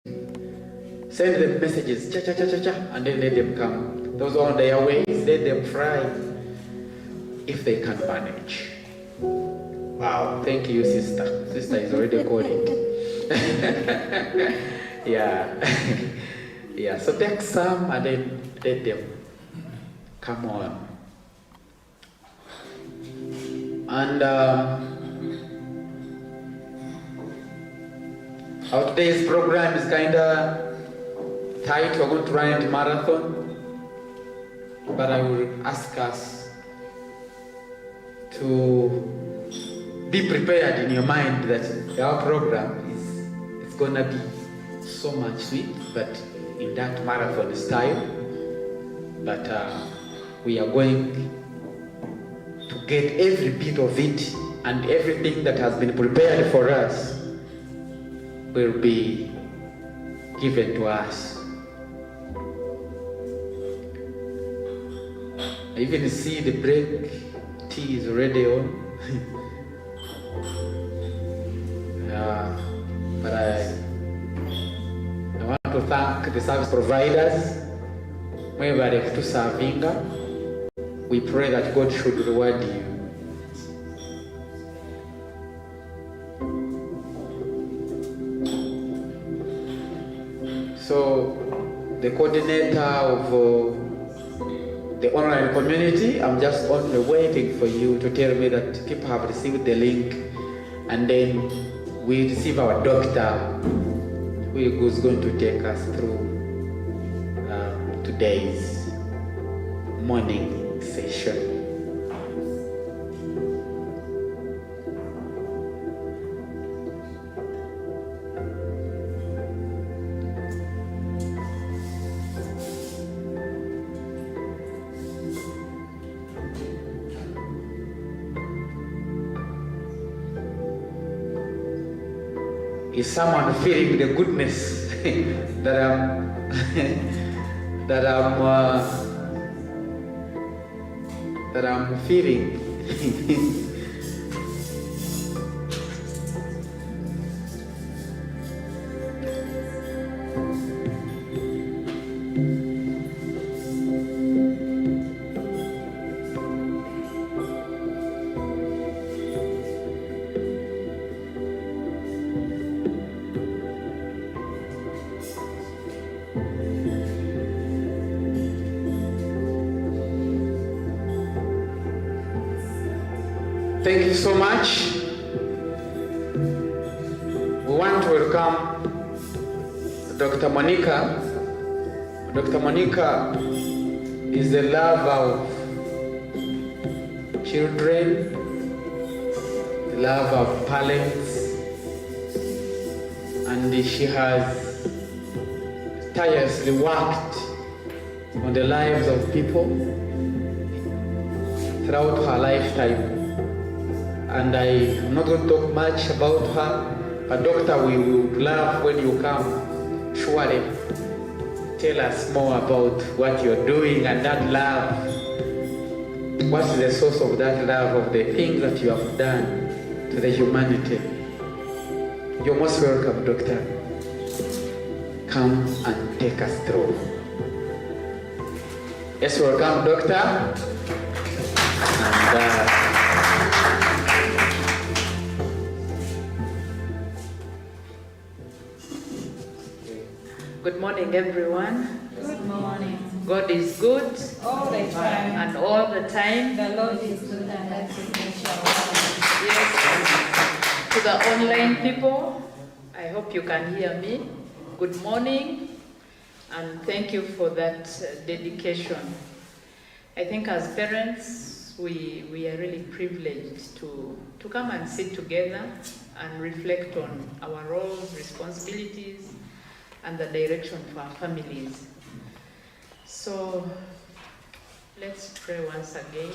Send them messages, cha cha cha cha cha, and then let them come. Those on their ways, let them fly if they can manage. Wow, thank you, sister. Sister is already calling. Yeah. Yeah, so take some and then let them come on. And our today's program is kind of tight. We're going to run a marathon, but I will ask us to be prepared in your mind that our program is going to be so much sweet, but in that marathon style. But we are going to get every bit of it, and everything that has been prepared for us will be given to us. I even see the break tea is already on. But I want to thank the service providers. We pray that God should reward you. So, the coordinator of the online community, I'm just only waiting for you to tell me that people have received the link, and then we receive our doctor who is going to take us through today's morning session. Is someone feeling the goodness that I'm feeling? Thank you so much. We want to welcome Dr. Monica. Dr. Monica is the lover of children, the lover of parents, and she has tirelessly worked on the lives of people throughout her lifetime. And I'm not going to talk much about her, but doctor, we would love when you come. Surely tell us more about what you're doing and that love. What's the source of that love, of the things that you have done to the humanity? You're most welcome, doctor. Come and take us through. Yes, welcome, doctor. And good morning, everyone. Good morning. God is good. All the time. And all the time. The Lord is good and that is nature. Yes. To the online people, I hope you can hear me. Good morning. And thank you for that dedication. I think as parents, we are really privileged to come and sit together and reflect on our roles, responsibilities, and the direction for our families. So let's pray once again.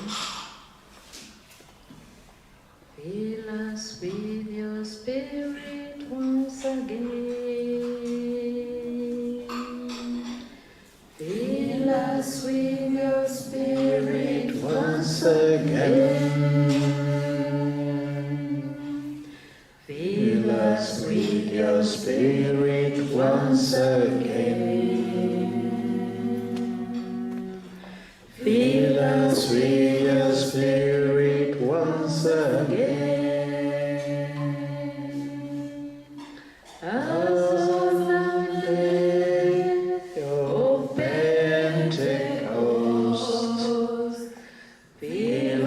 Fill us with your spirit once again. Fill us with your spirit once again. Fill us with your spirit once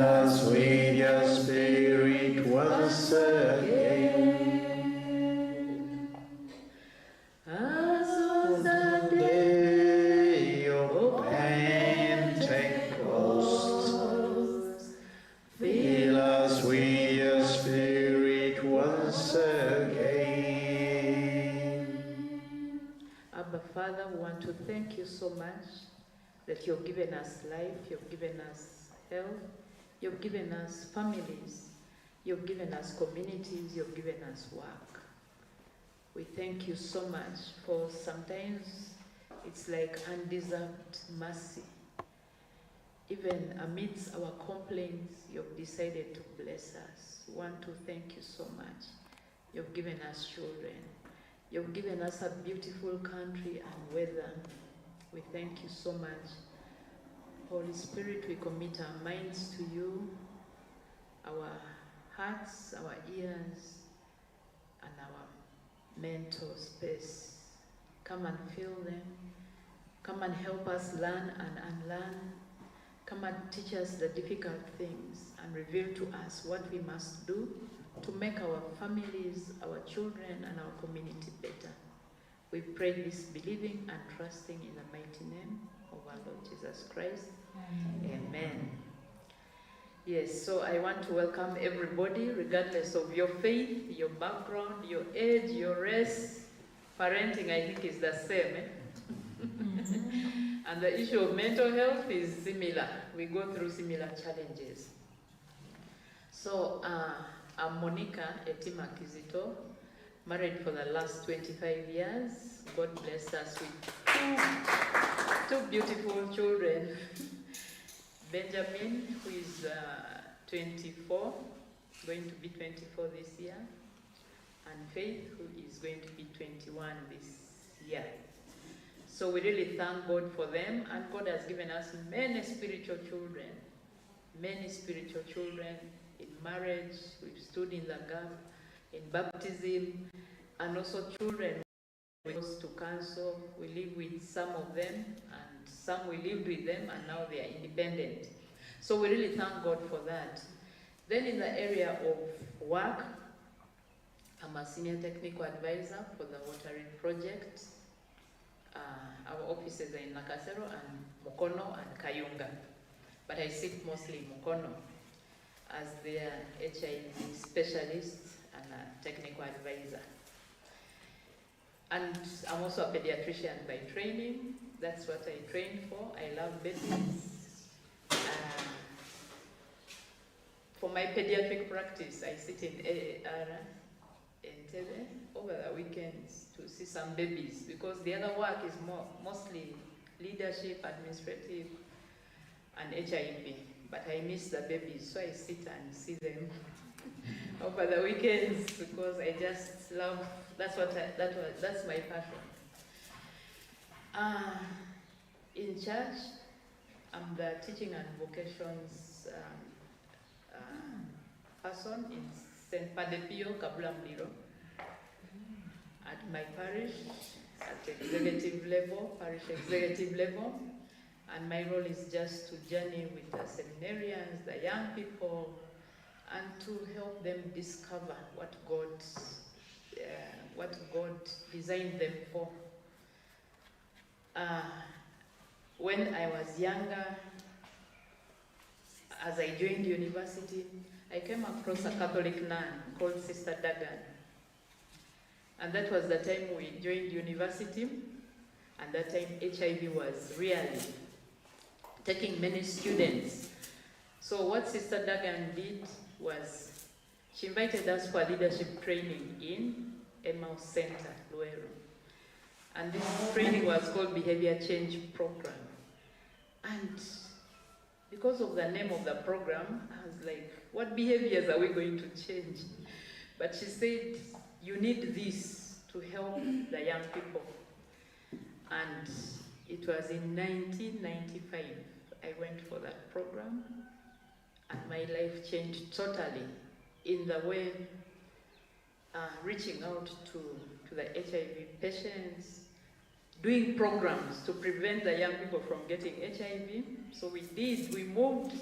us with your spirit once again. As on the Day of Pentecost, fill us with your spirit once again. Abba Father, we want to thank you so much that you've given us life, you've given us health, you've given us families, you've given us communities, you've given us work. We thank you so much, for sometimes it's like undeserved mercy. Even amidst our complaints, you've decided to bless us. We want to thank you so much. You've given us children. You've given us a beautiful country and weather. We thank you so much. Holy Spirit, we commit our minds to you, our hearts, our ears, and our mental space. Come and fill them. Come and help us learn and unlearn. Come and teach us the difficult things and reveal to us what we must do to make our families, our children, and our community better. We pray this believing and trusting in the mighty name of our Lord Jesus Christ. Amen. Yes, so I want to welcome everybody, regardless of your faith, your background, your age, your race. Parenting, I think, is the same. And the issue of mental health is similar. We go through similar challenges. So, I'm Monica Etima Kizito, married for the last 25 years. God blessed us with two beautiful children. Benjamin, who is 24, going to be 24 this year, and Faith, who is going to be 21 this year. So we really thank God for them, and God has given us many spiritual children in marriage. We've stood in the gap, in baptism, and also children close to counsel. We live with some of them, and some we lived with them, and now they are independent. So we really thank God for that. Then in the area of work, I'm a senior technical advisor for the watering project. Our offices are in Nakasero and Mukono and Kayunga, but I sit mostly in Mukono as their HIV specialist and a technical advisor. And I'm also a pediatrician by training. That's what I trained for. I love babies. For my pediatric practice, I sit in AAR Entebbe over the weekends to see some babies, because the other work is mostly leadership, administrative, and HIV. But I miss the babies, so I sit and see them over the weekends, because I just love. That's my passion. In church, I'm the teaching and vocations person in St. Padre Pio, Kabulamliro, at my parish, at executive level, parish executive level. And my role is just to journey with the seminarians, the young people, and to help them discover what God designed them for. When I was younger, as I joined university, I came across a Catholic nun called Sister Dagan. And that was the time we joined university, and that time HIV was really taking many students. So what Sister Dagan did was, she invited us for leadership training in Emmaus Center, Luero. And this training was called Behavior Change Program. And because of the name of the program, I was like, what behaviors are we going to change? But she said, you need this to help the young people. And it was in 1995, I went for that program, and my life changed totally in the way reaching out to the HIV patients, doing programs to prevent the young people from getting HIV. So we moved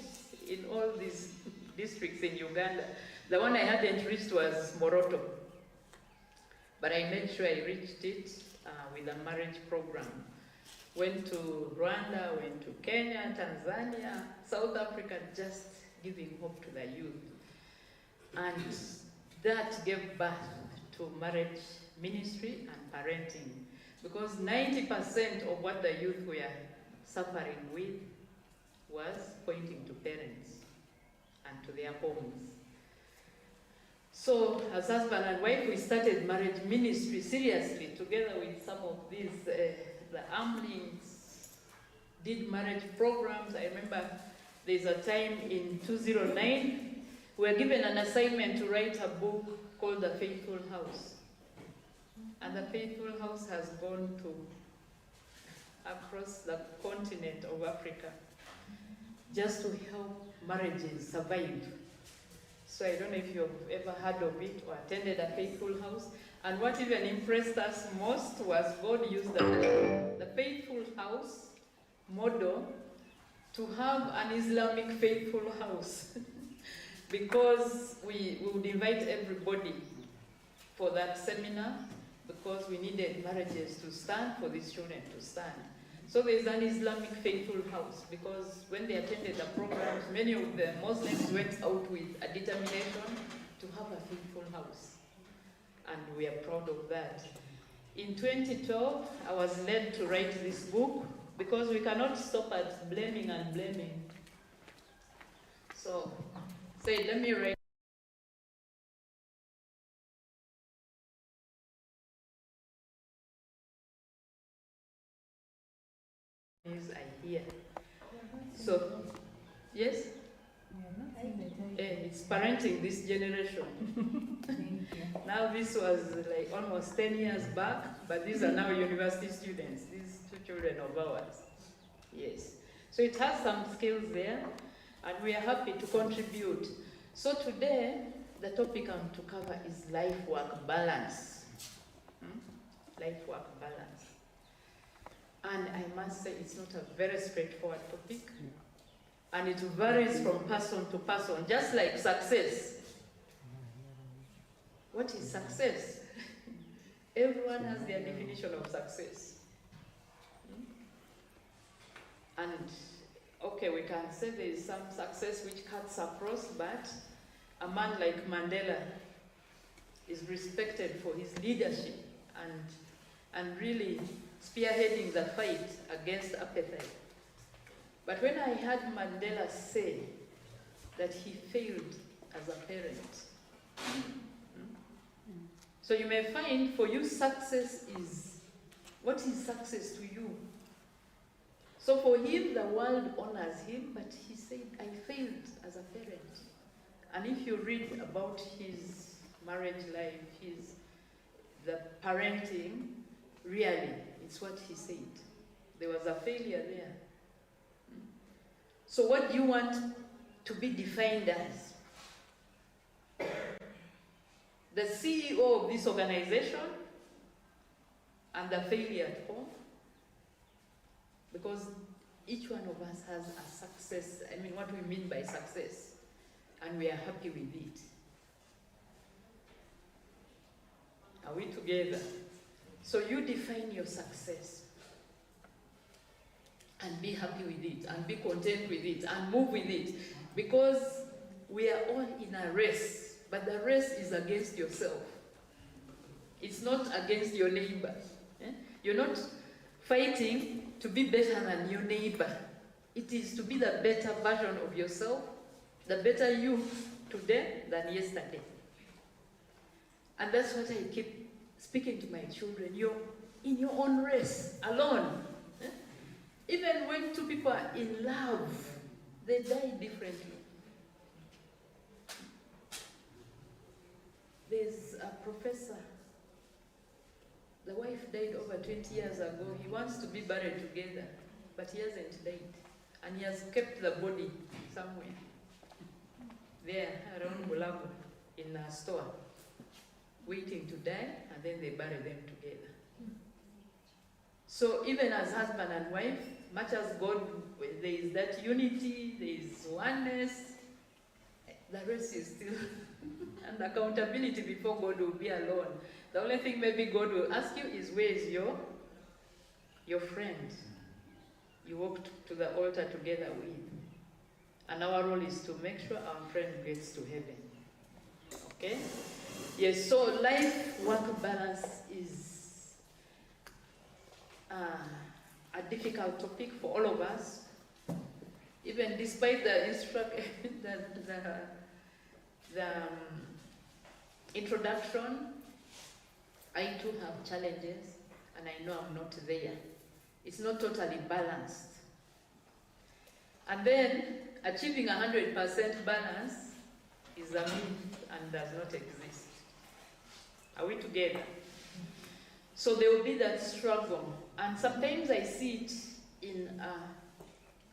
in all these districts in Uganda. The one I hadn't reached was Moroto. But I made sure I reached it with a marriage program. Went to Rwanda, went to Kenya, Tanzania, South Africa, just giving hope to the youth. And that gave birth to marriage ministry and parenting. Because 90% of what the youth were suffering with was pointing to parents and to their homes. So, as husband and wife, we started marriage ministry seriously, together with some of these, the Amlings, did marriage programs. I remember there's a time in 2009, we were given an assignment to write a book called The Faithful House. And The Faithful House has gone to across the continent of Africa just to help marriages survive. So I don't know if you've ever heard of it or attended a Faithful House. And what even impressed us most was God used the Faithful House model to have an Islamic Faithful House. Because we would invite everybody for that seminar, because we needed marriages to stand, for these children to stand. So there's an Islamic Faithful House, because when they attended the programs, many of the Muslims went out with a determination to have a faithful house. And we are proud of that. In 2012, I was led to write this book, because we cannot stop at blaming and blaming. So, say, let me write. I hear. So, yes? It's parenting this generation. Now this was like almost 10 years back, but these are now university students, these two children of ours. Yes. So it has some skills there, and we are happy to contribute. So today, the topic I'm to cover is life-work balance. Life-work balance. And I must say it's not a very straightforward topic. And it varies from person to person, just like success. What is success? Everyone has their definition of success. And, okay, we can say there is some success which cuts across, but a man like Mandela is respected for his leadership and really spearheading the fight against apartheid. But when I heard Mandela say that he failed as a parent, so you may find for you success is, what is success to you? So for him, the world honors him, but he said, I failed as a parent. And if you read about his marriage life, the parenting, really, it's what he said. There was a failure there. So what do you want to be defined as? The CEO of this organization and the failure at home? Because each one of us has a success, I mean what we mean by success, and we are happy with it. Are we together? So you define your success and be happy with it and be content with it and move with it, because we are all in a race, but the race is against yourself. It's not against your neighbor. You're not fighting to be better than your neighbor. It is to be the better version of yourself, the better you today than yesterday. And that's what I keep speaking to my children. You're in your own race, alone. Even when two people are in love, they die differently. There's a professor. The wife died over 20 years ago. He wants to be buried together, but he hasn't died. And he has kept the body somewhere. There, around Bulago, in a store, waiting to die, and then they bury them together. So even as husband and wife, much as God, there is that unity, there is oneness, the rest is still, and accountability before God will be alone. The only thing maybe God will ask you is, where is your friend you walked to the altar together with? And our role is to make sure our friend gets to heaven. Okay? Yes, so life-work balance is a difficult topic for all of us. Even despite the introduction, I too have challenges, and I know I'm not there. It's not totally balanced. And then, achieving 100% balance is a myth and does not exist. Are we together? So there will be that struggle. And sometimes I see it in,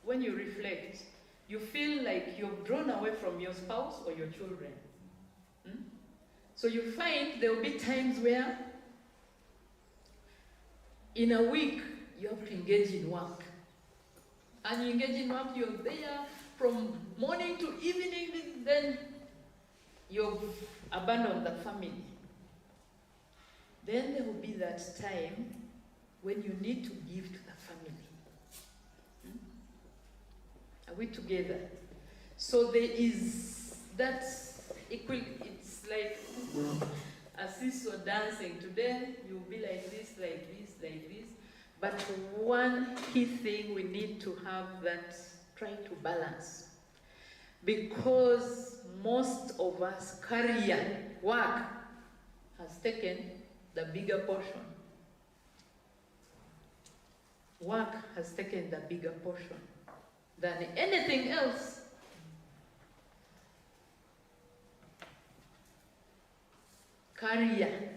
when you reflect, you feel like you're drawn away from your spouse or your children. So you find there will be times where, in a week, you have to engage in work. And you engage in work, you're there from morning to evening, then you've abandoned the family. Then there will be that time when you need to give to the family. Are we together? So there is that it's like a seesaw dancing. Today you'll be like this, like this, like this. But one key thing we need to have that try to balance. Because most of us career work has taken the bigger portion. Work has taken the bigger portion than anything else. Career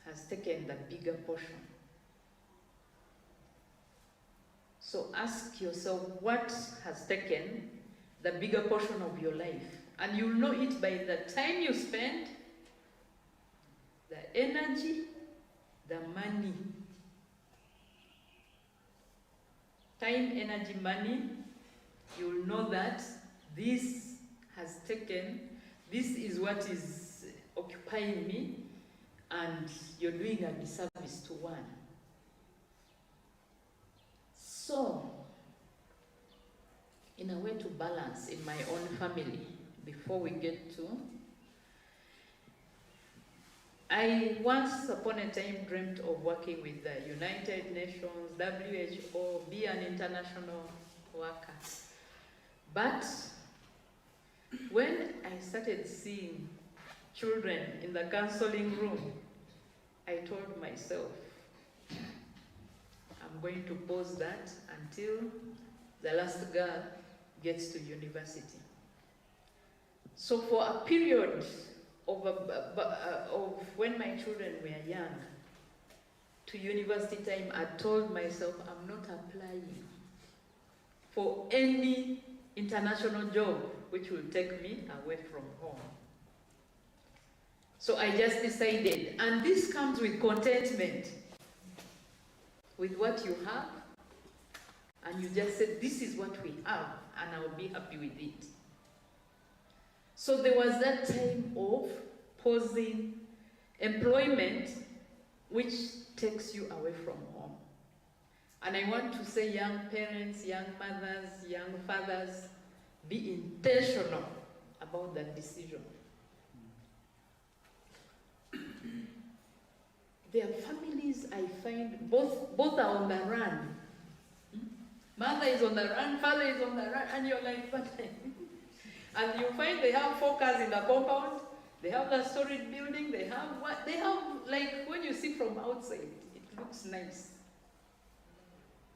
has taken the bigger portion. So ask yourself, what has taken the bigger portion of your life? And you'll know it by the time you spend, the energy, the money. Time, energy, money, you'll know that this has taken, this is what is occupying me, and you're doing a disservice to one. So, in a way to balance in my own family, before we get to, I once upon a time dreamt of working with the United Nations, WHO, be an international worker. But when I started seeing children in the counseling room, I told myself, I'm going to pause that until the last girl gets to university. So for a period of when my children were young, to university time, I told myself I'm not applying for any international job which will take me away from home. So I just decided, and this comes with contentment with what you have, and you just said, this is what we have, and I'll be happy with it. So there was that time of pausing employment, which takes you away from home. And I want to say, young parents, young mothers, young fathers, be intentional about that decision. There are families I find, both are on the run. Mother is on the run, father is on the run, and you're like, but and you find they have 4 cars in the compound, they have the storage building, they have what they have, like when you see from outside, it looks nice.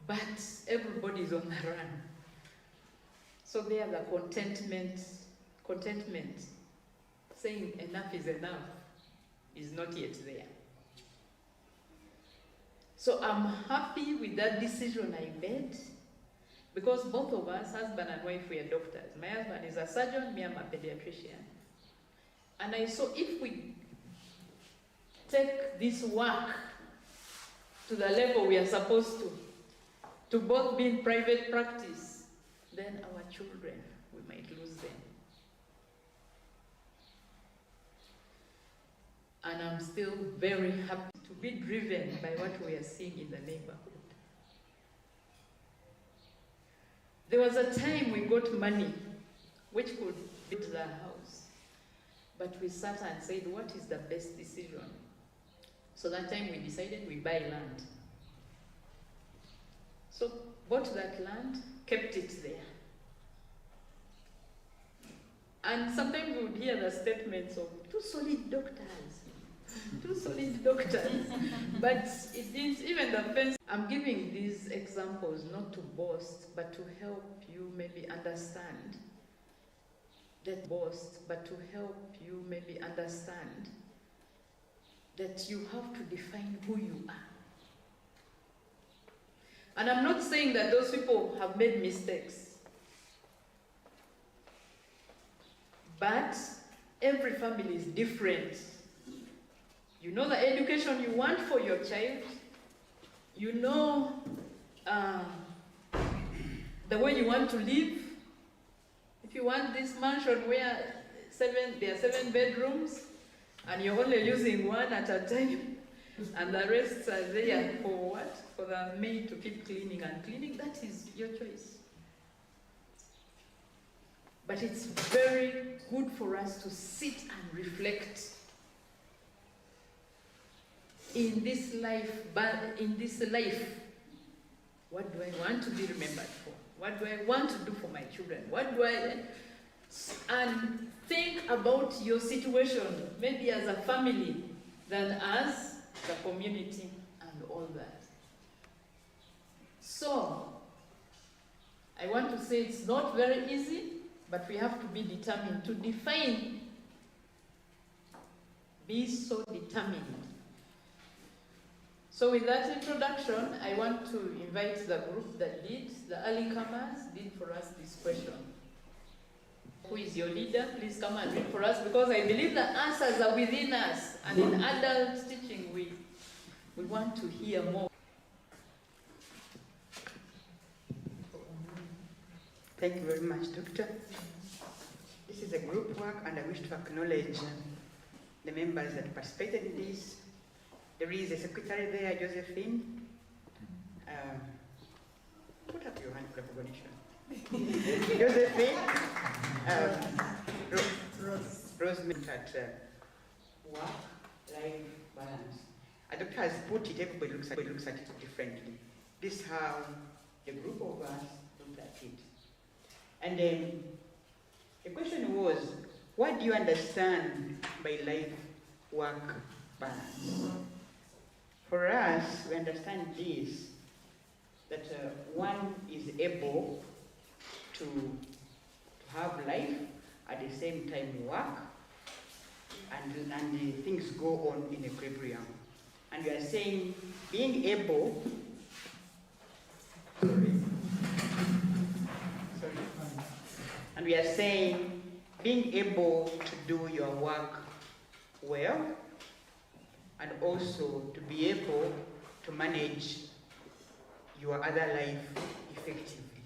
But everybody's on the run. So there the contentment, saying enough is enough, is not yet there. So I'm happy with that decision I made, because both of us, husband and wife, we are doctors. My husband is a surgeon, me I'm a pediatrician. And I saw if we take this work to the level we are supposed to both be in private practice, then our children, we might lose them. And I'm still very happy to be driven by what we are seeing in the neighborhood. There was a time we got money which could build the house, but we sat and said, what is the best decision? So that time we decided we buy land. So bought that land, kept it there. And sometimes we would hear the statements of two solid doctors. But it didn't, even the fence. I'm giving these examples not to boast, but to help you maybe understand. That you have to define who you are. And I'm not saying that those people have made mistakes. But every family is different. You know the education you want for your child. You know the way you want to live. If you want this mansion where there are 7 bedrooms, and you're only using one at a time, and the rest are there for what? For the maid to keep cleaning and cleaning, that is your choice. But it's very good for us to sit and reflect in this life, what do I want to be remembered for? What do I want to do for my children? And think about your situation, maybe as a family, than as the community and all that. So, I want to say it's not very easy, but we have to be determined to define. Be so determined. So with that introduction, I want to invite the group that the early comers, did for us this question. Who is your leader? Please come and read for us, because I believe the answers are within us. And in adult teaching, we want to hear more. Thank you very much, Doctor. This is a group work, and I wish to acknowledge the members that participated in this. There is a secretary there, Josephine. Put up your hand for recognition. Josephine. Rosemary at work-life balance. A doctor has put it, everybody looks at it differently. This is how the group of us looked at it. And the question was, what do you understand by life-work balance? For us, we understand this, that one is able to have life at the same time work, and the things go on in equilibrium. And we are saying being able, and we are saying being able to do your work well, and also to be able to manage your other life effectively.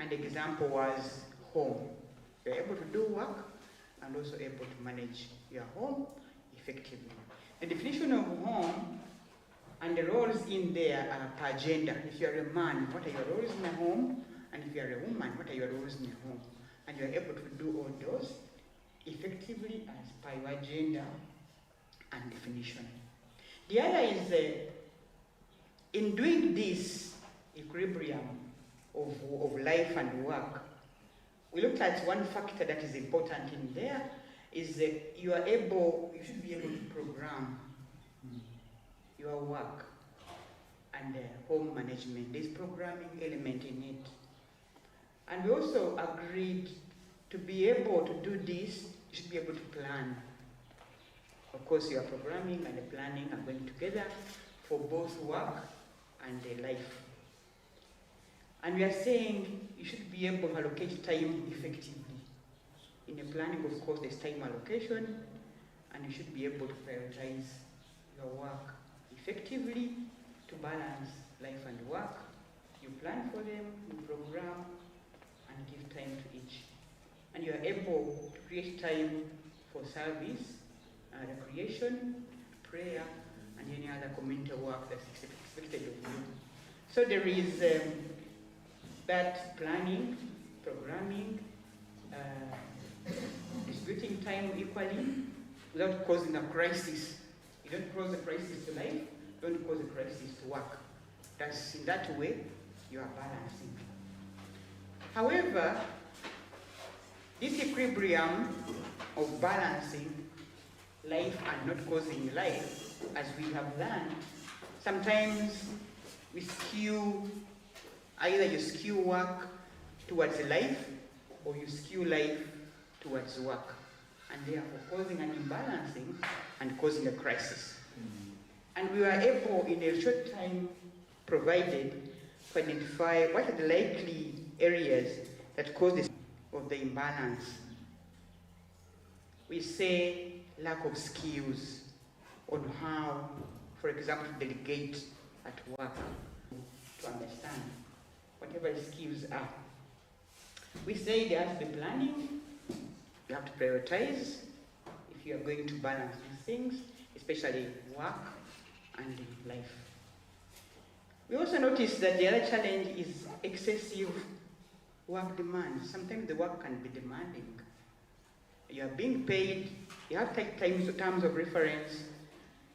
And the example was home. You're able to do work and also able to manage your home effectively. The definition of home and the roles in there are per gender. If you're a man, what are your roles in a home? And if you're a woman, what are your roles in a home? And you're able to do all those effectively as per your gender and definition. The other is in doing this equilibrium of life and work, we looked at one factor that is important in there is you should be able to program your work and home management. There's programming element in it. And we also agreed to be able to do this, you should be able to plan. Of course, your programming and the planning are going together for both work and life. And we are saying you should be able to allocate time effectively. In the planning, of course, there's time allocation, and you should be able to prioritize your work effectively to balance life and work. You plan for them, you program, and give time to each. And you are able to create time for service, recreation, prayer, and any other community work that's expected of you. So there is that planning, programming, distributing time equally without causing a crisis. You don't cause a crisis to life, don't cause a crisis to work. That's in that way you are balancing. However, this equilibrium of balancing life and not causing life, as we have learned, sometimes we skew, either you skew work towards life or you skew life towards work, and therefore causing an imbalancing and causing a crisis. And we were able, in a short time provided, to identify what are the likely areas that cause this of the imbalance. We say lack of skills on how, for example, to delegate at work, to understand whatever the skills are. We say there has to be planning, you have to prioritize if you are going to balance these things, especially work and life. We also notice that the other challenge is excessive work demands. Sometimes the work can be demanding. You are being paid, you have to take terms of reference,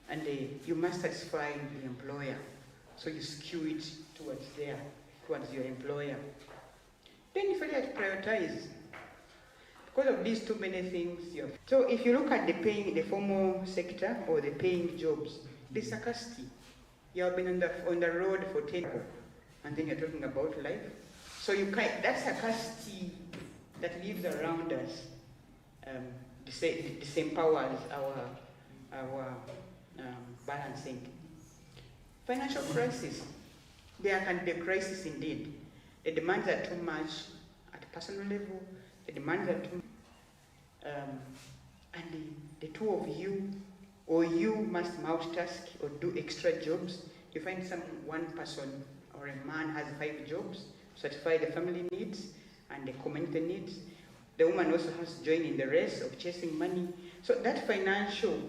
and you must satisfy the employer. So you skew it towards your employer. Then you failure to prioritize. Because of these too many things. So if you look at the formal sector or the paying jobs, there's scarcity. You have been on the road for 10 years, and then you're talking about life. So that scarcity that lives around us disempowers our balancing. Financial crisis. There can be a crisis indeed. The demands are too much at a personal level. The demands are too much. And the two of you, or you must multitask or do extra jobs. You find one person or a man has 5 jobs, satisfy the family needs and the community needs. The woman also has to join in the race of chasing money. So that financial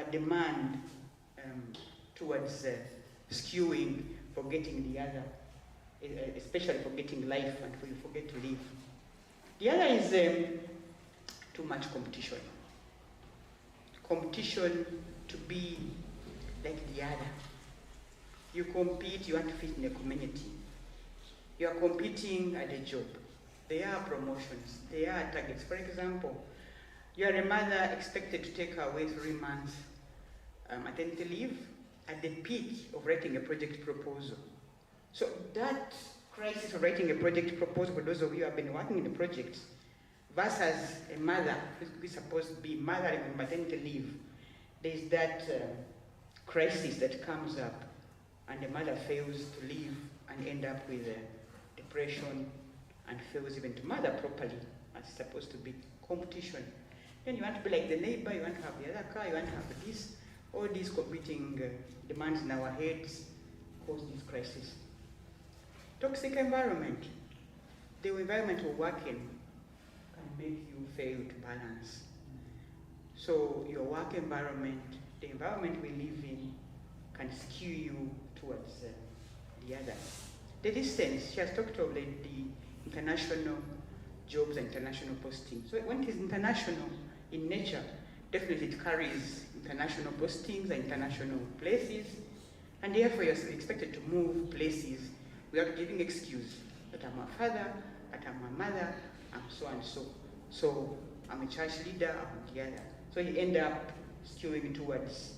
demand towards skewing, forgetting the other, especially forgetting life and you forget to live. The other is too much competition. Competition to be like the other. You compete, you want to fit in the community. You are competing at a job. There are promotions, there are targets. For example, you are a mother expected to take away 3 months maternity leave at the peak of writing a project proposal. So that crisis of writing a project proposal, for those of you who have been working in the project, versus a mother who's supposed to be mothering on maternity leave, there's that crisis that comes up, and the mother fails to leave and end up with depression and fails even to mother properly as it's supposed to be. Competition. Then you want to be like the neighbor, you want to have the other car, you want to have this. All these competing demands in our heads cause this crisis. Toxic environment. The environment we're working can make you fail to balance. So your work environment, the environment we live in, can skew you towards the other. The distance, she has talked of the international jobs and international postings. So when it is international in nature, definitely it carries international postings and international places, and therefore you're expected to move places without giving excuse that I'm a father, that I'm a mother, and so and so. So I'm a church leader, I'm the other. So you end up skewing towards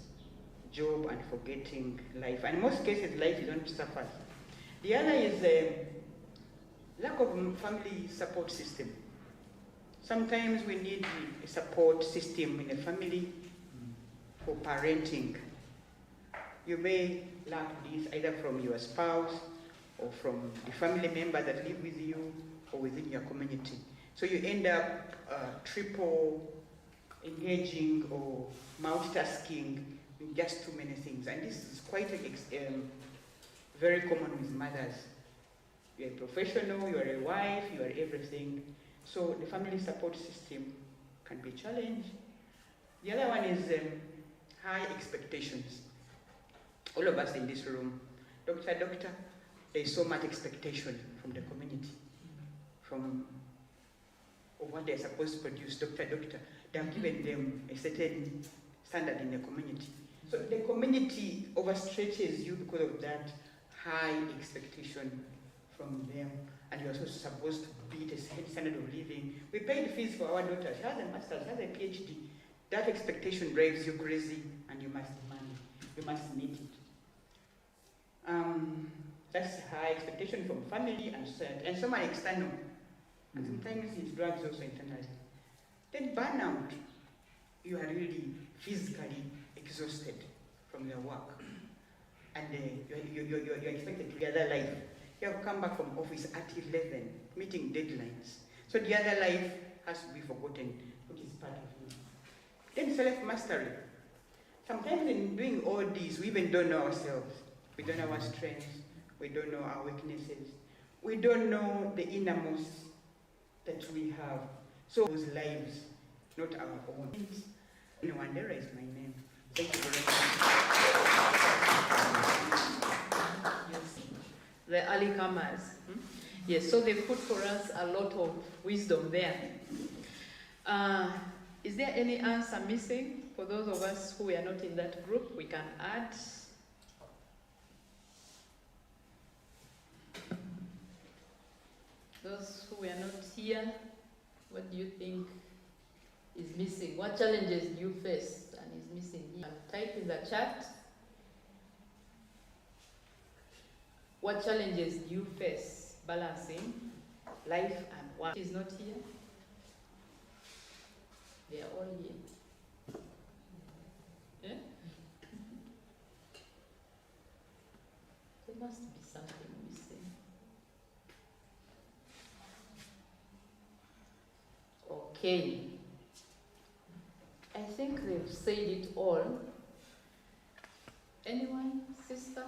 job and forgetting life. And in most cases, life is going to suffer. The other is the lack of family support system. Sometimes we need a support system in a family for parenting. You may lack this either from your spouse or from the family member that live with you or within your community. So you end up triple engaging or multitasking in just too many things. And this is quite very common with mothers. You are a professional, you are a wife, you are everything. So the family support system can be a challenge. The other one is high expectations. All of us in this room, doctor, there is so much expectation from the community, from what they're supposed to produce. Doctor, they have given them a certain standard in the community. So the community overstretches you because of that high expectation from them, and you're also supposed to beat a certain standard of living. We paid fees for our daughter. She has a master's, she has a PhD. That expectation drives you crazy, and you must demand it. You must meet it. That's high expectation from family and some are external. And sometimes it drives also internally. Then burnout. You are really physically exhausted from your work. And you're expected to the other life. You have come back from office at 11, meeting deadlines. So the other life has to be forgotten, which is part of you. Then self-mastery. Sometimes in doing all these, we even don't know ourselves. We don't know our strengths. We don't know our weaknesses. We don't know the innermost that we have. So those lives, not our own. Wandera is my name. Thank you very much. Yes. The early comers. Yes, so they put for us a lot of wisdom there. Is there any answer missing? For those of us who are not in that group, we can add. Those who are not here, what do you think is missing? What challenges do you face and is missing here? Type in the chat. What challenges do you face balancing life and work? Is not here. They are all here. Yeah? There must be something missing. Okay. I think they've said it all. Anyone? Sister?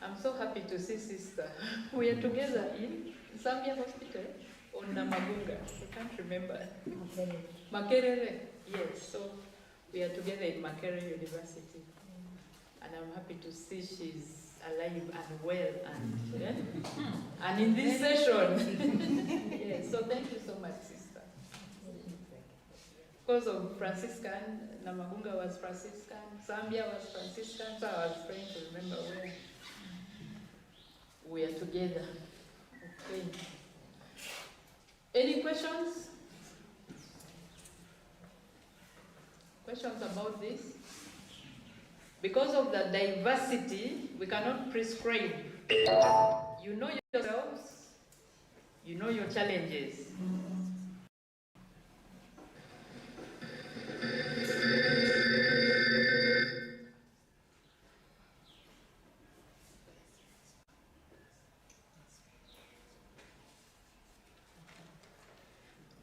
I'm so happy to see sister. We are together in Zambia Hospital or Namagunga. I can't remember. Makerere. Yes, so we are together in Makerere University. And I'm happy to see she's alive and well and in this session. Yes, so thank you so much, sister. Because of Franciscan, Namagunga was Franciscan, Zambia was Franciscan, so I was trying to remember where we are together. Okay. Any questions? Questions about this? Because of the diversity, we cannot prescribe. You know yourselves, you know your challenges.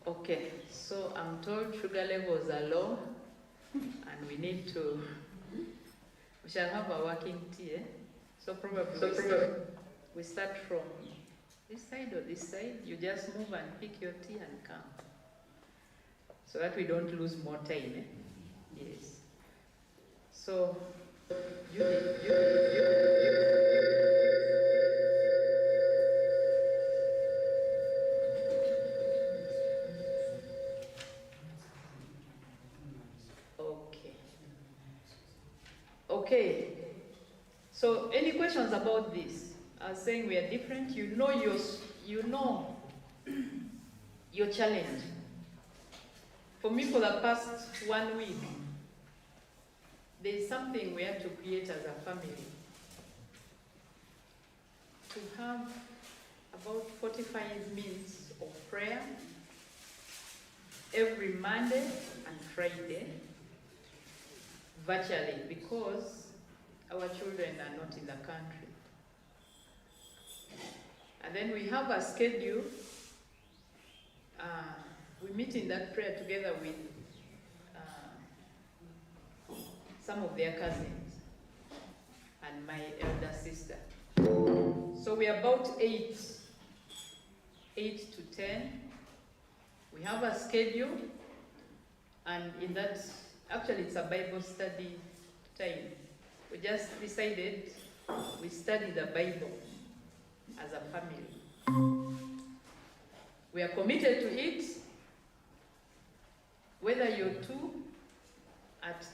Okay, so I'm told sugar levels are low and we need to, we shall have a working tea. So probably we start from this side or this side. You just move and pick your tea and come. So that we don't lose more time. Yes. So, Okay, so any questions about this? I was saying we are different. You know your challenge. For me, for the past 1 week, there is something we have to create as a family. To have about 45 minutes of prayer every Monday and Friday, virtually, because our children are not in the country. And then we have a schedule. We meet in that prayer together with some of their cousins. and my elder sister. So we are about 8 to 10. We have a schedule, and in that, actually it's a Bible study time. We just decided we study the Bible as a family. We are committed to it. Whether you're 2, at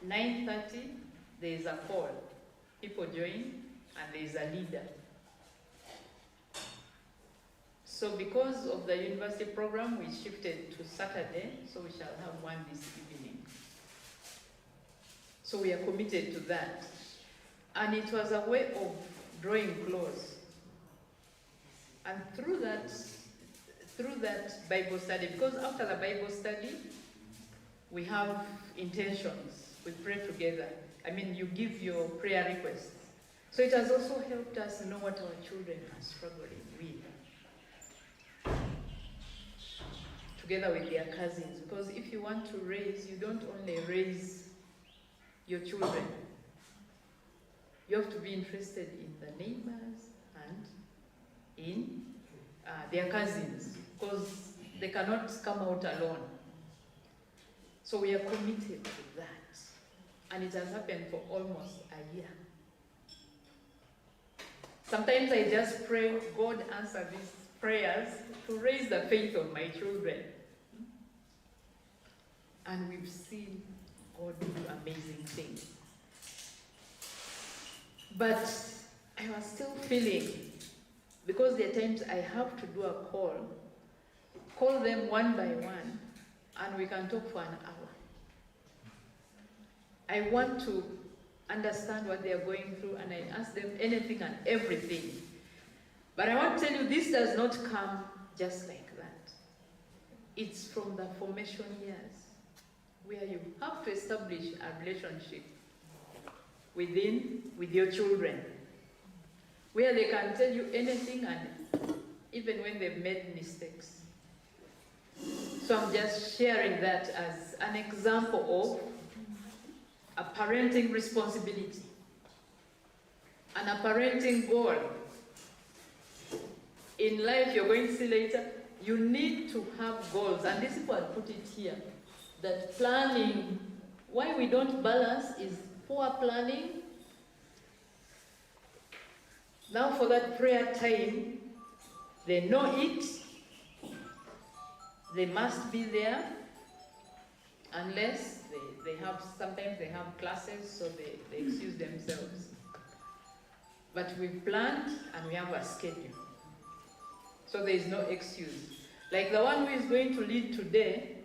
9:30, there is a call. People join, and there is a leader. So because of the university program, we shifted to Saturday, so we shall have one this evening. So we are committed to that. And it was a way of drawing close. And through that Bible study, because after the Bible study, we have intentions. We pray together. I mean, you give your prayer requests. So it has also helped us know what our children are struggling with, together with their cousins. Because if you want to raise, you don't only raise your children. You have to be interested in the neighbors and in their cousins, because they cannot come out alone. So we are committed to that. And it has happened for almost a year. Sometimes I just pray, God answer these prayers to raise the faith of my children. And we've seen God do amazing things. But I was still feeling, because there are times I have to do a call them one by one, and we can talk for an hour. I want to understand what they are going through, and I ask them anything and everything. But I want to tell you, this does not come just like that. It's from the formation years, where you have to establish a relationship with your children, where they can tell you anything, and even when they've made mistakes. So I'm just sharing that as an example of a parenting responsibility and a parenting goal. In life, you're going to see later, you need to have goals. And these people have put it here, that planning, why we don't balance is poor planning. Now for that prayer time, they know it. They must be there, unless they have, sometimes they have classes, so they excuse themselves. But we've planned and we have a schedule. So there is no excuse. Like the one who is going to lead today,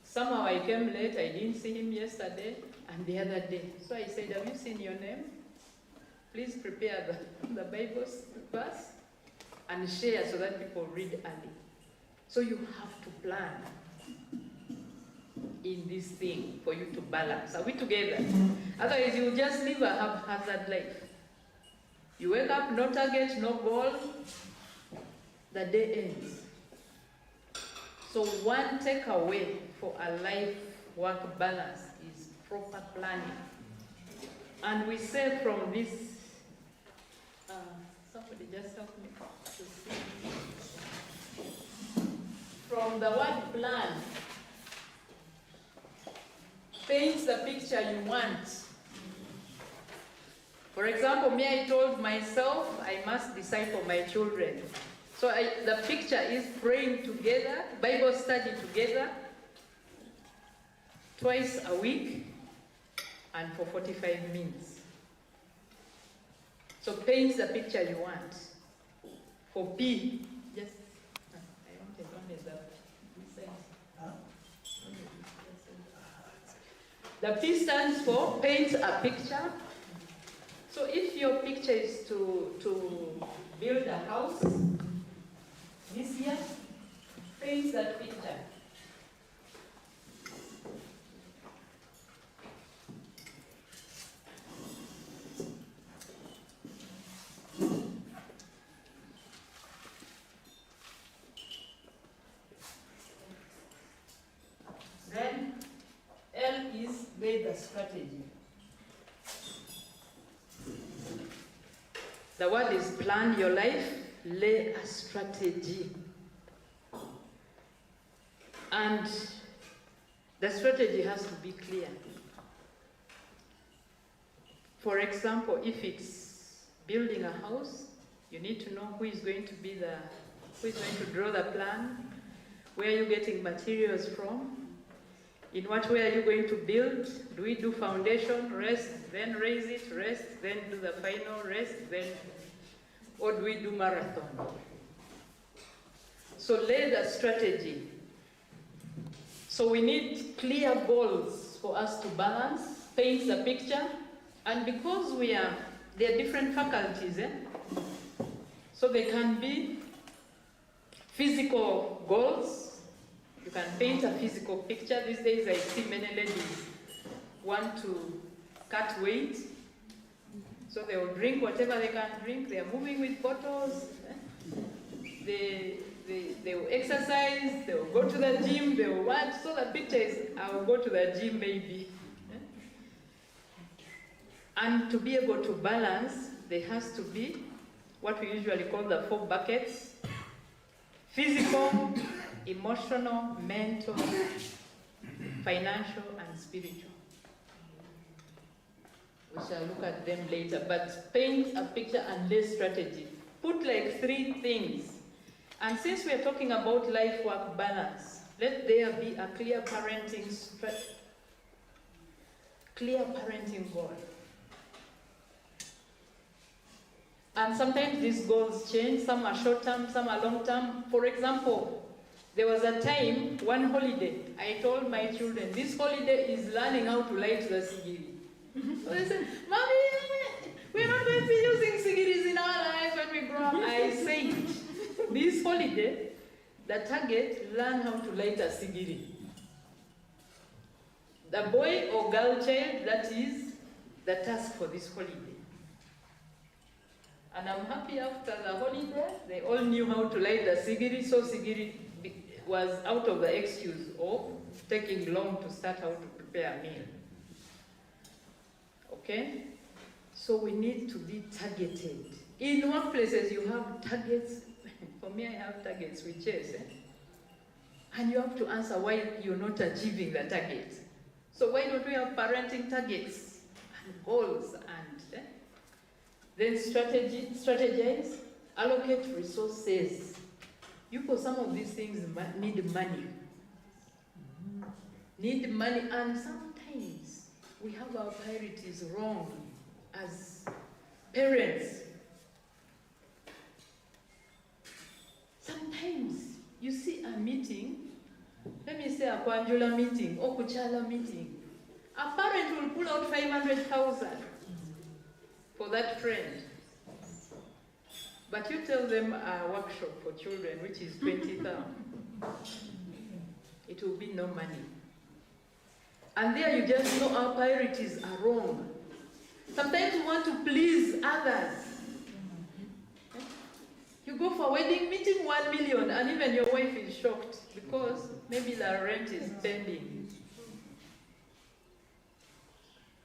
somehow I came late, I didn't see him yesterday and the other day. So I said, have you seen your name? Please prepare the Bible verse and share so that people read early. So you have to plan in this thing for you to balance. Are we together? Otherwise, you just live a haphazard life. You wake up, no target, no goal, the day ends. So one takeaway for a life-work balance is proper planning. And we say from this, somebody just help me to see. From the word plan, paint the picture you want. For example, me, I told myself I must disciple my children. So the picture is praying together, Bible study together, twice a week, and for 45 minutes. So paint the picture you want. For P, just, I wanted only the P stands for paint a picture. So if your picture is to build a house this year, paint that picture. Then L is lay the strategy. The word is plan your life, lay a strategy. And the strategy has to be clear. For example, if it's building a house, you need to know who is going to draw the plan, where are you getting materials from, in what way are you going to build? Do we do foundation, rest, then raise it, rest, then do the final rest, then, or do we do marathon? So lay the strategy. So we need clear goals for us to balance, paint the picture, and because there are different faculties, so they can be physical goals. You can paint a physical picture. These days I see many ladies want to cut weight, so they will drink whatever they can drink. They are moving with bottles. They will exercise, they will go to the gym, they will what? So the picture is, I will go to the gym maybe. And to be able to balance, there has to be what we usually call the 4 buckets: physical, emotional, mental, financial, and spiritual. We shall look at them later, but paint a picture and lay strategy. Put like 3 things. And since we are talking about life-work balance, let there be a clear parenting goal. And sometimes these goals change. Some are short-term, some are long-term. For example, there was a time, one holiday, I told my children, this holiday is learning how to light the sigiri. So they said, Mommy, we're not going to be using sigiris in our lives when we grow up. I said, this holiday, the target, learn how to light a sigiri. The boy or girl child, that is the task for this holiday. And I'm happy after the holiday, they all knew how to light the sigiri, so sigiri was out of the excuse of taking long to start how to prepare a meal. Okay? So we need to be targeted. In workplaces, you have targets. For me, I have targets with chase. And you have to answer why you're not achieving the targets. So why don't we have parenting targets and goals and then strategize, allocate resources. Some of these things need money. And sometimes we have our priorities wrong as parents. Sometimes you see a meeting, let me say a Kwanjula meeting or Kuchala meeting. A parent will pull out 500,000 for that friend. But you tell them a workshop for children, which is 20,000. It will be no money. And there you just know our priorities are wrong. Sometimes we want to please others. You go for a wedding meeting, 1 million, and even your wife is shocked because maybe the rent is pending.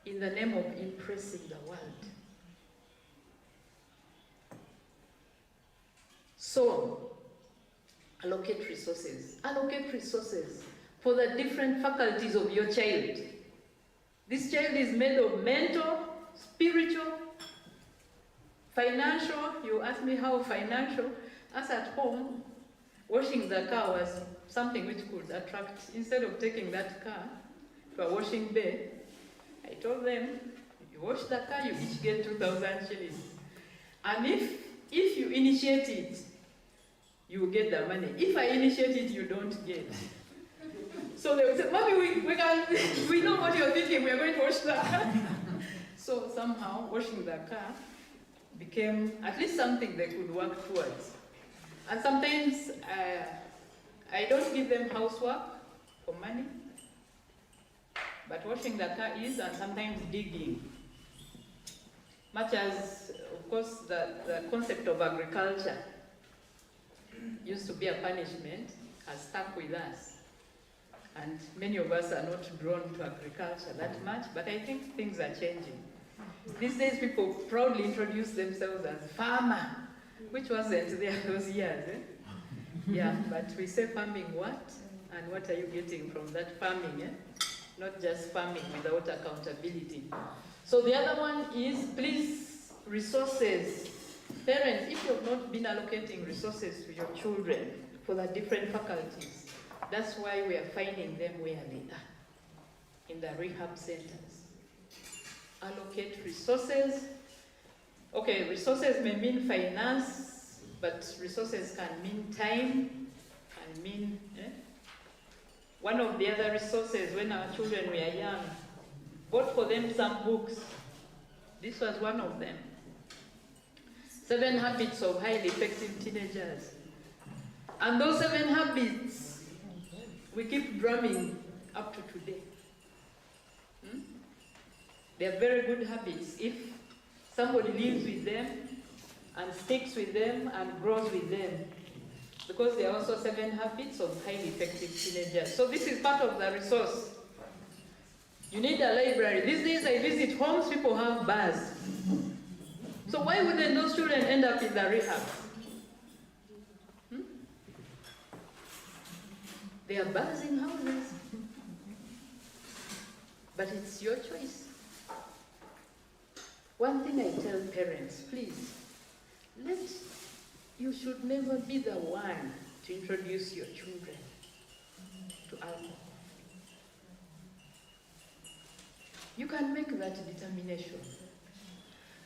In the name of impressing the world. So, allocate resources. Allocate resources for the different faculties of your child. This child is made of mental, spiritual, financial. You ask me how financial. As at home, washing the car was something which could attract. Instead of taking that car to a washing bay, I told them, you wash the car, you each get 2,000 shillings. And if you initiate it, you will get the money. If I initiate it, you don't get. So they would say, Mommy, we know what you're thinking, we're going to wash the car. So somehow, washing the car became at least something they could work towards. And sometimes, I don't give them housework for money, but washing the car is, and sometimes digging. Much as, of course, the concept of agriculture used to be a punishment, has stuck with us. And many of us are not drawn to agriculture that much, but I think things are changing. These days people proudly introduce themselves as farmer, which wasn't there those years. Eh? Yeah, but we say farming what? And what are you getting from that farming? Eh? Not just farming without accountability. So the other one is, please, resources. Parents, if you have not been allocating resources to your children for the different faculties, that's why we are finding them where they are, in the rehab centers. Allocate resources. Okay, resources may mean finance, but resources can mean time, can mean, one of the other resources when our children were young, bought for them some books. This was one of them. 7 Habits of Highly Effective Teenagers. And those 7 habits, we keep drumming up to today. They are very good habits if somebody lives with them and sticks with them and grows with them. Because there are also 7 habits of highly effective teenagers. So this is part of the resource. You need a library. These days I visit homes, people have bars. So why wouldn't those children end up in the rehab? They are bars in houses. But it's your choice. One thing I tell parents, please, you should never be the one to introduce your children to alcohol. You can make that determination.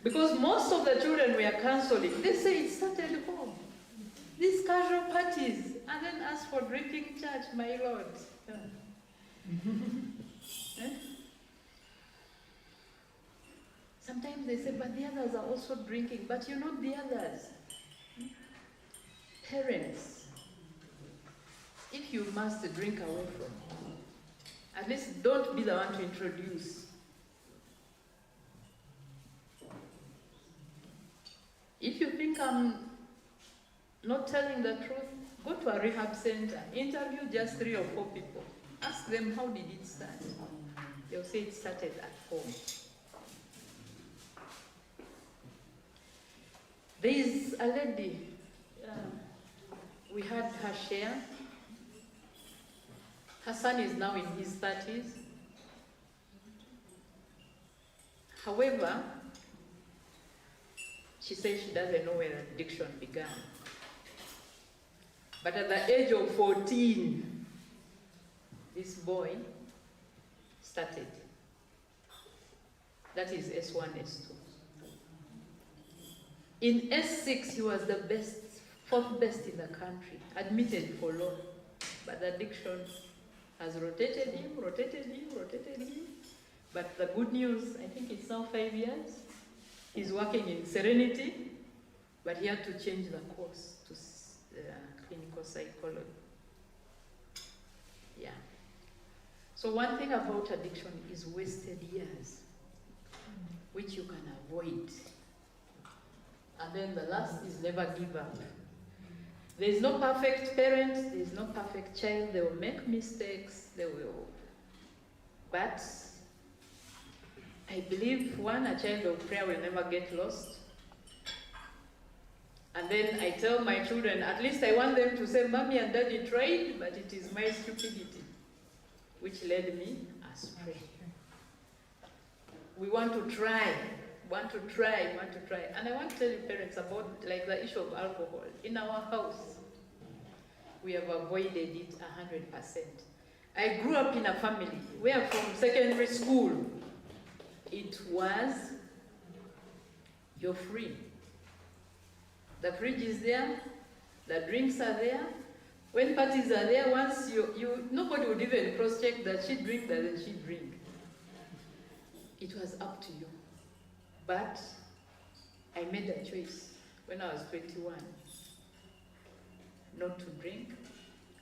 Because most of the children we are counseling, they say it started at home. These casual parties, and then ask for drinking church, my Lord. Sometimes they say, but the others are also drinking, but you're not the others. Parents, if you must drink away from home, at least don't be the one to introduce. If you think I'm not telling the truth, go to a rehab center, interview just 3 or 4 people. Ask them, how did it start? They'll say it started at home. There is a lady, we had her share. Her son is now in his 30s. However, she says she doesn't know where addiction began. But at the age of 14, this boy started. That is S1, S2. In S6, he was the best, 4th best in the country, admitted for law. But the addiction has rotated him. But the good news, I think it's now 5 years. He's working in Serenity, but he had to change the course to clinical psychology. Yeah. So one thing about addiction is wasted years, which you can avoid. And then the last is never give up. There is no perfect parent, there is no perfect child. They will make mistakes, but I believe, a child of prayer will never get lost. And then I tell my children, at least I want them to say, Mommy and Daddy tried, but it is my stupidity which led me astray. We want to try. And I want to tell you parents about like the issue of alcohol. In our house, we have avoided it 100%. I grew up in a family where from secondary school, it was, you're free. The fridge is there, the drinks are there. When parties are there, once nobody would even cross-check that she drink, doesn't she drink. It was up to you. But I made a choice when I was 21 not to drink,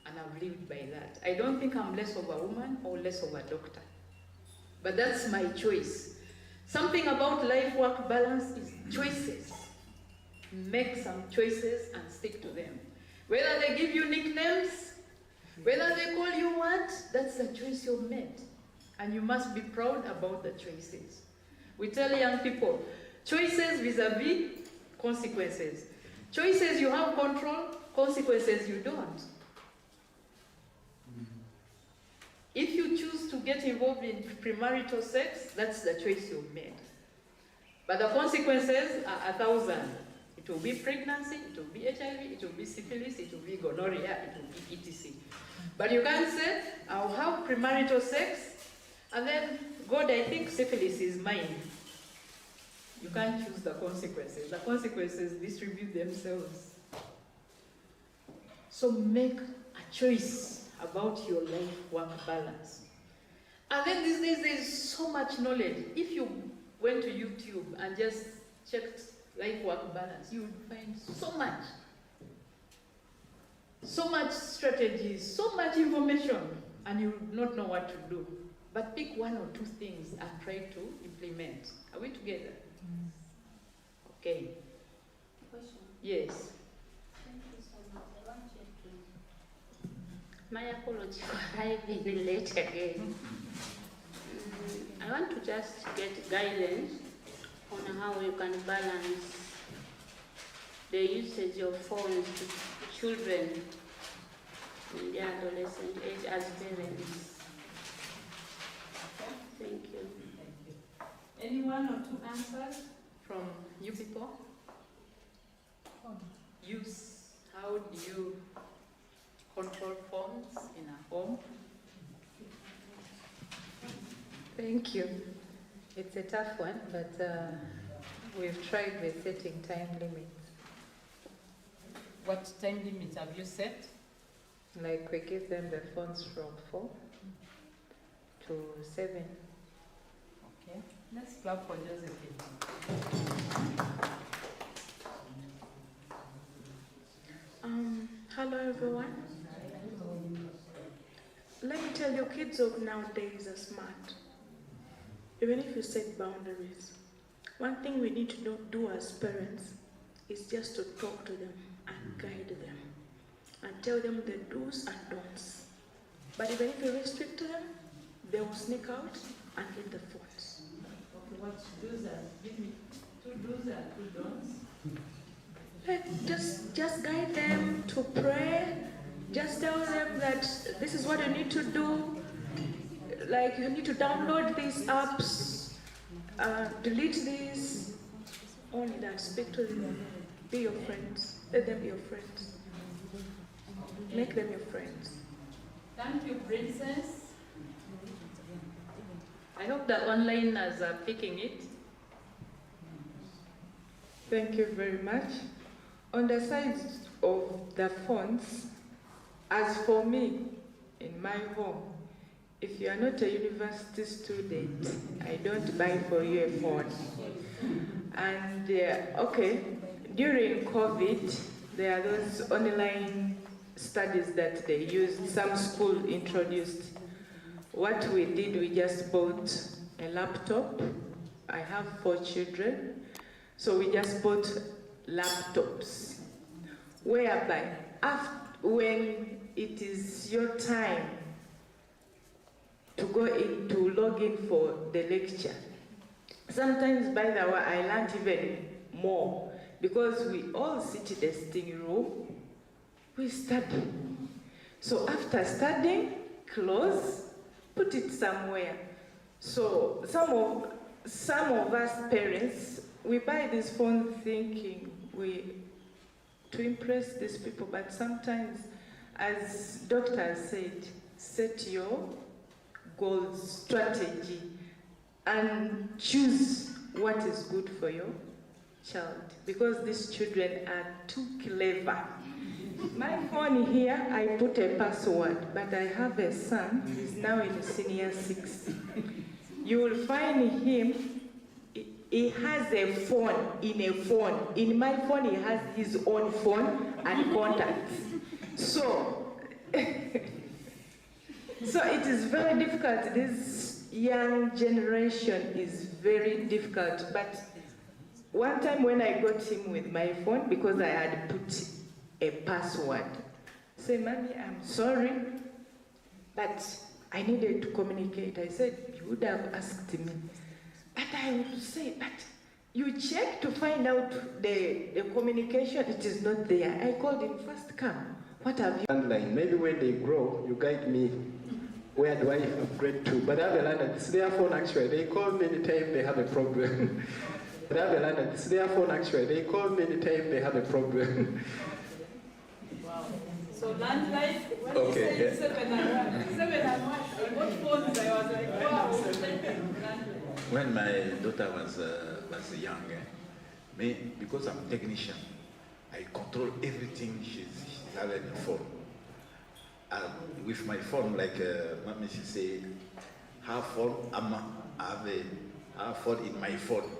and I've lived by that. I don't think I'm less of a woman or less of a doctor, but that's my choice. Something about life-work balance is choices. Make some choices and stick to them. Whether they give you nicknames, whether they call you what, that's the choice you've made. And you must be proud about the choices. We tell young people, choices vis-a-vis consequences. Choices you have control, consequences you don't. If you choose to get involved in premarital sex, that's the choice you've made. But the consequences are 1,000. It will be pregnancy, it will be HIV, it will be syphilis, it will be gonorrhea, it will be etc. But you can't say, I'll have premarital sex, and then, God, I think syphilis is mine. You can't choose the consequences. The consequences distribute themselves. So make a choice about your life-work balance. And then these days, there's so much knowledge. If you went to YouTube and just checked life-work balance, you would find so much strategies, so much information, and you would not know what to do. But pick one or two things and try to implement. Are we together? Okay. Question. Yes. Thank you so much. I want you to. My apology for arriving late again. I want to just get guidance on how you can balance the usage of phones to children in their adolescent age as parents. Thank you. Any one or two answers from you people? Use. How do you control phones in a home? Thank you. It's a tough one, but we've tried with setting time limits. What time limit have you set? Like we give them the phones from 4 to 7. Okay. Let's clap for Josephine. Hello everyone. Let me tell you, kids of nowadays are smart. Even if you set boundaries, one thing we need to do as parents is just to talk to them and guide them and tell them the do's and don'ts. But even if you restrict them, they will sneak out and hit the phones. Okay, what do's and give me 2 do's and 2 don'ts. Just guide them to pray. Just tell them that this is what you need to do. Like you need to download these apps, delete these. Only that. Speak to them. Be your friends. Let them be your friends. Make them your friends. Thank you, Princess. I hope the onliners are picking it. Thank you very much. On the side of the phones, as for me, in my home, if you are not a university student, I don't buy for you a phone. And okay, during COVID, there are those online studies that they used, some school introduced. What we did, we just bought a laptop. I have 4 children, so we just bought laptops, whereby when it is your time to go in to log in for the lecture, sometimes, by the way, I learned even more because we all sit in the sitting room, we study. So after studying, close, put it somewhere. So some of us parents, we buy this phone thinking to impress these people, but sometimes, as doctors said, set your goals, strategy, and choose what is good for your child, because these children are too clever. My phone here, I put a password, but I have a son, he's now in senior 6. You will find him, he has a phone in a phone. In my phone, he has his own phone and contacts. So, so it is very difficult. This young generation is very difficult. But one time when I got him with my phone, because I had put a password, I said, "Mommy, I'm sorry, but I needed to communicate." I said, "You would have asked me." But I would say, but you check to find out the communication, it is not there. I called him, first come, what have you? Online. Maybe when they grow, you guide me. Where do I upgrade to? But I've learned that it's their phone actually. They call me anytime they have a problem. But I've learned that it's their phone actually. They call me anytime they have a problem. Wow. So landline, when Okay, you said 7 and 1, on what phones I was like, wow. Landline. When my daughter was young, me, because I'm a technician, I control everything she's having a phone. With my phone, like mommy, she say, her phone, I have a phone in my phone.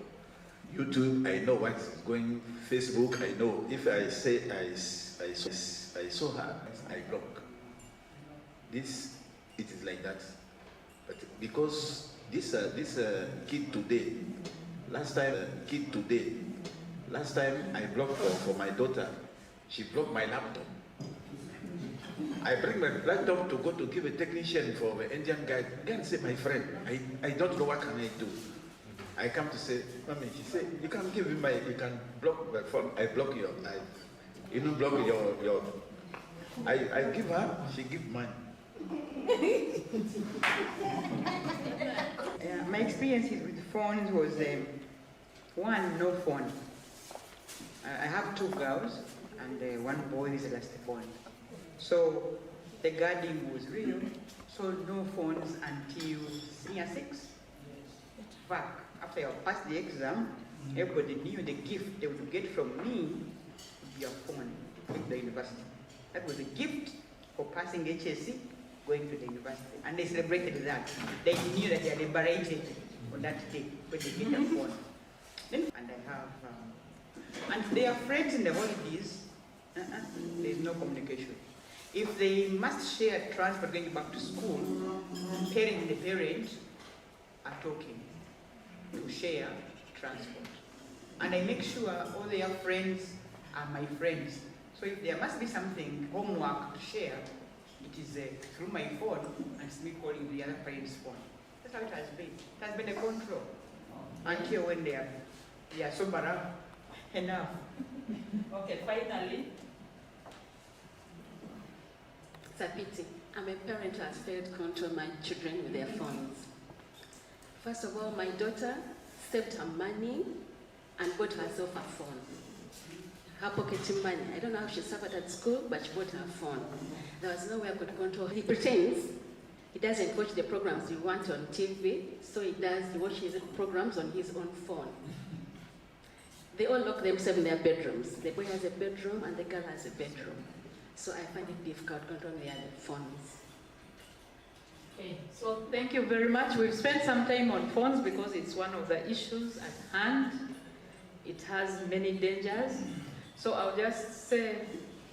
YouTube, I know what's going. Facebook, I know. If I say I saw her, I block. This, it is like that. But because this kid today, last time I blocked her for my daughter, she blocked my laptop. I bring my laptop to go to give a technician for the Indian guy. Go and say, my friend, I don't know what can I do. I come to say, mommy, she said, you can give me you can block my phone. I block your, you don't block your, I give her, she give mine. My experiences with phones was one, no phone. I have 2 girls and 1 boy is the last born. So the guarding was real, so no phones until senior 6. Back after I passed the exam, everybody knew the gift they would get from me would be a phone with the university. That was a gift for passing HSC, going to the university. And they celebrated that. They knew that they are liberated on that day when they get their phone. And I have, and their friends in the holidays, there is no communication. If they must share transport going back to school, parent and the parent are talking to share transport. And I make sure all their friends are my friends. So if there must be something, homework to share, it is through my phone and it's me calling the other parent's phone. That's how it has been. It has been a control until when they are sober enough. Okay, finally. It's a pity. I'm a parent who has failed to control my children with their phones. First of all, my daughter saved her money and bought herself a phone. Her pocketing money. I don't know how she suffered at school, but she bought her phone. There was no way I could control her. He pretends he doesn't watch the programs he wants on TV, so he watches programs on his own phone. They all lock themselves in their bedrooms. The boy has a bedroom and the girl has a bedroom. So I find it difficult controlling their phones. Okay, so thank you very much. We've spent some time on phones because it's one of the issues at hand. It has many dangers. So I'll just say,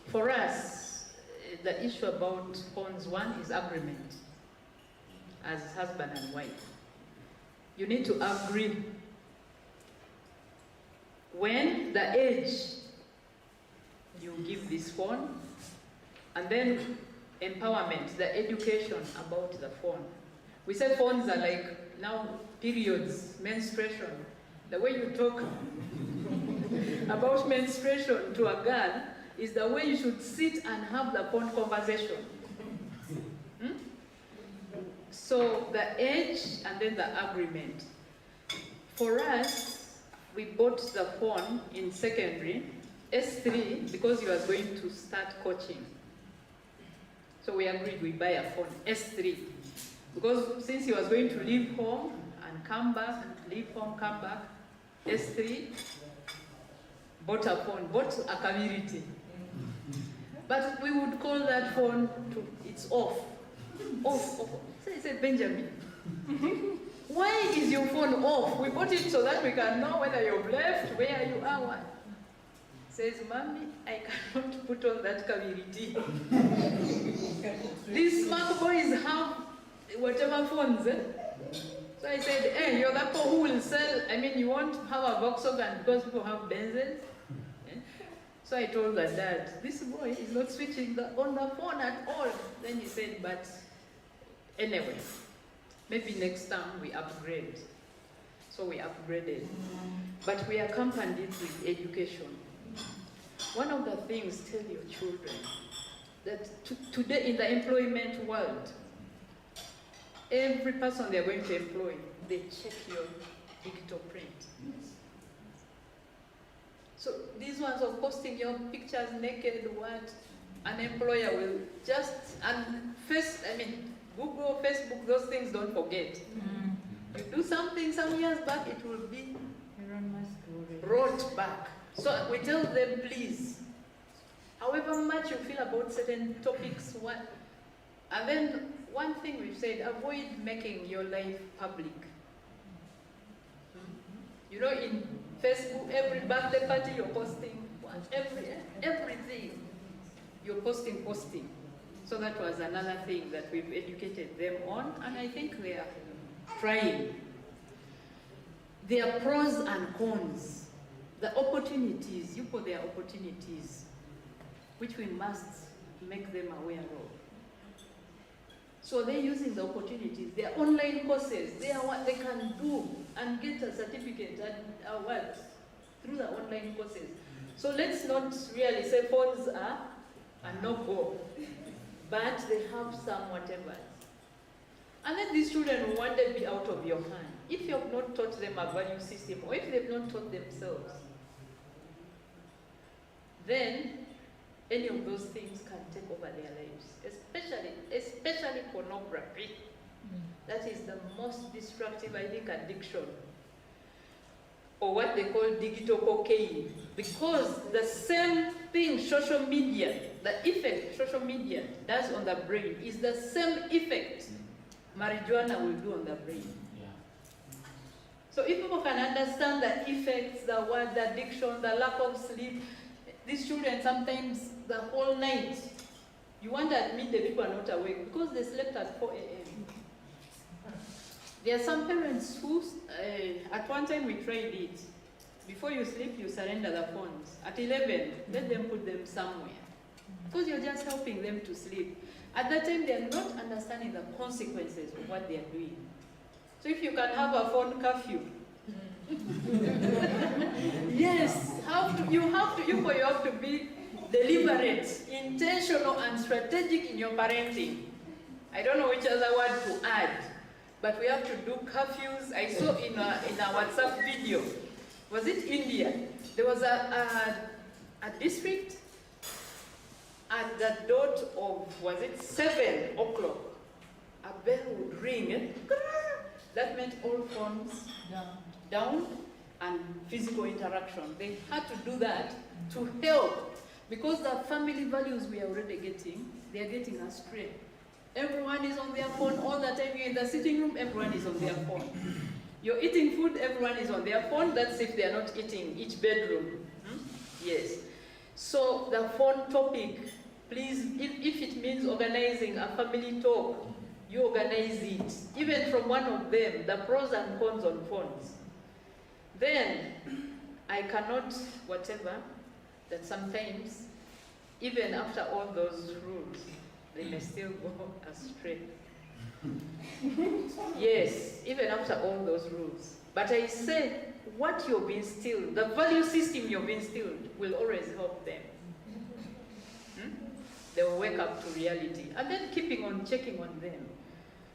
for us, the issue about phones, one is agreement as husband and wife. You need to agree when the age you give this phone, and then empowerment, the education about the phone. We say phones are like now periods, menstruation. The way you talk about menstruation to a girl is the way you should sit and have the phone conversation. So the age and then the agreement. For us, we bought the phone in secondary, S3, because he was going to start coaching. So we agreed we buy a phone, S3. Because since he was going to leave home and come back, leave home, come back, S3, bought a phone, bought a Kaviriti. But we would call that phone it's off. Off. So I said, Benjamin, why is your phone off? We bought it so that we can know whether you've left, where you are, what. Says, Mommy, I cannot put on that Kaviriti. These smart boys have whatever phones, eh? So I said, hey, you're the people who will sell, you won't have a Volkswagen because people have Benzes. So I told the dad, this boy is not switching on the phone at all. Then he said, but anyway, maybe next time we upgrade. so we upgraded. But we accompanied it with education. One of the things, tell your children that today in the employment world, every person they're going to employ, they check your digital print. So these ones of posting your pictures naked, what an employer will just, and Google, Facebook, those things don't forget. You do something some years back, it will be brought back. So we tell them, please, however much you feel about certain topics, and then one thing we've said, avoid making your life public. You know, in Facebook, every birthday party you're posting, everything you're posting. So that was another thing that we've educated them on, and I think they are trying. There are pros and cons. The opportunities, there are opportunities, which we must make them aware of. So they're using the opportunities. They are online courses. They are what they can do and get a certificate and what through the online courses. So let's not really say phones are a no-go, but they have some whatever. And then these children will one day be out of your hand. If you have not taught them a value system, or if they've not taught themselves, then any of those things can take over their lives, especially pornography. That is the most destructive, I think, addiction, or what they call digital cocaine. Because the same thing social media, the effect social media does on the brain is the same effect marijuana will do on the brain. So if people can understand the effects, the addiction, the lack of sleep, these children sometimes the whole night, you wonder at midday people are not awake because they slept at 4 a.m. There are some parents who, at one time we tried it. Before you sleep, you surrender the phones. At 11, let them put them somewhere. Because you're just helping them to sleep. At that time, they're not understanding the consequences of what they're doing. So if you can have a phone curfew, yes, you have to be deliberate, intentional, and strategic in your parenting. I don't know which other word to add, but we have to do curfews. I saw in a WhatsApp video, was it India? There was a district at the dot of, was it 7 o'clock? A bell would ring. That meant all phones down and physical interaction. They had to do that to help, because the family values we are already getting, they are getting astray. Everyone is on their phone all the time. You're in the sitting room, everyone is on their phone. You're eating food, everyone is on their phone. That's if they're not eating each bedroom. Yes. So the phone topic, please, if it means organizing a family talk, you organize it. Even from one of them, the pros and cons on phones. Then, I cannot, whatever, that sometimes, even after all those rules, they may still go astray. Yes, even after all those rules. But I say, what you've instilled, the value system you've instilled will always help them. They will wake up to reality. And then keeping on checking on them.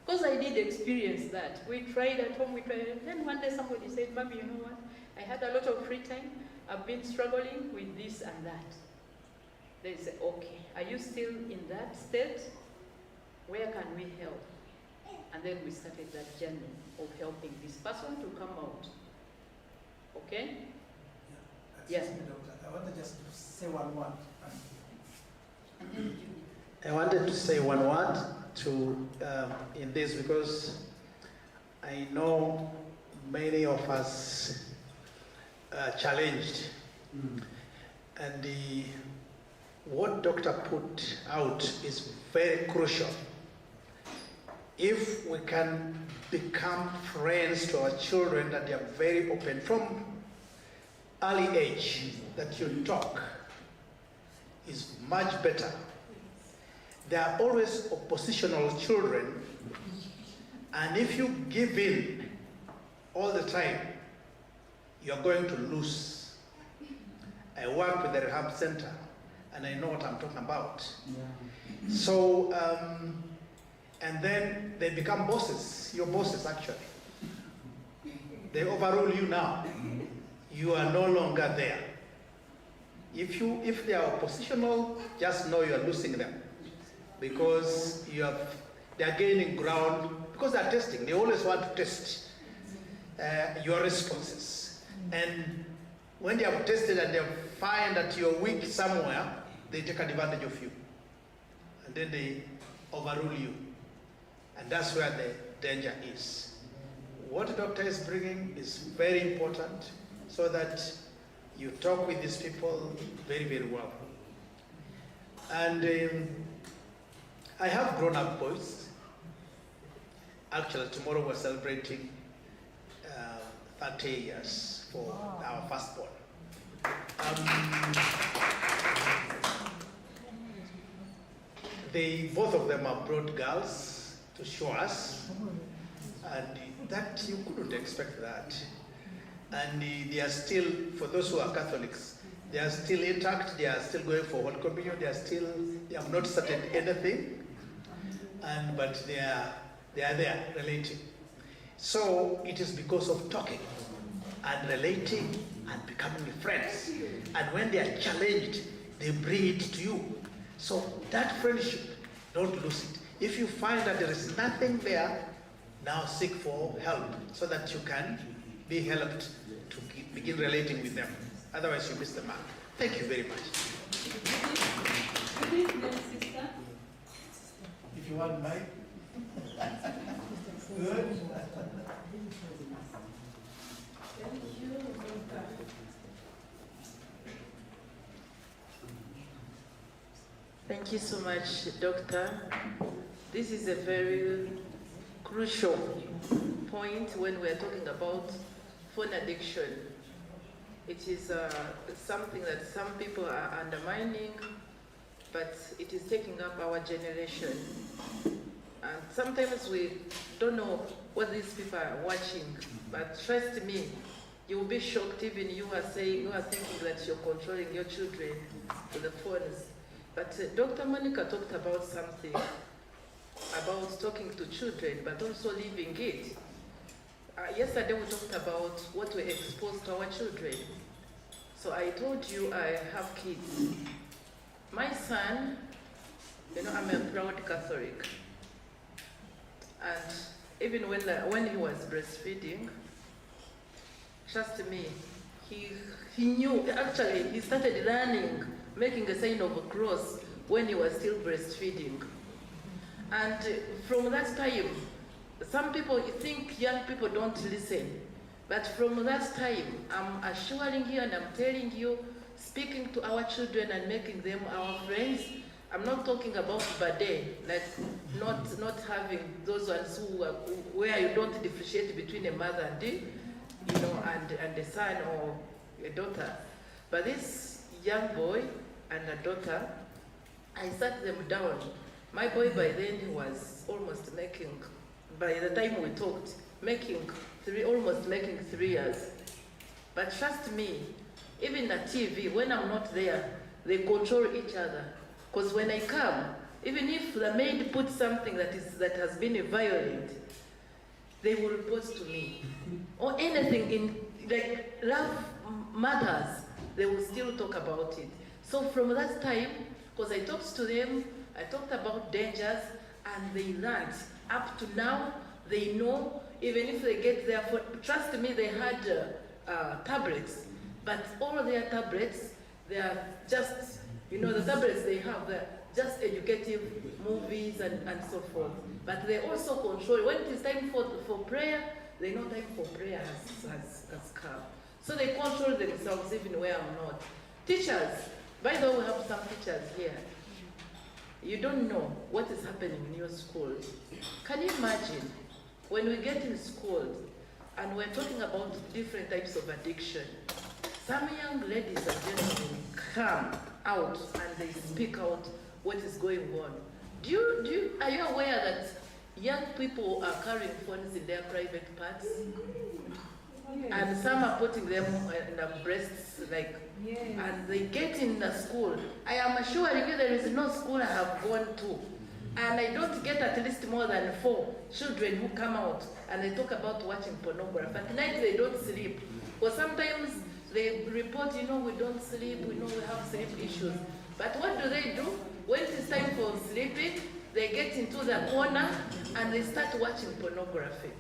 Because I did experience that. We tried at home, and then one day somebody said, Mommy, you know what? I had a lot of free time. I've been struggling with this and that. They say, okay, are you still in that state? Where can we help? And then we started that journey of helping this person to come out. Okay? Yes. I wanted just to say one word. I wanted to say one word to in this, because I know many of us are challenged, and what Doctor put out is very crucial. If we can become friends to our children, that they are very open from early age, that you talk, is much better. There are always oppositional children, and if you give in all the time, you're going to lose. I work with the rehab center, and I know what I'm talking about. So, and then they become bosses, your bosses actually. They overrule you now. You are no longer there. If they are oppositional, just know you are losing them, because they are gaining ground, because they are testing. They always want to test your responses. And when they have tested and they find that you're weak somewhere, they take advantage of you. And then they overrule you. And that's where the danger is. What the doctor is bringing is very important, so that you talk with these people very, very well. And I have grown-up boys. Actually, tomorrow we're celebrating 30 years for our firstborn. Both of them are brought girls to show us, and that you couldn't expect that. And they are still, for those who are Catholics, they are still intact, they are still going for Holy Communion, they have not started anything, but they are there relating. So it is because of talking and relating and becoming friends. And when they are challenged, they bring it to you. So that friendship, don't lose it. If you find that there is nothing there, now seek for help so that you can be helped to begin relating with them. Otherwise, you miss the mark. Thank you very much. Good evening, sister. If you want mine. Good. Thank you, Doctor. Thank you so much, Doctor. This is a very crucial point when we're talking about phone addiction. It is something that some people are undermining, but it is taking up our generation. And sometimes we don't know what these people are watching, but trust me, you will be shocked. Even you are thinking that you're controlling your children with the phones. But Dr. Monica talked about something, about talking to children, but also living it. Yesterday we talked about what we expose to our children. So I told you I have kids. My son, I'm a proud Catholic. And even when he was breastfeeding, trust me, he knew, actually he started learning, making a sign of a cross when he was still breastfeeding. And from that time, some people think young people don't listen. But from that time, I'm assuring you and I'm telling you, speaking to our children and making them our friends. I'm not talking about bade, like not having those ones where you don't differentiate between a mother and a son or a daughter. But this young boy and a daughter, I sat them down. My boy by then he was almost making, by the time we talked, almost making 3 years. But trust me, even the TV, when I'm not there, they control each other. Because when I come, even if the maid puts something that has been violent, they will report to me. Or anything in like love matters, they will still talk about it. So from that time, because I talked to them, I talked about dangers, and they learned. Up to now, they know, even if they get their phone, trust me, they had tablets, but all their tablets, they are just, the tablets they have, they're just educative movies and so forth. But they also control, when it is time for prayer, they know time for prayer has come. So they control themselves even where I'm not. Teachers, by the way, we have some teachers here. You don't know what is happening in your school. Can you imagine when we get in school and we're talking about different types of addiction, some young ladies and gentlemen come out and they speak out what is going on. Are you aware that young people are carrying phones in their private parts? And some are putting them in the breasts, like, and they get in the school. I am assuring you there is no school I have gone to, and I don't get at least more than 4 children who come out and they talk about watching pornography. At night they don't sleep. Or sometimes they report, you know, we don't sleep, we know we have sleep issues. But what do? When it's time for sleeping, they get into the corner and they start watching pornography.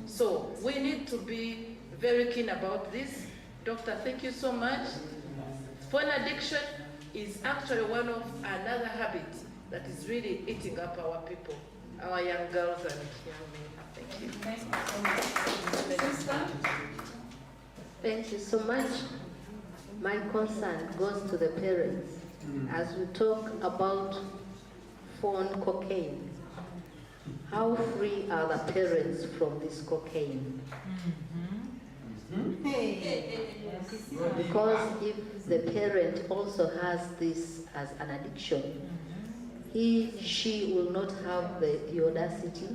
So we need to be very keen about this. Doctor, thank you so much. Phone addiction is actually one of another habit that is really eating up our people, our young girls and young men. Thank you. Thank you so much. Sister? Thank you so much. My concern goes to the parents. As we talk about phone cocaine, how free are the parents from this cocaine? Because if the parent also has this as an addiction, she will not have the audacity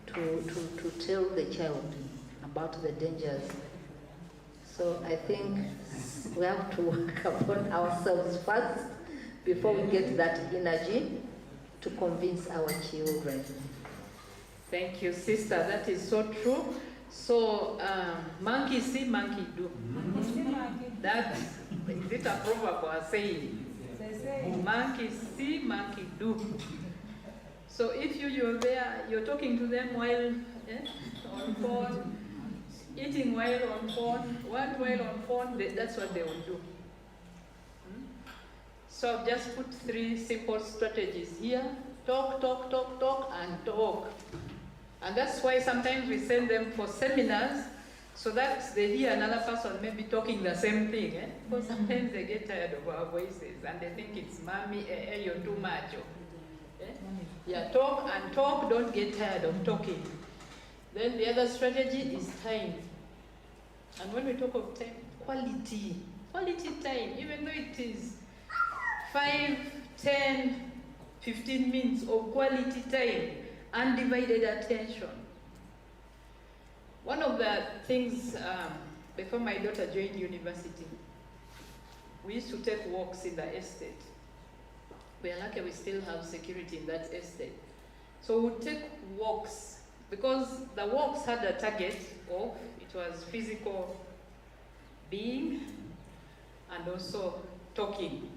to tell the child about the dangers. So I think we have to work upon ourselves first before we get that energy to convince our children. Thank you, sister. That is so true. So, monkey see, monkey do. That is it a proverb or a saying? Monkey see, monkey do. So if you're there, you're talking to them while on phone, eating while on phone, what while on phone, that's what they will do. So I've just put 3 simple strategies here. Talk, talk, talk, talk, and talk. And that's why sometimes we send them for seminars so that they hear another person maybe talking the same thing. Because sometimes they get tired of our voices and they think it's mommy, you're too much. Yeah, talk and talk, don't get tired of talking. Then the other strategy is time. And when we talk of time, quality time, even though it is 5, 10, 15 minutes of quality time, undivided attention. One of the things, before my daughter joined university, we used to take walks in the estate. We are lucky we still have security in that estate. So we would take walks, because the walks had a target of, it was physical being and also talking.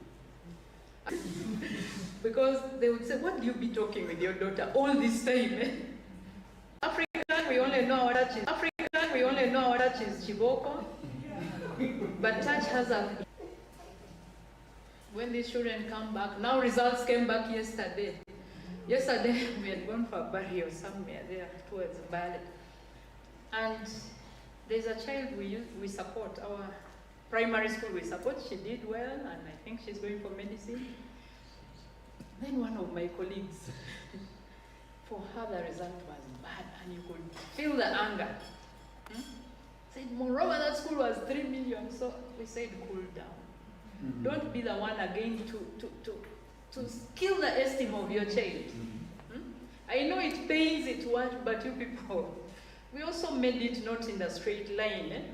Because they would say, what do you be talking with your daughter all this time? African, we only know our touch is African, we only know our touch is Chiboko. But touch has a... When these children come back, now results came back yesterday. Yesterday, we had gone for a burial somewhere there towards Bali. And there's a child we support, our primary school we support. She did well, and I think she's going for medicine. Then one of my colleagues, for her the result was bad, and you could feel the anger. Said, moreover, that school was 3 million, so we said, cool down. Don't be the one again to kill the esteem of your child. I know it pains it what, but you people, we also made it not in a straight line.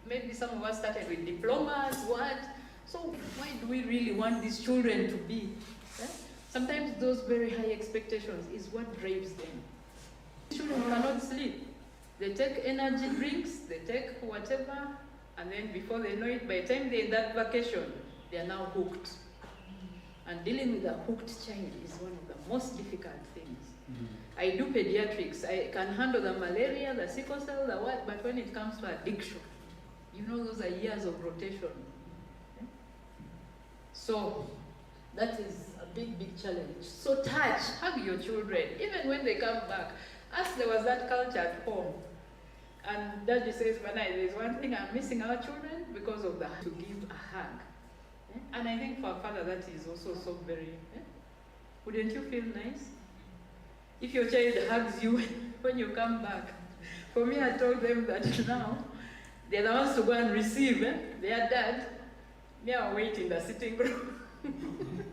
Maybe some of us started with diplomas, what? So why do we really want these children to be? Sometimes those very high expectations is what drives them. Children cannot sleep. They take energy drinks, they take whatever, and then before they know it, by the time they're in that vacation, they are now hooked. And dealing with a hooked child is one of the most difficult things. I do pediatrics. I can handle the malaria, the sickle cell, the what, but when it comes to addiction, you know those are years of rotation. So that is a big, big challenge. So touch, hug your children, even when they come back. As there was that culture at home, and Daddy says, Manai, there's one thing I'm missing our children because of that, to give a hug. And I think for a father that is also so very, wouldn't you feel nice? If your child hugs you when you come back. For me, I told them that now, they're the ones to go and receive their dad. Me, I'll wait in the sitting room.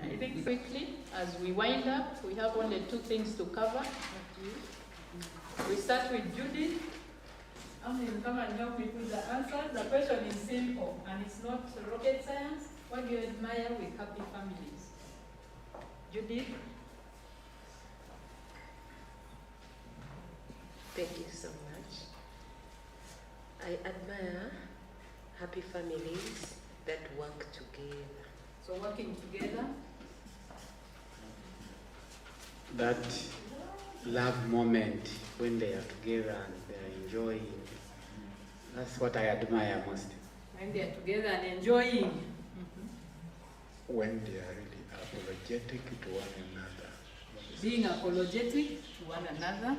I think quickly, as we wind up, we have only 2 things to cover. We start with Judy. I mean, come and help me with the answers. The question is simple and it's not rocket science. What do you admire with happy families? Judith? Thank you so much. I admire happy families that work together. So working together? That love moment when they are together and they're enjoying. That's what I admire most. When they are together and enjoying. When they are really apologetic to one another. Being apologetic to one another.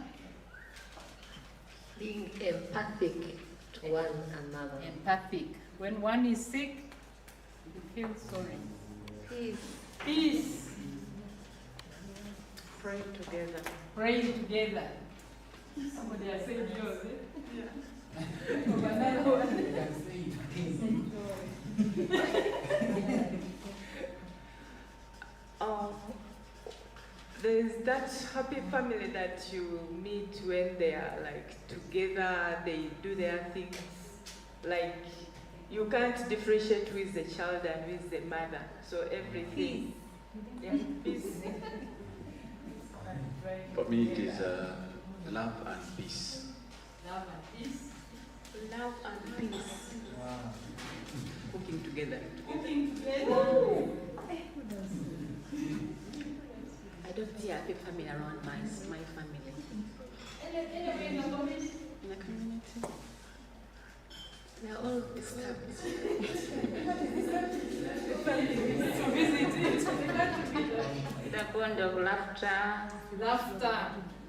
Being empathic to one another. Empathic. When one is sick, you feel sorry. Peace. Peace. Pray together. Pray together. Somebody has said yours, eh? Yeah. Another one. There's that happy family that you meet when they are like together, they do their things. Like you can't differentiate with the child and with the mother. So everything. Yeah, peace. For me, it is love and peace. Love and peace. Love and peace. Cooking together. Cooking together. I don't see a happy family around my family. Anyway, in the community? In the community. They are all disturbed. The bond of laughter. Laughter.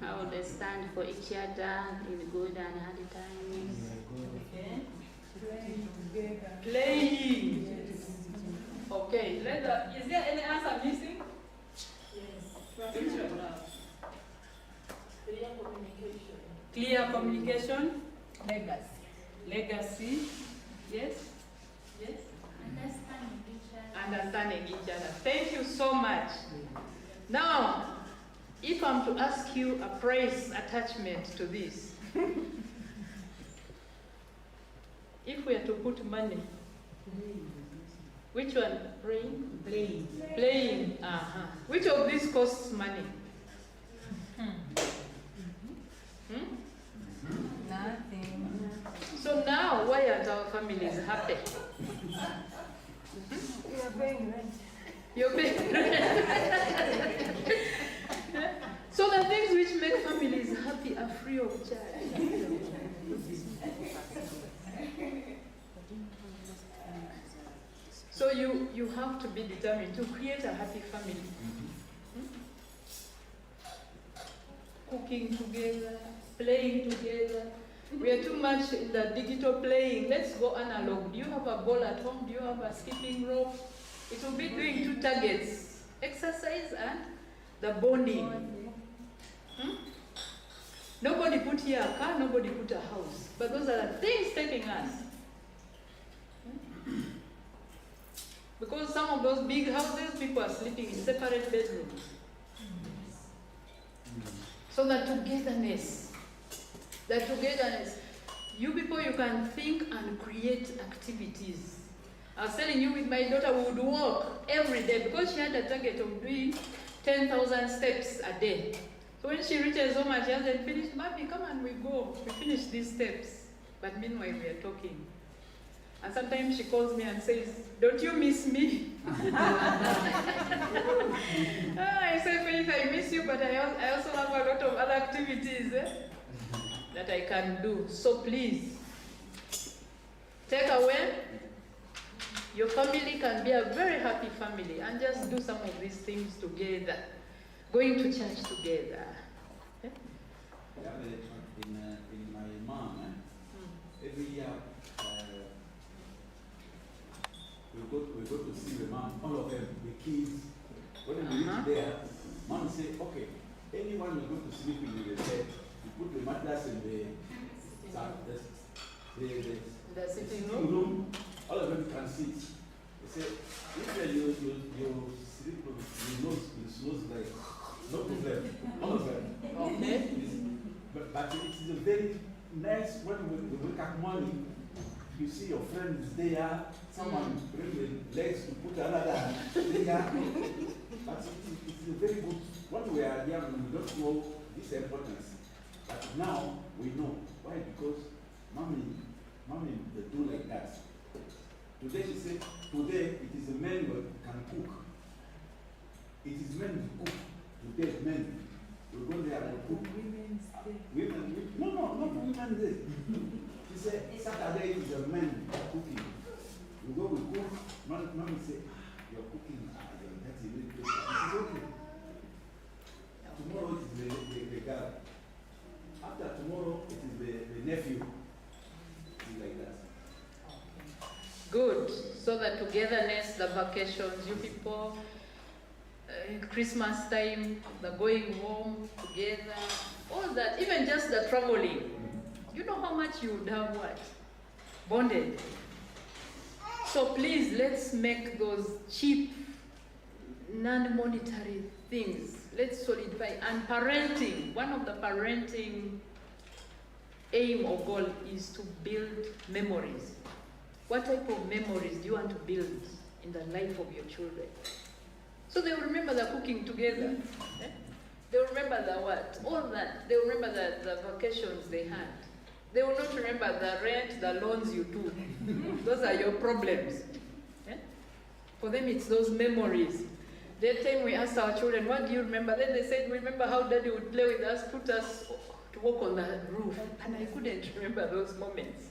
How they stand for each other in good and hard times. Playing. Okay. Is there any answer missing? Yes. Which one now? Clear communication. Clear communication. Legacy. Legacy. Yes. Yes. Understanding each other. Understanding each other. Thank you so much. Now, if I'm to ask you a price attachment to this, if we are to put money, which one? Playing? Playing. Playing. Uh-huh. Which of these costs money? Nothing. So now, why aren't our families happy? We are paying rent. You're paying rent. So the things which make families happy are free of charge. So you have to be determined to create a happy family. Cooking together, playing together. We are too much in the digital playing. Let's go analog. Do you have a ball at home? Do you have a skipping rope? It will be doing two targets, exercise and the bonding. Nobody put here a car, nobody put a house. But those are the things taking us. Because some of those big houses, people are sleeping in separate bedrooms. So the togetherness, you people, you can think and create activities. I was telling you, with my daughter, we would walk every day because she had a target of doing 10,000 steps a day. So when she reaches home and she hasn't finished, Mommy, come and we go. We finish these steps. But meanwhile, we are talking. And sometimes she calls me and says, don't you miss me? I say, Faith, I miss you, but I also have a lot of other activities that I can do. So please, take away. Your family can be a very happy family and just do some of these things together. Going to church together. Yeah, in my mom, every year we go to see the mom, all of them, the kids. When we reach there, mom say, okay, anyone will go to sleep in the bed, you put the mattress in the sitting room, all of them can sit. They say, if you sleep, you snooze like, no problem, all of them. Okay. But it is a very nice when we wake up morning, you see your friend is there, someone bring the legs to put another layer. But it's a very good, when we are young, we don't know this importance. But now we know. Why? Because mommy, they do like that. Today she said, today it is the men who can cook. It is men who cook. Today men. We go there and cook. Women's Day. Women, no, not Women's Day. She said, Saturday is the men cooking. We go, we cook. Mommy say, you're cooking. That's a little bit. It's okay. Tomorrow it is the girl. After tomorrow it is the nephew. It's like that. Good. So the togetherness, the vacations, you people, Christmas time, the going home together, all that, even just the traveling. You know how much you would have what? Bonded. So please, let's make those cheap, non-monetary things. Let's solidify. And parenting, one of the parenting aim or goal is to build memories. What type of memories do you want to build in the life of your children? So they will remember the cooking together. They will remember the what? All that. They will remember the vacations they had. They will not remember the rent, the loans you took. Those are your problems. For them, it's those memories. That time we asked our children, what do you remember? Then they said, remember how daddy would play with us, put us to walk on the roof. And I couldn't remember those moments.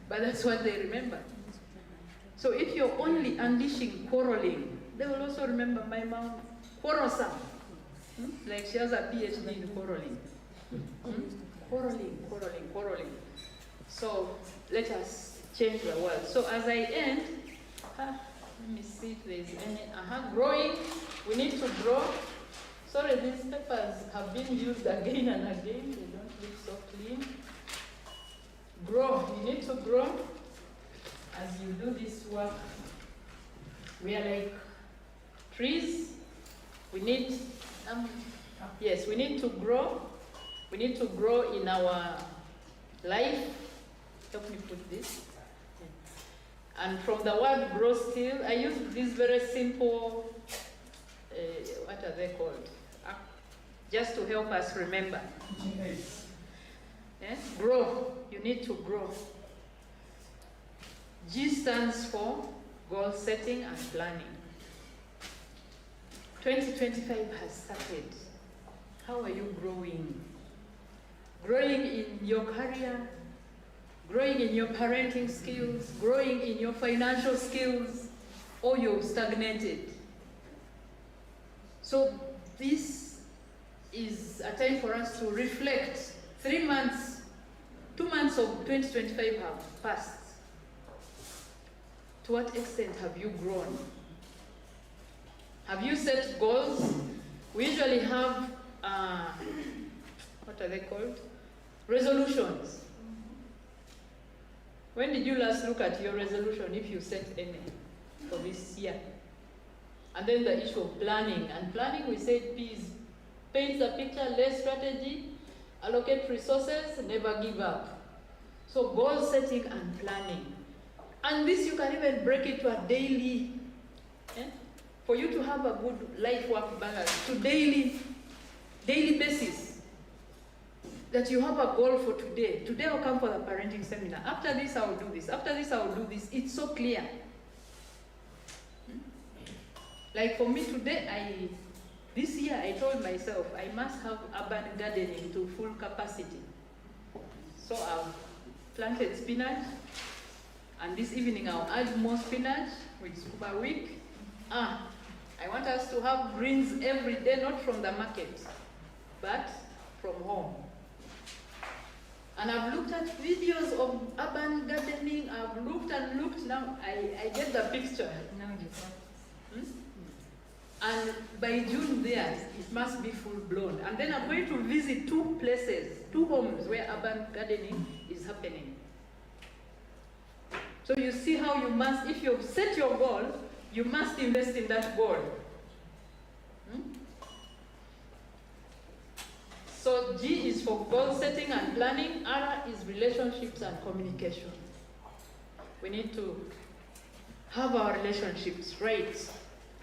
But that's what they remember. So if you're only unleashing quarreling, they will also remember my mom, quarrelsome. Like she has a PhD in quarreling. Quarreling. So let us change the world. So as I end, let me see if there's any, growing, we need to grow. Sorry, these papers have been used again and again. They don't look so clean. Grow, you need to grow. As you do this work, we are like trees. We need, we need to grow. We need to grow in our life. Help me put this. And from the word grow still, I use these very simple, what are they called? Just to help us remember. Grow, you need to grow. G stands for goal setting and planning. 2025 has started. How are you growing? Growing in your career, growing in your parenting skills, growing in your financial skills, or you've stagnated. So this is a time for us to reflect. 3 months, 2 months of 2025 have passed. To what extent have you grown? Have you set goals? We usually have, what are they called? Resolutions. When did you last look at your resolution, if you set any for this year? And then the issue of planning. And planning, we said, please paint the picture, lay strategy, allocate resources, never give up. So goal setting and planning. And this you can even break it to a daily, for you to have a good life-work balance, to daily basis. That you have a goal for today. Today I'll come for the parenting seminar. After this I will do this. After this I will do this. It's so clear. Like for me today, this year I told myself I must have urban gardening to full capacity. So I've planted spinach. And this evening I'll add more spinach with Scuba Week. I want us to have greens every day, not from the market, but from home. And I've looked at videos of urban gardening. I've looked and looked. Now I get the picture. And by June there, it must be full blown. And then I'm going to visit 2 places, 2 homes where urban gardening is happening. So you see how you must, if you've set your goal, you must invest in that goal. So So G is for goal setting and planning. R is relationships and communication. We need to have our relationships right.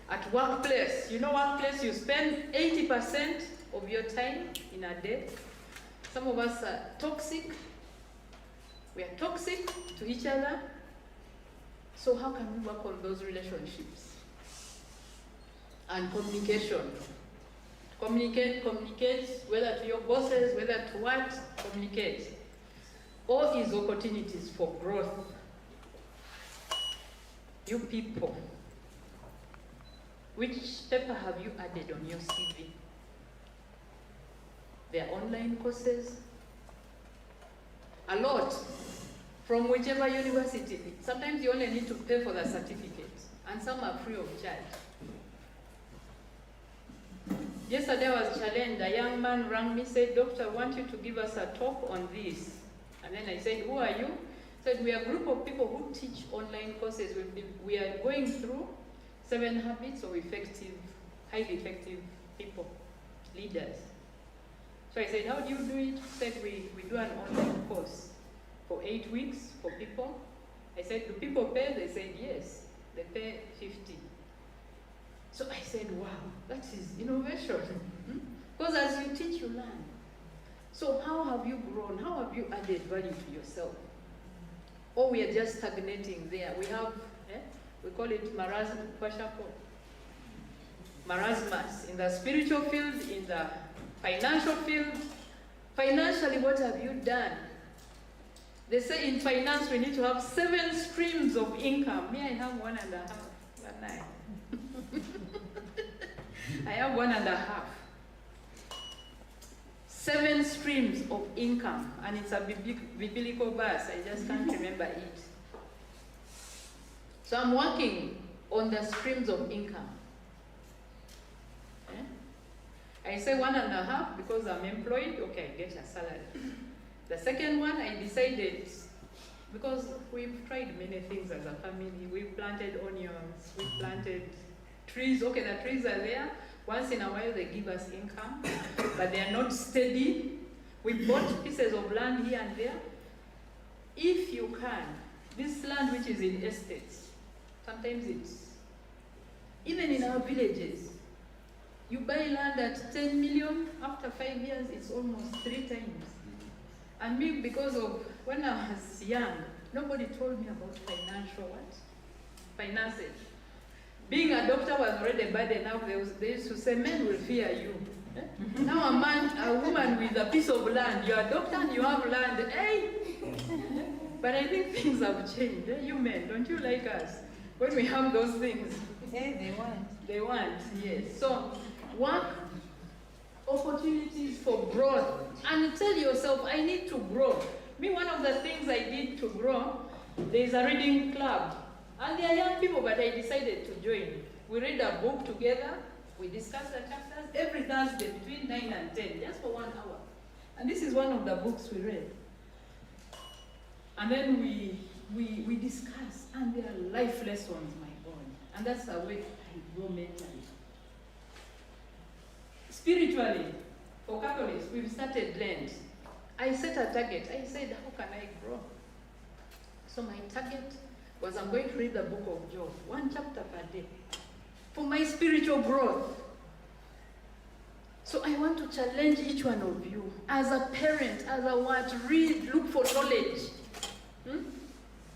At workplace, you know, workplace, you spend 80% of your time in a day. Some of us are toxic. We are toxic to each other. So how can we work on those relationships? And communication. Communicate, whether to your bosses, whether to what, communicate. O is opportunities for growth. You people, which paper have you added on your CV? There are online courses, a lot, from whichever university. Sometimes you only need to pay for the certificate, and some are free of charge. Yesterday I was challenged. A young man rang me, said, "Doctor, I want you to give us a talk on this." And then I said, "Who are you?" He said, "We are a group of people who teach online courses. We are going through 7 habits of effective, highly effective people, leaders." So I said, "How do you do it?" He said, we do an online course for 8 weeks for people. I said, "Do people pay?" They said, "Yes, they pay 50. So I said, "Wow, that is innovation." Because as you teach, you learn. So how have you grown? How have you added value to yourself? Or we are just stagnating there. We have, we call it marasmus in the spiritual field, in the financial field. Financially, what have you done? They say in finance we need to have 7 streams of income. Me, I have 1.5. I have 1.5. 7 streams of income, and it's a biblical verse. I just can't remember it. So I'm working on the streams of income. I say 1.5 because I'm employed. Okay, I get a salary. The second one, I decided, because we've tried many things as a family. We've planted onions, we've planted trees. Okay, the trees are there. Once in a while they give us income, but they are not steady. We bought pieces of land here and there. If you can, this land which is in estates, sometimes it's, even in our villages, you buy land at 10 million, after 5 years it's almost 3 times. And me, because of when I was young, nobody told me about finances. Being a doctor was already bad enough. They used to say, "Men will fear you." Now a woman with a piece of land, you're a doctor and you have land, hey! But I think things have changed. You men, don't you like us? When we have those things. They want, yes. So, work, opportunities for growth. And tell yourself, I need to grow. Me, one of the things I did to grow, there's a reading club. And they are young people, but I decided to join. We read a book together. We discuss the chapters every Thursday between 9 and 10, just for 1 hour. And this is one of the books we read. And then we discuss, and there are life lessons, my God. And that's the way I grow mentally. Spiritually, for Catholics, we've started Lent. I set a target. I said, how can I grow? So my target was I'm going to read the book of Job, 1 chapter per day, for my spiritual growth. So I want to challenge each one of you, as a parent, as a what, read, look for knowledge.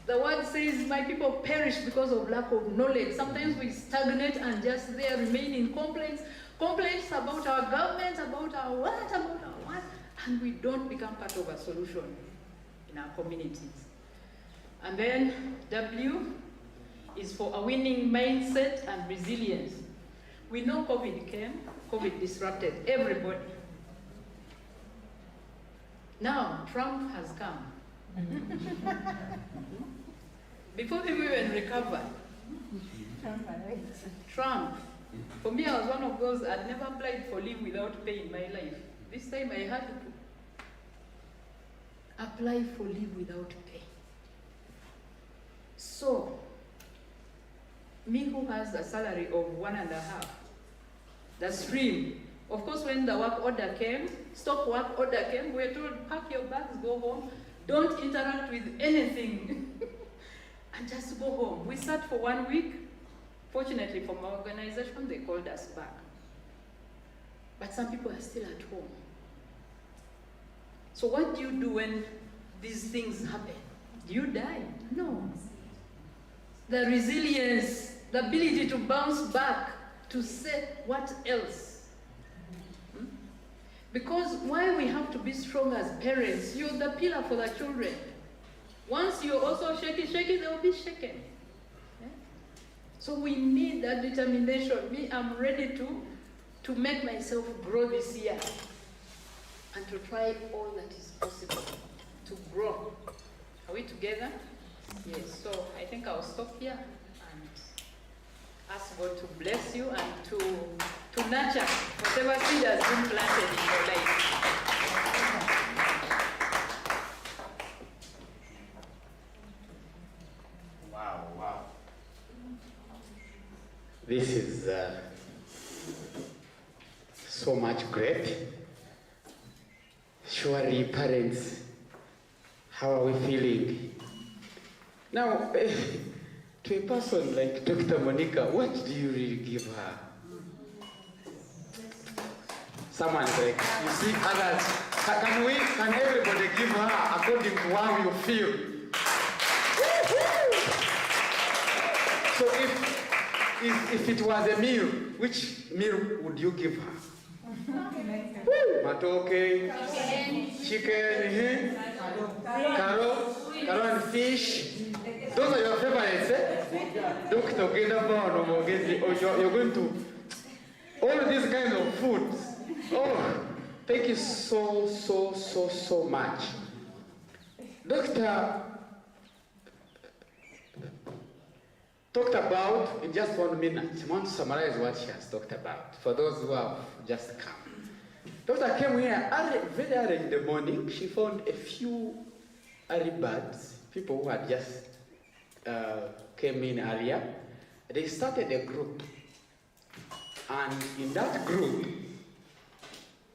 The word says, my people perish because of lack of knowledge. Sometimes we stagnate and just there remain in complaints about our government, about our what, and we don't become part of a solution in our communities. And then W is for a winning mindset and resilience. We know COVID came, COVID disrupted everybody. Now, Trump has come. Before people even recover, Trump, for me, I was one of those, I'd never applied for leave without pay in my life. This time I had to apply for leave without pay. So, me who has a salary of 1.5, the stream, of course when the work order came, stop work order came, we were told, pack your bags, go home, don't interact with anything, and just go home. We sat for 1 week. Fortunately, from our organization, they called us back. But some people are still at home. So what do you do when these things happen? Do you die? No. The resilience, the ability to bounce back, to say what else? Because why we have to be strong as parents, you're the pillar for the children. Once you're also shaky, they will be shaken. So we need that determination. Me, I'm ready to make myself grow this year and to try all that is possible to grow. Are we together? Yes. So I think I'll stop here and ask God to bless you and to nurture whatever seed has been planted in your life. Wow. This is so much great. Surely, parents, how are we feeling? Now, to a person like Dr. Monica, what do you really give her? Someone's like, you see, others, can everybody give her according to how you feel? So if it was a meal, which meal would you give her? Matoke, chicken, carrot and fish. Those are your favorites, eh? Dr. You're going to all these kinds of foods. Oh, thank you so much. Doctor talked about, in just 1 minute, I want to summarize what she has talked about for those who have just come. Doctor came here very early in the morning. She found a few early birds, people who had just came in earlier. They started a group. And in that group,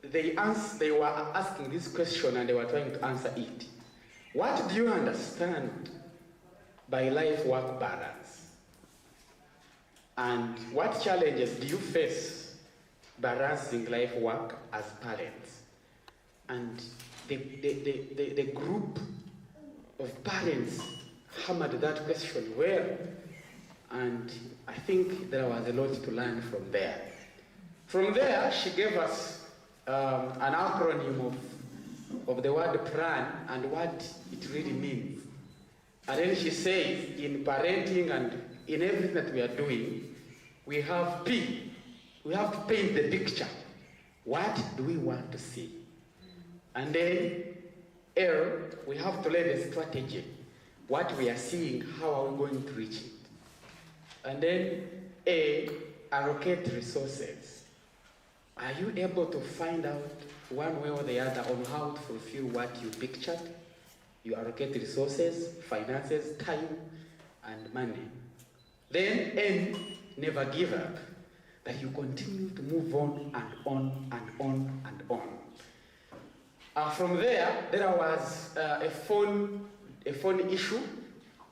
they were asking this question and they were trying to answer it. What do you understand by life-work balance? And what challenges do you face balancing life-work as parents? And the group of parents hammered that question well, and I think there was a lot to learn from there. From there, she gave us an acronym of the word plan and what it really means. And then she says, in parenting and in everything that we are doing, we have P. We have to paint the picture. What do we want to see? And then L, we have to lay the strategy. What we are seeing, how are we going to reach it? And then A, allocate resources. Are you able to find out one way or the other on how to fulfill what you pictured? You allocate resources, finances, time, and money. Then N, never give up. That you continue to move on and on and on and on. From there was a phone issue,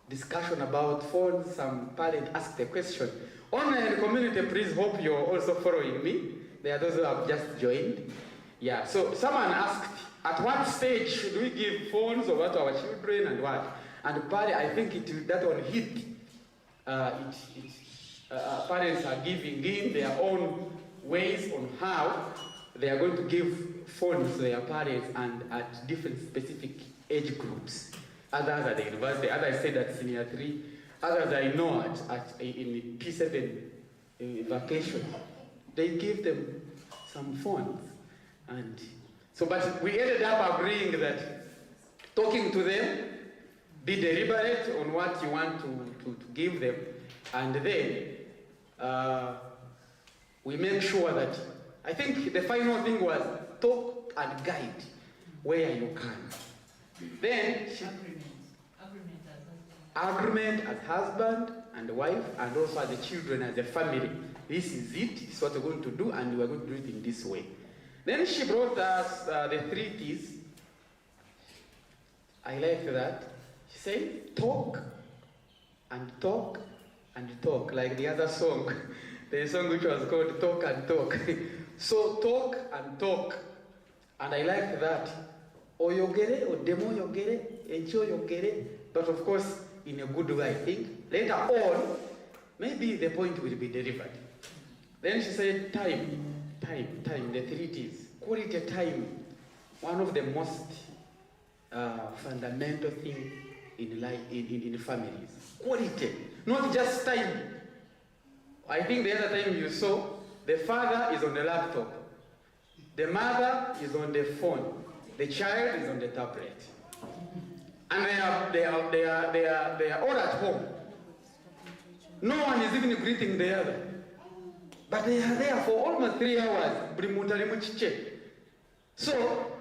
discussion about phones. Some parent asked a question. Online community, please hope you're also following me. There are those who have just joined. Yeah, so someone asked, at what stage should we give phones over to our children and what? And probably, I think that one hit. Parents are giving in their own ways on how they are going to give phones to their parents and at different specific age groups. Others at the university, others said at senior 3, others I know in P7 vacation. They give them some phones. And so, but we ended up agreeing that talking to them, be deliberate on what you want to give them, and then we make sure that, I think the final thing was talk and guide where you can. Then agreement as husband and wife, and also as the children as a family. This is it, this is what we're going to do, and we're going to do it in this way. Then she brought us the 3 T's. I like that. She said, talk and talk and talk, like the other song, the song which was called Talk and Talk. So talk and talk. And I like that. Oyogere, odemo yogere, enjoy yogere, but of course, in a good way, I think. Later on, maybe the point will be delivered. Then she said, time, the 3 T's. Quality time, one of the most fundamental things in life, in families. Quality, not just time. I think the other time you saw, the father is on the laptop, the mother is on the phone, the child is on the tablet. And they are all at home. No one is even greeting the other. But they are there for almost 3 hours. So,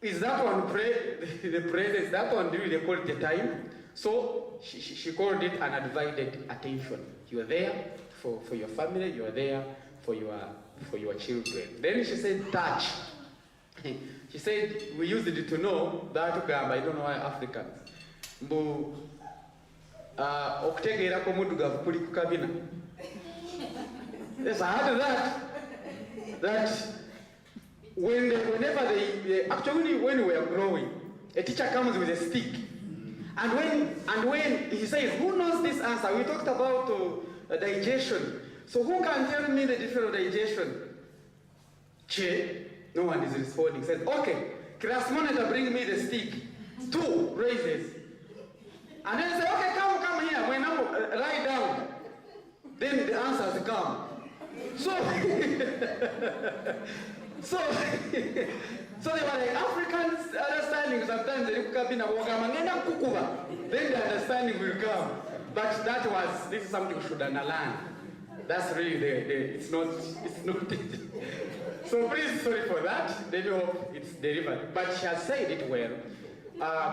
is that one the presence, that one really the quality time? So, she called it an undivided attention. You are there for your family, you are there for your children. Then she said, touch. She said, we used it to know that, I don't know why Africans. Okutegeera komudugavu kuli ku kabina. Yes, I heard that whenever actually when we are growing, a teacher comes with a stick. And when he says, who knows this answer? We talked about digestion. So who can tell me the difference of digestion? Che, no one is responding. Says, okay, class monitor, bring me the stick. 2 raises. And then say, okay, come here. When I lie down, then the answers come. So they were like Africans understanding sometimes they look up in a then the understanding will come. But this is something we should underline. That's really it's not So please, sorry for that. They hope it's delivered. But she has said it well.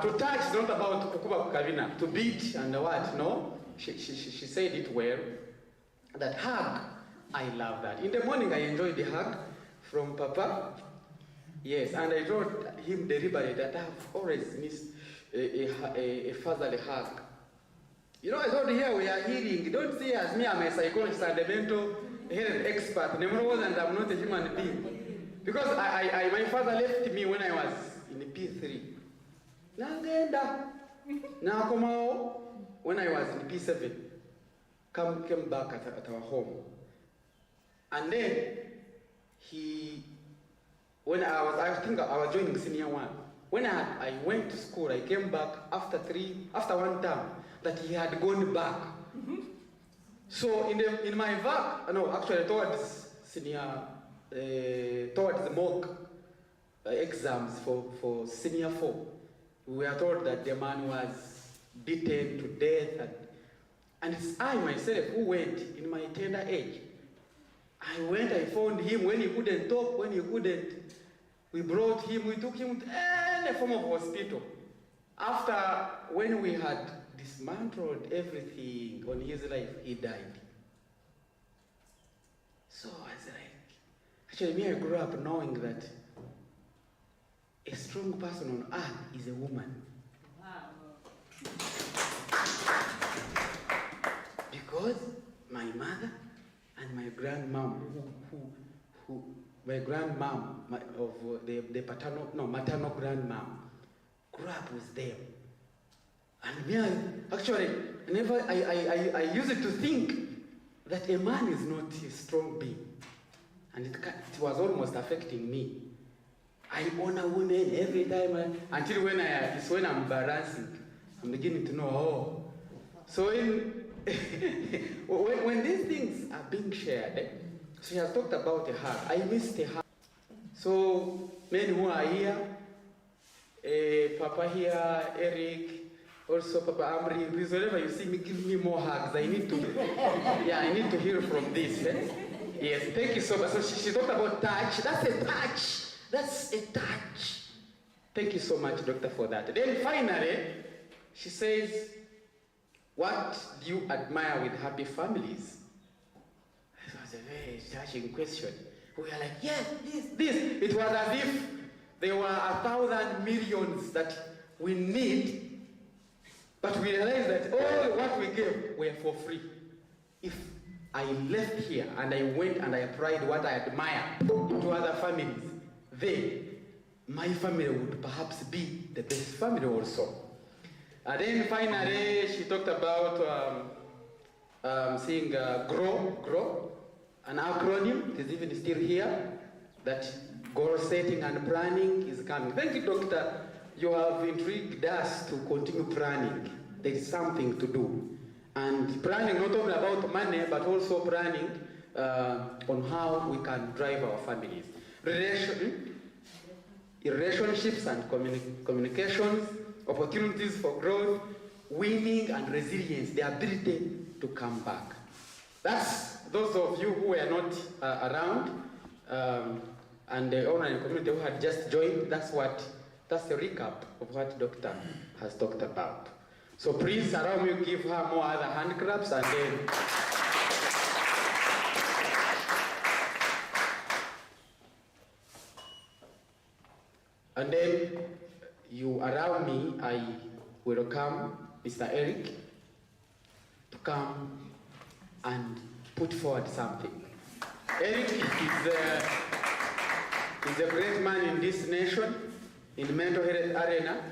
To touch is not about kukuba kukavina, to beat and what, no? She said it well. That hug, I love that. In the morning I enjoyed the hug from Papa. Yes, and I told him deliberately that I've always missed a fatherly hug. You know, I thought here we are healing. Don't see as me, I'm a psychologist and a mental health expert. And I'm not a human being. Because my father left me when I was in P3. When I was in P7, came back at our home. And then I think I was joining senior 1. When I went to school, I came back after 1 term, that he had gone back. So in my VAC, no, actually towards senior, towards the mock exams for senior 4, we were told that the man was beaten to death, and it's I myself who went in my tender age. I found him when he couldn't talk, when he couldn't. We brought him, we took him to any form of hospital. After, when we had dismantled everything on his life, he died. So I was like, actually me, I grew up knowing that a strong person on earth is a woman. Wow. Because my mother and my grandmom, my grandmom of the maternal grandmom, grew up with them. And me, I used to think that a man is not a strong being. And it was almost affecting me. I honor women every time, until it's when I'm balancing, I'm beginning to know, oh. So when these things are being shared, she has talked about a hug. I missed a hug. So men who are here, Papa here, Eric, also Papa Amri, please whenever you see me, give me more hugs. I need to hear from this. Yes, thank you so much. So she talked about touch. That's a touch. That's a touch. Thank you so much, Doctor, for that. Then finally, she says, what do you admire with happy families? It was a very touching question. We were like, yes, this. It was as if there were 1,000 millions that we need, but we realized that all what we gave were for free. If I left here and I went and I applied what I admire to other families, then my family would perhaps be the best family also. And then finally, she talked about saying GROW, an acronym. It is even still here, that goal setting and planning is coming. Thank you, Doctor. You have intrigued us to continue planning. There is something to do. And planning not only about money, but also planning on how we can drive our families. Relationships and communications, opportunities for growth, winning and resilience, the ability to come back. That's those of you who were not around and the online community who had just joined, that's the recap of what Doctor has talked about. So please allow me to give her more other hand claps and then you allow me, I welcome Mr. Eric to come and put forward something. Eric is a great man in this nation, in the mental health arena.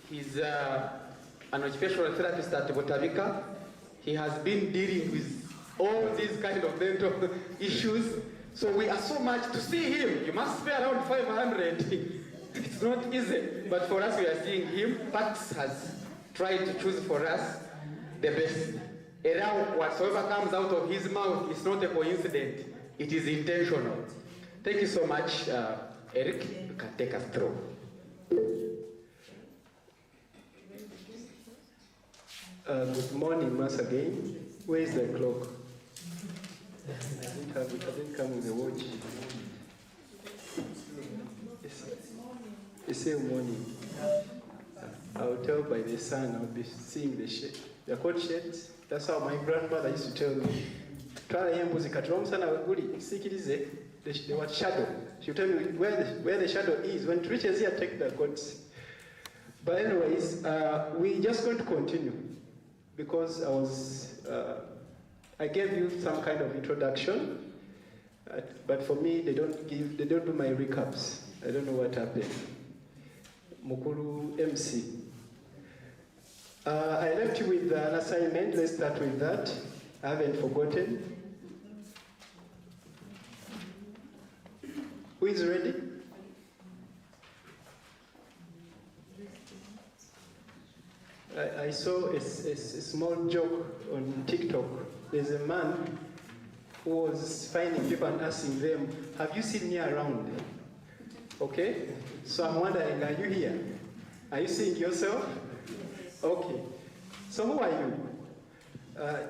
He's an occupational therapist at Botabika. He has been dealing with all these kind of mental issues. So we are so much to see him. You must pay around 500. It's not easy, but for us we are seeing him. Pax has tried to choose for us the best. Around whatsoever comes out of his mouth is not a coincidence. It is intentional. Thank you so much, Eric. You can take us through. Good morning once again. Where is the clock? I didn't come with a watch. It's still morning. I'll tell by the sun, I'll be seeing the shade. They're called shades. That's how my grandmother used to tell me. The word shadow. She'll tell me where the shadow is. When it reaches here, take the goats. But anyways, we're just going to continue because I gave you some kind of introduction, but for me, they don't do my recaps. I don't know what happened. Mukuru MC. I left you with an assignment. Let's start with that. I haven't forgotten. Who is ready? I saw a small joke on TikTok. There's a man who was finding people and asking them, have you seen me around? Okay? So I'm wondering, are you here? Are you seeing yourself? Okay. So who are you?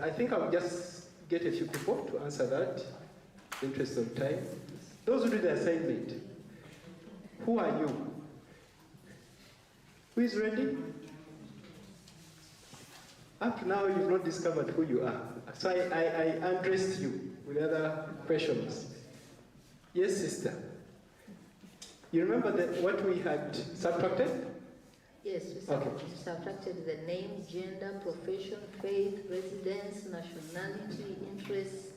I think I'll just get a few people to answer that, in the interest of time. Those who do the assignment, who are you? Who is ready? Up to now, you've not discovered who you are. So I addressed you with other questions. Yes, sister. You remember what we had subtracted? Yes, we subtracted the name, gender, profession, faith, residence, nationality, interests,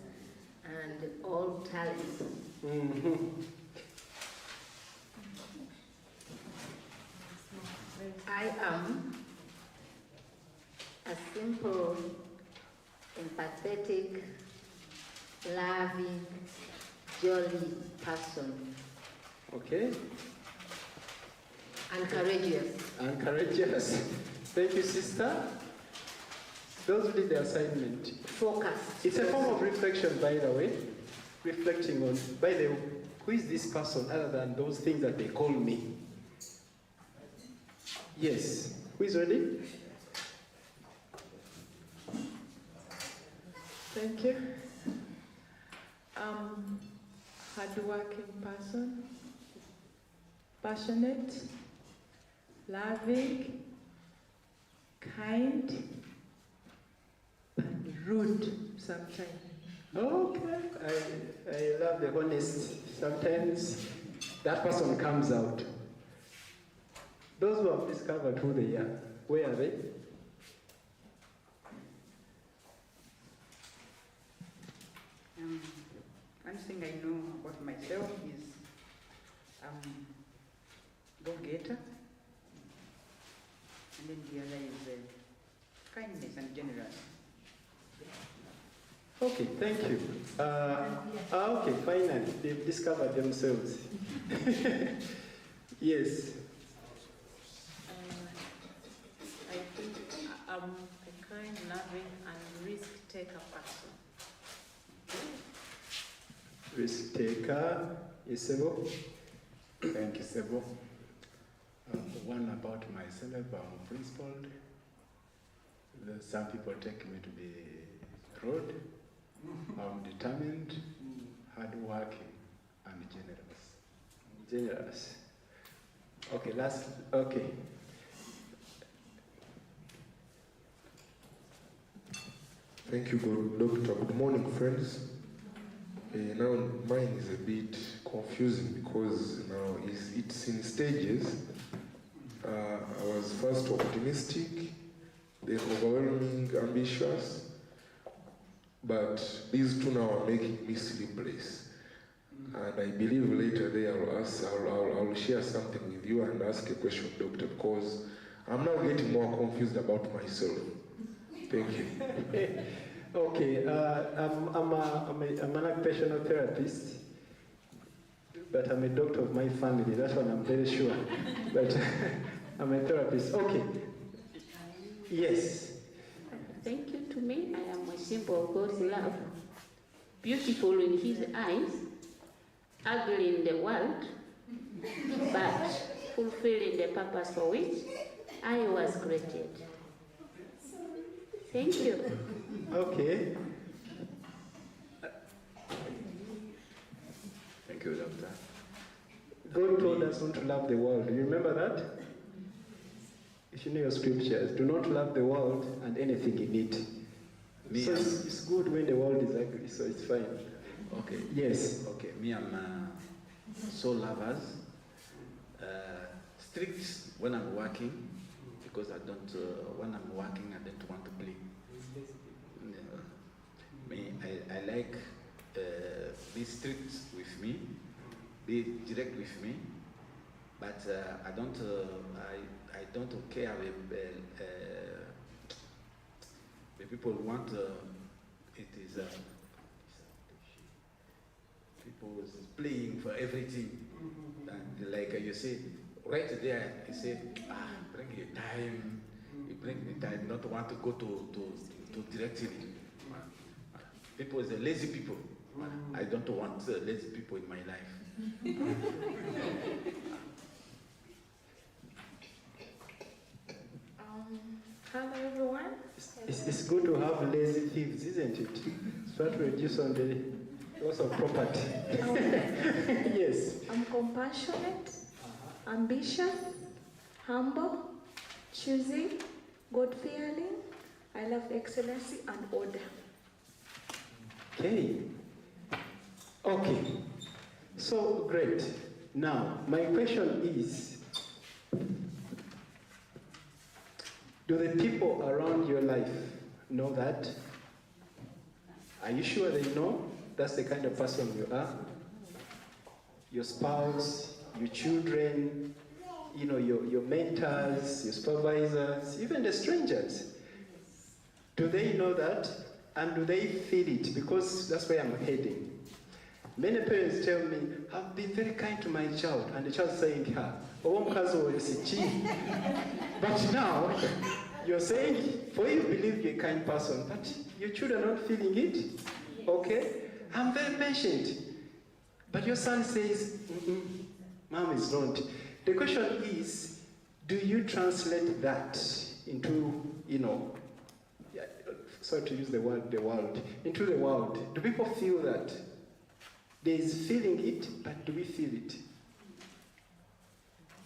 and all talents. Mm-hmm. I am a simple, empathetic, loving, jolly person. Okay. And courageous. And courageous. Thank you, sister. Those who did the assignment. Focused. It's a form of reflection, by the way. Reflecting on, by the way, who is this person other than those things that they call me? Yes. Who is ready? Thank you. Hardworking person, passionate, loving, kind, and rude sometimes. Okay, I love the honesty. Sometimes that person comes out. Those who have discovered who they are, where are they? One thing I know about myself is go-getter, and then the other is kindness and generous. Okay, thank you. Okay, finally, they've discovered themselves. Yes. I think I'm a kind, loving, and risk-taker person. Risk taker, Isebo. Thank you, Sebo. One about myself, I'm principled. Some people take me to be rude. I'm determined, hardworking, and generous. Generous. Okay, okay. Thank you, Doctor. Good morning, friends. Now, mine is a bit confusing because now it's in stages. I was first optimistic, then overwhelming, ambitious, but these two now are making me sleepless. And I believe later there I'll share something with you and ask a question, Doctor, because I'm now getting more confused about myself. Thank you. Okay, I'm an occupational therapist, but I'm a doctor of my family. That's what I'm very sure. But I'm a therapist. Okay. Yes. Thank you. To me, I am a symbol of God's love. Beautiful in His eyes, ugly in the world, but fulfilling the purpose for which I was created. Thank you. Okay. Thank you, Doctor. God told us not to love the world. Do you remember that? If you know your scriptures, do not love the world and anything in it. So it's good when the world is ugly, so it's fine. Okay. Yes. Okay. Me, I'm soul lovers. Strict when I'm working, because I don't. When I'm working, I don't want to play. Me, I like be strict with me, be direct with me, but I don't care if people want. It is people is playing for everything, and like you say, right there, you say, bring your time. You bring the time, not want to go to directly. People is lazy people. I don't want lazy people in my life. Hello everyone. It's good to have lazy thieves, isn't it? It's what we reduce on the loss of property. Yes. I'm compassionate, ambitious, humble, choosing, God-fearing. I love excellency and order. Okay. Okay. So great. Now, my question is, do the people around your life know that? Are you sure they know that's the kind of person you are? Your spouse, your children, you know, your mentors, your supervisors, even the strangers. Do they know that? And do they feel it? Because that's where I'm heading. Many parents tell me, I've been very kind to my child, and the child saying, but now, you're saying, for you believe you're a kind person, but your children are not feeling it. Okay? I'm very patient. But your son says, Mom is not. The question is, do you translate that into, you know, sorry to use the word, the world, into the world? Do people feel that? There is feeling it, but do we feel it?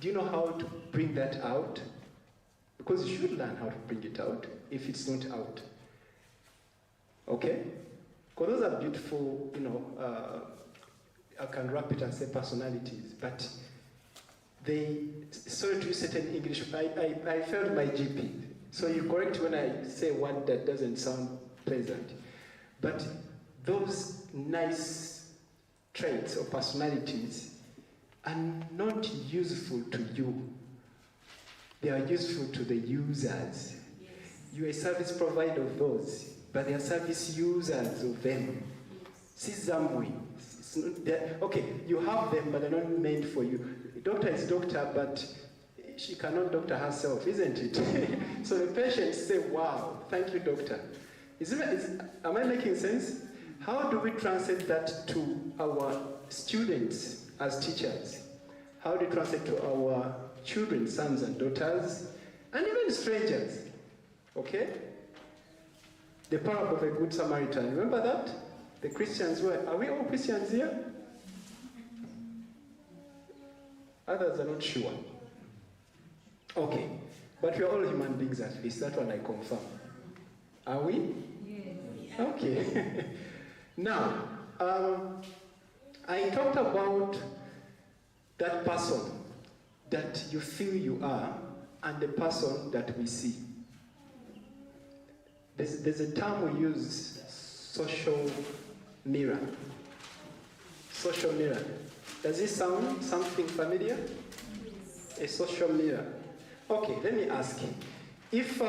Do you know how to bring that out? Because you should learn how to bring it out if it's not out. Okay? Because those are beautiful, I can wrap it and say personalities, but sorry to use certain English, I failed my GP. So you correct when I say one that doesn't sound pleasant. But those nice traits or personalities are not useful to you. They are useful to the users. Yes. You're a service provider of those, but they are service users of them. See some way. Okay, you have them, but they're not meant for you. Doctor is doctor, but she cannot doctor herself, isn't it? So the patients say, wow, thank you, doctor. Am I making sense? How do we translate that to our students as teachers? How do we translate to our children, sons and daughters, and even strangers? Okay? The parable of a good Samaritan, remember that? The Christians are we all Christians here? Others are not sure. Okay, but we are all human beings at least, that one I confirm. Are we? Yes. Okay. Now, I talked about that person that you feel you are and the person that we see. There's a term we use, social mirror. Social mirror. Does it sound something familiar? Yes. A social mirror. Okay, let me ask you. If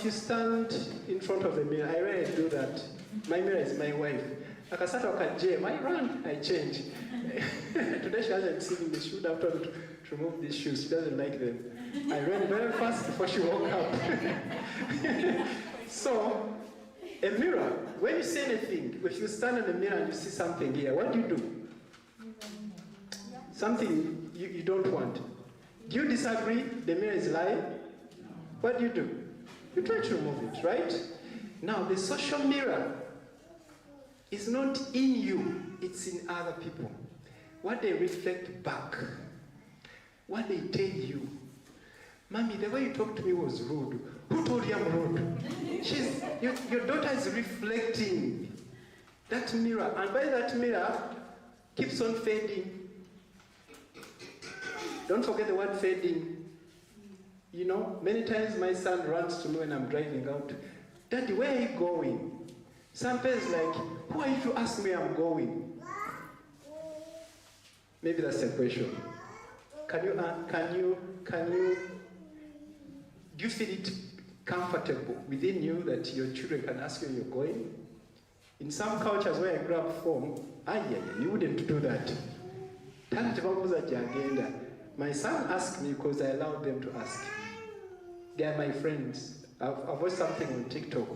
you stand in front of the mirror, I rarely do that. My mirror is my wife. I run, I change. Today she hasn't seen me. She would have told me to remove these shoes. She doesn't like them. I ran very fast before she woke up. So, a mirror, when you see anything, if you stand in the mirror and you see something here, what do? Something you don't want. Do you disagree? The mirror is lying? What do? You try to remove it, right? Now, the social mirror is not in you, it's in other people. What they reflect back, what they tell you. Mommy, the way you talked to me was rude. Who told you I'm rude? Your daughter is reflecting that mirror, and by that mirror keeps on fading. Don't forget the word fading. Many times my son runs to me when I'm driving out. Daddy, where are you going? Some parents like, who are you to ask me I'm going? Maybe that's a question. Do you feel it comfortable within you that your children can ask you where you're going? In some cultures where I grew up from, you wouldn't do that. My son asked me because I allowed them to ask. They are my friends. I've watched something on TikTok.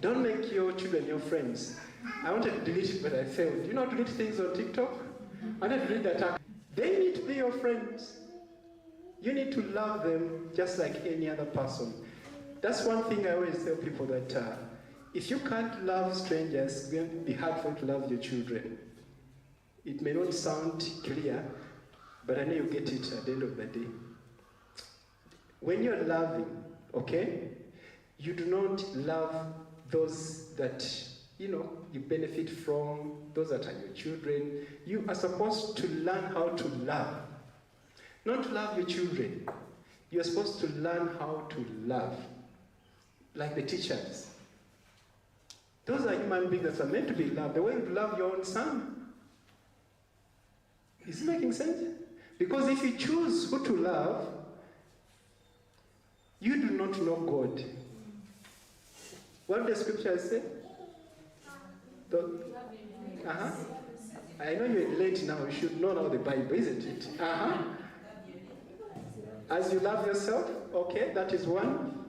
Don't make your children your friends. I wanted to delete it, but I failed. Do you know how to delete things on TikTok? I wanted to delete that. They need to be your friends. You need to love them just like any other person. That's one thing I always tell people, that if you can't love strangers, it's going to be hard for you to love your children. It may not sound clear, but I know you get it at the end of the day. When you're loving, okay, you do not love those that, you benefit from, those that are your children. You are supposed to learn how to love. Not to love your children. You're supposed to learn how to love. Like the teachers. Those are human beings that are meant to be loved. The way you love your own son. Is it making sense? Because if you choose who to love, you do not know God. What does the scripture say? I know you're late now. You should know now the Bible, isn't it? As you love yourself, okay, that is one.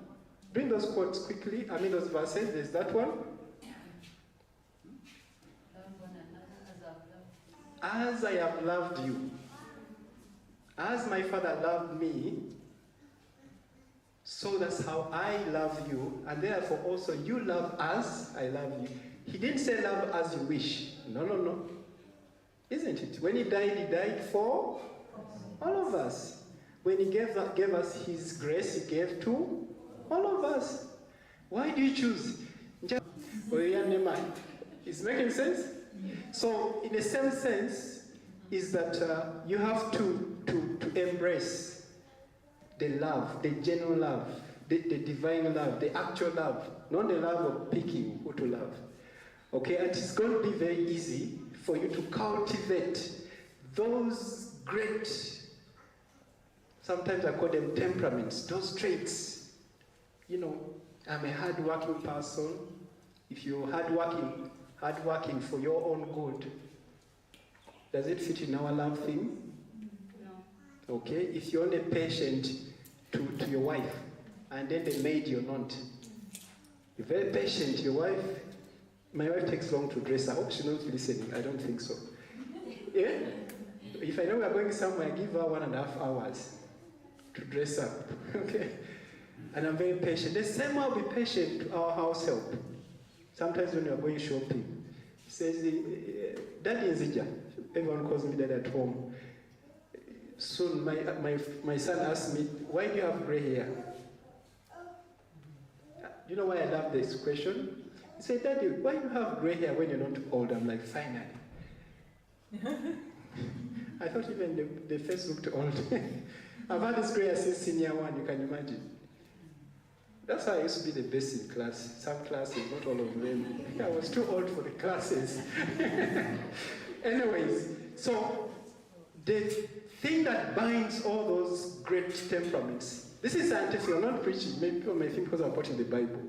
Bring those quotes quickly. Those verses. There's that one. As I have loved you, as my Father loved me, so that's how I love you, and therefore also you love as I love you. He didn't say love as you wish. No. Isn't it? When he died for all of us. When he gave us his grace, he gave to all of us. Why do you choose? Is making sense? So in the same sense, is that you have to embrace the love, the genuine love, the divine love, the actual love, not the love of picking who to love. Okay, and it's going to be very easy for you to cultivate those great, sometimes I call them temperaments, those traits. You know, I'm a hard-working person. If you're hard-working for your own good, does it fit in our love theme? No. Okay, if you're only patient to your wife, and then the maid you're not. You're very patient, your wife. My wife takes long to dress. I hope she's not listening. I don't think so. Yeah? If I know we're going somewhere, I give her 1.5 hours to dress up. Okay? And I'm very patient. The same way I'll be patient to our house help. Sometimes when we're going shopping, he says, Daddy Nzija. Everyone calls me Daddy at home. Soon my son asked me, why do you have gray hair? You know why I love this question? He said, Daddy, why do you have gray hair when you're not old? I'm like, finally. I thought even the face looked old. I've had this gray hair since senior one, you can imagine. That's how I used to be the best in class. Some classes, not all of them. I was too old for the classes. Anyways, so the thing that binds all those great temperaments, this is scientific, I'm not preaching. Maybe people may think because I'm quoting the Bible.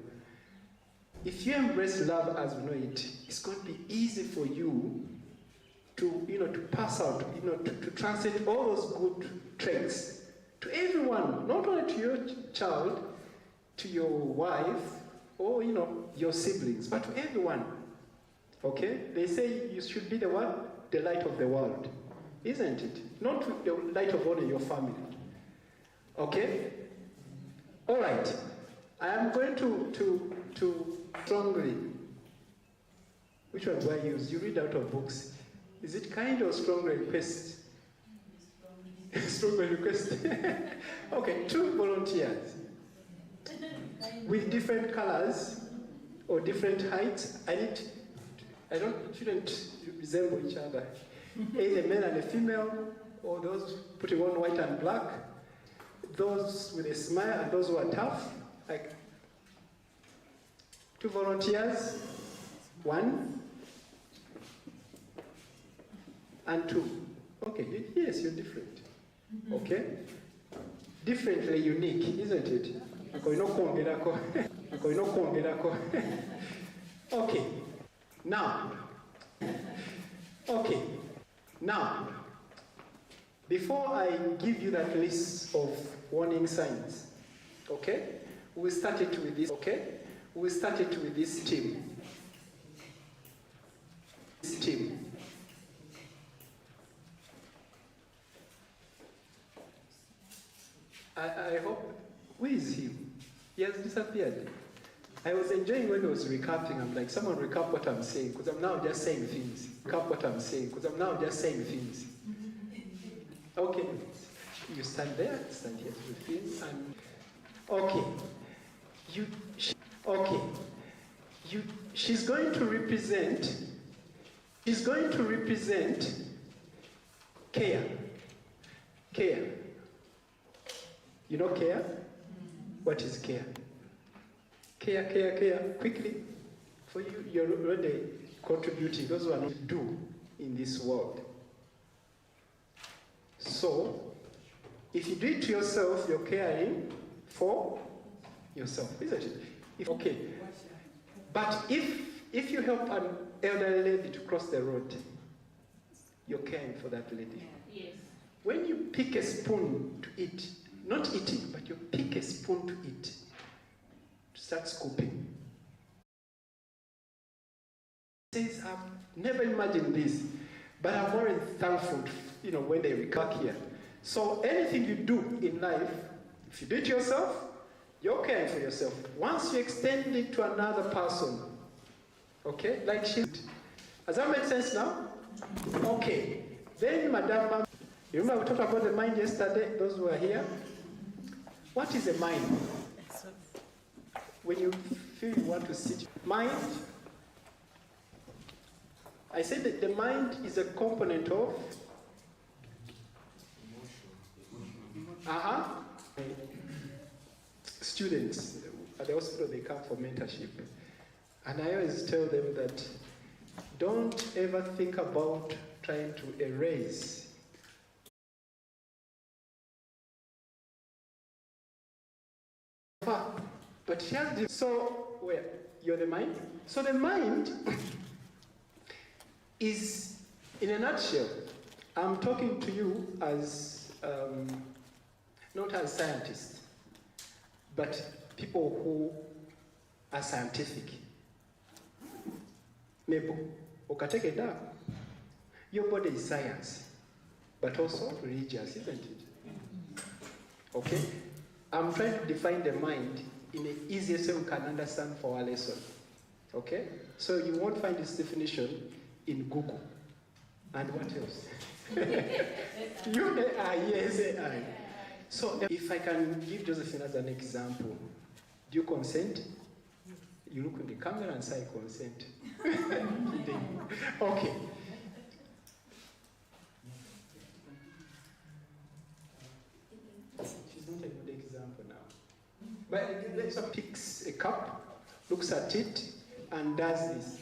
If you embrace love as we know it, it's going to be easy for you to, to pass out, to translate all those good traits to everyone, not only to your child, to your wife, or, your siblings, but to everyone. Okay? They say you should be the what? The light of the world. Isn't it? Not the light of only your family. Okay? All right. I am going to strongly. Which one do I use? You read out of books. Is it kind or strongly request? Strongly request. Okay, 2 volunteers with different colors or different heights. It shouldn't resemble each other. Either a male and a female, or those putting on white and black, those with a smile and those who are tough. Like 2 volunteers, 1 and 2. Okay, yes, you're different. Okay? Differently unique, isn't it? Okay. Now, before I give you that list of warning signs, okay? We started with this, okay? We started with this team. I hope, where is him? He has disappeared. I was enjoying when he was recapping. I'm like, someone recap what I'm saying, because I'm now just saying things. Recap what I'm saying, because I'm now just saying things. Okay, you stand there, stand here with him, and she's going to represent care. Care. You know care? What is care? Care. Quickly. For you, you're already contributing. Those who are not do in this world. So, if you do it to yourself, you're caring for yourself, isn't it? Okay. But if you help an elderly lady to cross the road, you're caring for that lady. Yes. When you pick a spoon to eat, not eating, but you pick a spoon to eat, to start scooping. Says, I've never imagined this, but I'm always thankful, when they come here. So anything you do in life, if you do it yourself, you're caring for yourself. Once you extend it to another person, okay, like she. Does that make sense now? Okay. Then, Madam, you remember we talked about the mind yesterday, those who are here? What is a mind? When you feel you want to sit, mind, I said that the mind is a component of students at the hospital. They come for mentorship, and I always tell them that don't ever think about trying to erase but here's so where you're the mind. So the mind is, in a nutshell, I'm talking to you as not as scientists, but people who are scientific. Maybe ukateke down. Your body is science, but also religious, isn't it? Okay? I'm trying to define the mind in the easiest way we can understand for our lesson. Okay? So you won't find this definition in Google. And what else? Yes, AI. So if I can give Josephine as an example, do you consent? You look in the camera and say consent. Okay. She's not a good example now. But let's picks a cup, looks at it, and does this.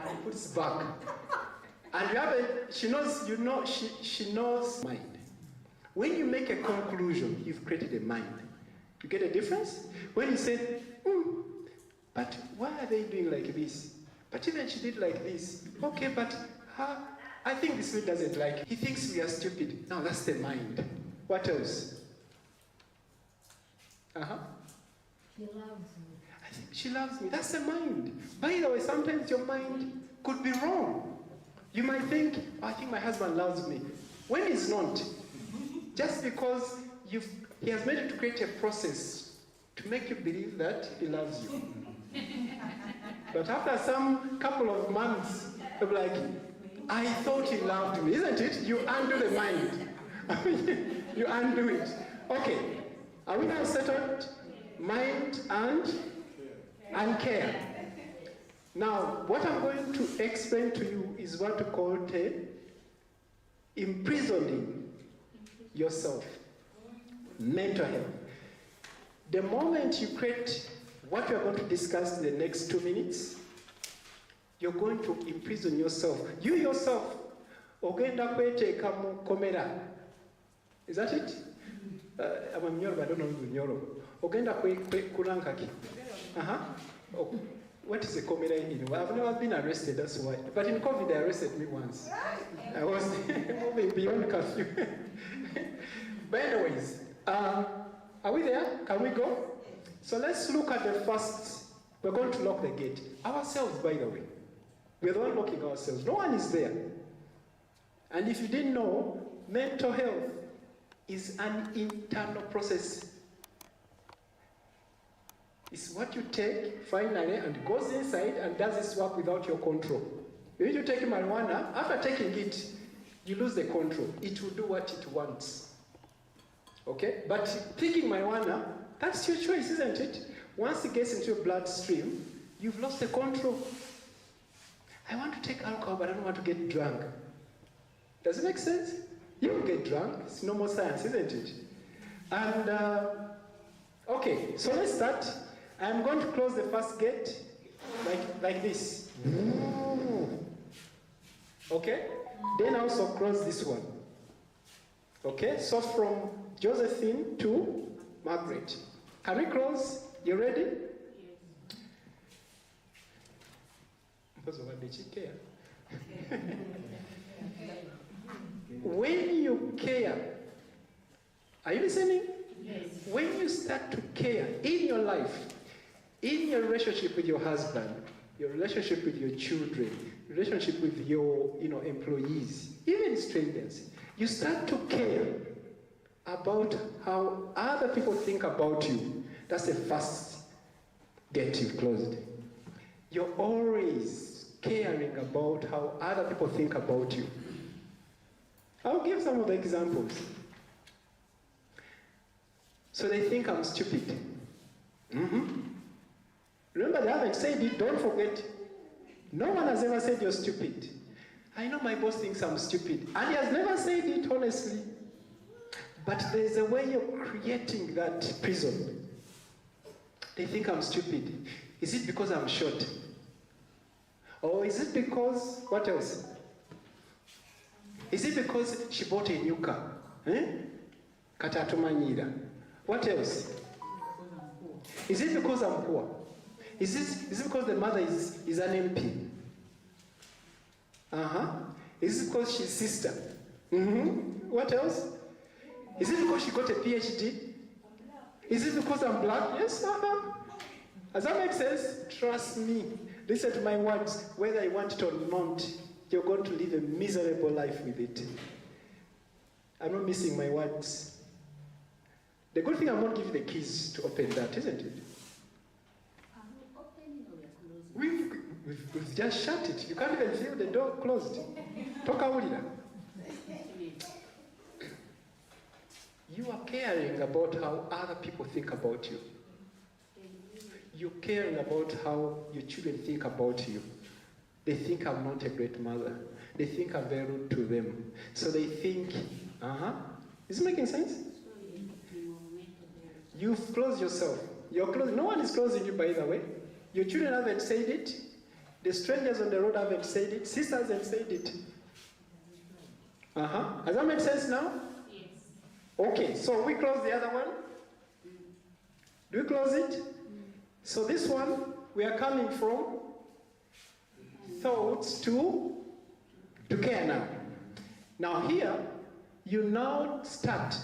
And puts back. And you have she knows, she knows mind. When you make a conclusion, you've created a mind. You get a difference? When you say, but why are they doing like this? But even she did like this. Okay, but I think this one doesn't like it. He thinks we are stupid. Now that's the mind. What else? She loves me. I think she loves me. That's the mind. By the way, sometimes your mind could be wrong. You might think, I think my husband loves me. When he's not. Just because he has made it to create a process to make you believe that he loves you. But after some couple of months, you'll be like, I thought he loved me, isn't it? You undo the mind. You undo it. Okay. Are we now settled? Mind and care. Now, what I'm going to explain to you is what we call imprisoning yourself. Mental health. The moment you create what we are going to discuss in the next 2 minutes, you're going to imprison yourself. You yourself, ogenda kweteeka mu komera. Is that it? I'm a Nyoro, I don't know Nyoro. Ogenda kulankaki. Oh, what is a komera in? I've never been arrested, that's why. But in COVID, they arrested me once. I was moving beyond curfew. But anyways, are we there? Can we go? So let's look at the first. We're going to lock the gate. Ourselves, by the way. We're the one locking ourselves. No one is there. And if you didn't know, mental health is an internal process. It's what you take finally and goes inside and does its work without your control. When you take marijuana, after taking it, you lose the control. It will do what it wants. Okay? But picking marijuana, that's your choice, isn't it? Once it gets into your bloodstream, you've lost the control. I want to take alcohol, but I don't want to get drunk. Does it make sense? You will get drunk. It's normal science, isn't it? And, okay, so let's start. I'm going to close the first gate like this. Okay? Then also close this one. Okay? So from Josephine to Margaret. Can we close? You ready? Yes. When you care, are you listening? Yes. When you start to care in your life, in your relationship with your husband, your relationship with your children, relationship with your employees, even strangers, you start to care about how other people think about you. That's the first gate you've closed. You're always caring about how other people think about you. I'll give some of the examples. So they think I'm stupid. Remember, they haven't said it, don't forget. No one has ever said you're stupid. I know my boss thinks I'm stupid, and he has never said it honestly. But there's a way of creating that prison. They think I'm stupid. Is it because I'm short? Or is it because, what else? Is it because she bought a new car? Katatumanyira. What else? Is it because I'm poor? Is it because the mother is an MP? Is it because she's sister? What else? Is it because she got a PhD? Is it because I'm black? Yes, Does that make sense? Trust me. Listen to my words. Whether you want it or not, you're going to live a miserable life with it. I'm not missing my words. The good thing, I'm not giving the keys to open that, isn't it? We've just shut it. You can't even feel the door closed. Tokawulira. You are caring about how other people think about you. You're caring about how your children think about you. They think I'm not a great mother. They think I'm very rude to them. So they think, Is it making sense? You've closed yourself. You're closed. No one is closing you, by the way. Your children haven't said it. The strangers on the road haven't said it. Sisters haven't said it. Does that make sense now? Yes. Okay, so we close the other one. Do we close it? So this one, we are coming from thoughts to care now. Now here, you now start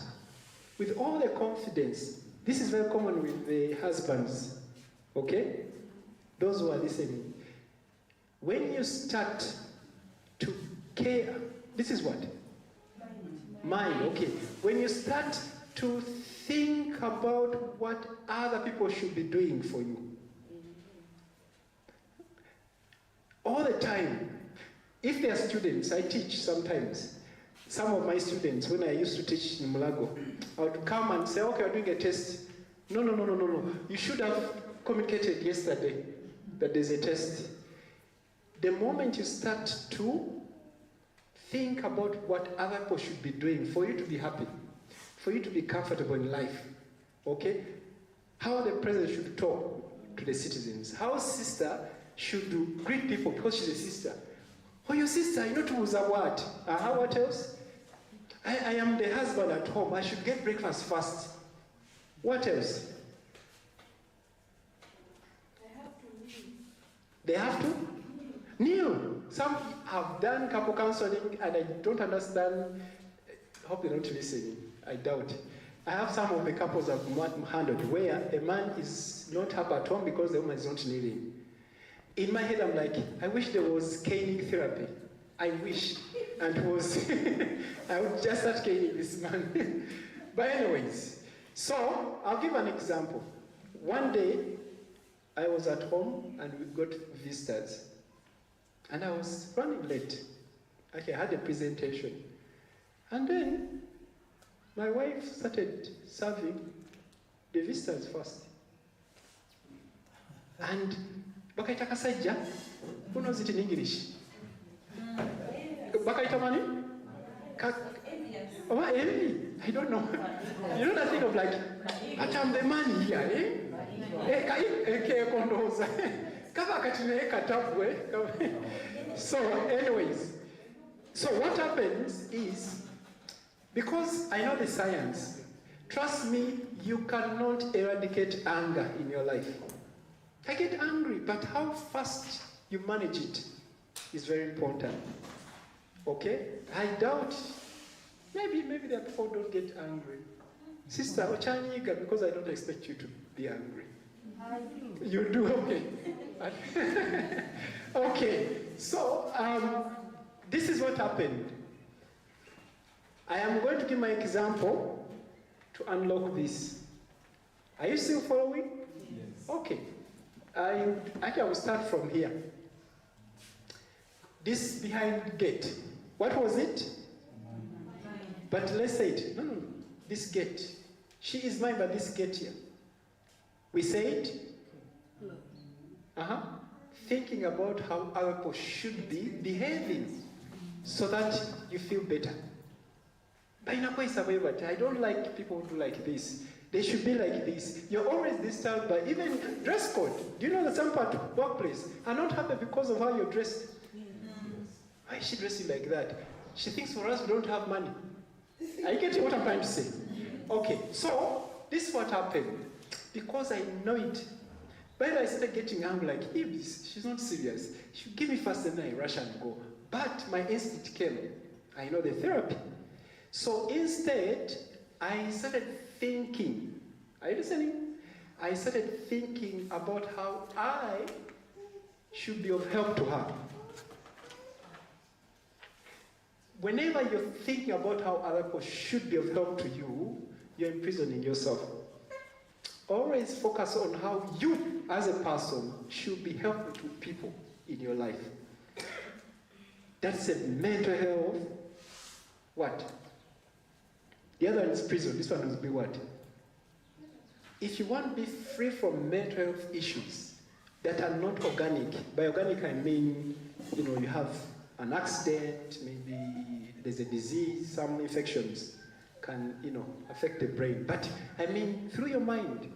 with all the confidence. This is very common with the husbands, okay? Those who are listening. When you start to care, this is what? Mind, okay. When you start to think about what other people should be doing for you. All the time. If they are students, I teach sometimes. Some of my students, when I used to teach in Mulago, I would come and say, okay, I'm doing a test. No. You should have communicated yesterday that there's a test. The moment you start to think about what other people should be doing for you to be happy, for you to be comfortable in life, okay? How the president should talk to the citizens, how sister should greet people because she's a sister. Oh, your sister, you know to use a word. What else? I am the husband at home. I should get breakfast first. What else? They have to? Kneel. Some have done couple counseling and I don't understand. I hope they're not listening. I doubt. I have some of the couples I've handled where a man is not happy at home because the woman is not kneeling. In my head, I'm like, I wish there was caning therapy. I wish. And it was, I would just start caning this man. But anyways, so I'll give an example. One day, I was at home and we got visitors. And I was running late. Okay, I had a presentation. And then my wife started serving the visitors first. And bakaita kasajja, who knows it in English? Bakaita mani? Envy. I don't know. You know that thing of like, but I'm the man here, So anyways, so what happens is, because I know the science, trust me, you cannot eradicate anger in your life. I get angry, but how fast you manage it is very important. Okay? I doubt, maybe there are people who don't get angry. Sister, Ochanyiga, because I don't expect you to be angry. I do. You do? Okay. Okay, so this is what happened. I am going to give my example to unlock this. Are you still following? Yes. Okay. I will start from here. This behind gate. What was it? But let's say it. No. This gate. She is mine, but this gate here. We say it? Think thinking about how other people should be behaving so that you feel better. But I don't like people who do like this. They should be like this. You're always disturbed by even dress code. Do you know that some part of workplace are not happy because of how you're dressed? Why is she dressing like that? She thinks for us we don't have money. Are you getting what I'm trying to say? Okay, so this is what happened. Because I know it. But I started getting angry like, she's not serious. She give me first and then I rush and go. But my instinct came. I know the therapy. So instead, I started thinking. Are you listening? I started thinking about how I should be of help to her. Whenever you're thinking about how other people should be of help to you, you're imprisoning yourself. Always focus on how you, as a person, should be helpful to people in your life. That's a mental health. What? The other one is prison. This one will be what? If you want to be free from mental health issues that are not organic, by organic I mean, you have an accident, maybe there's a disease, some infections can, affect the brain. But I mean, through your mind,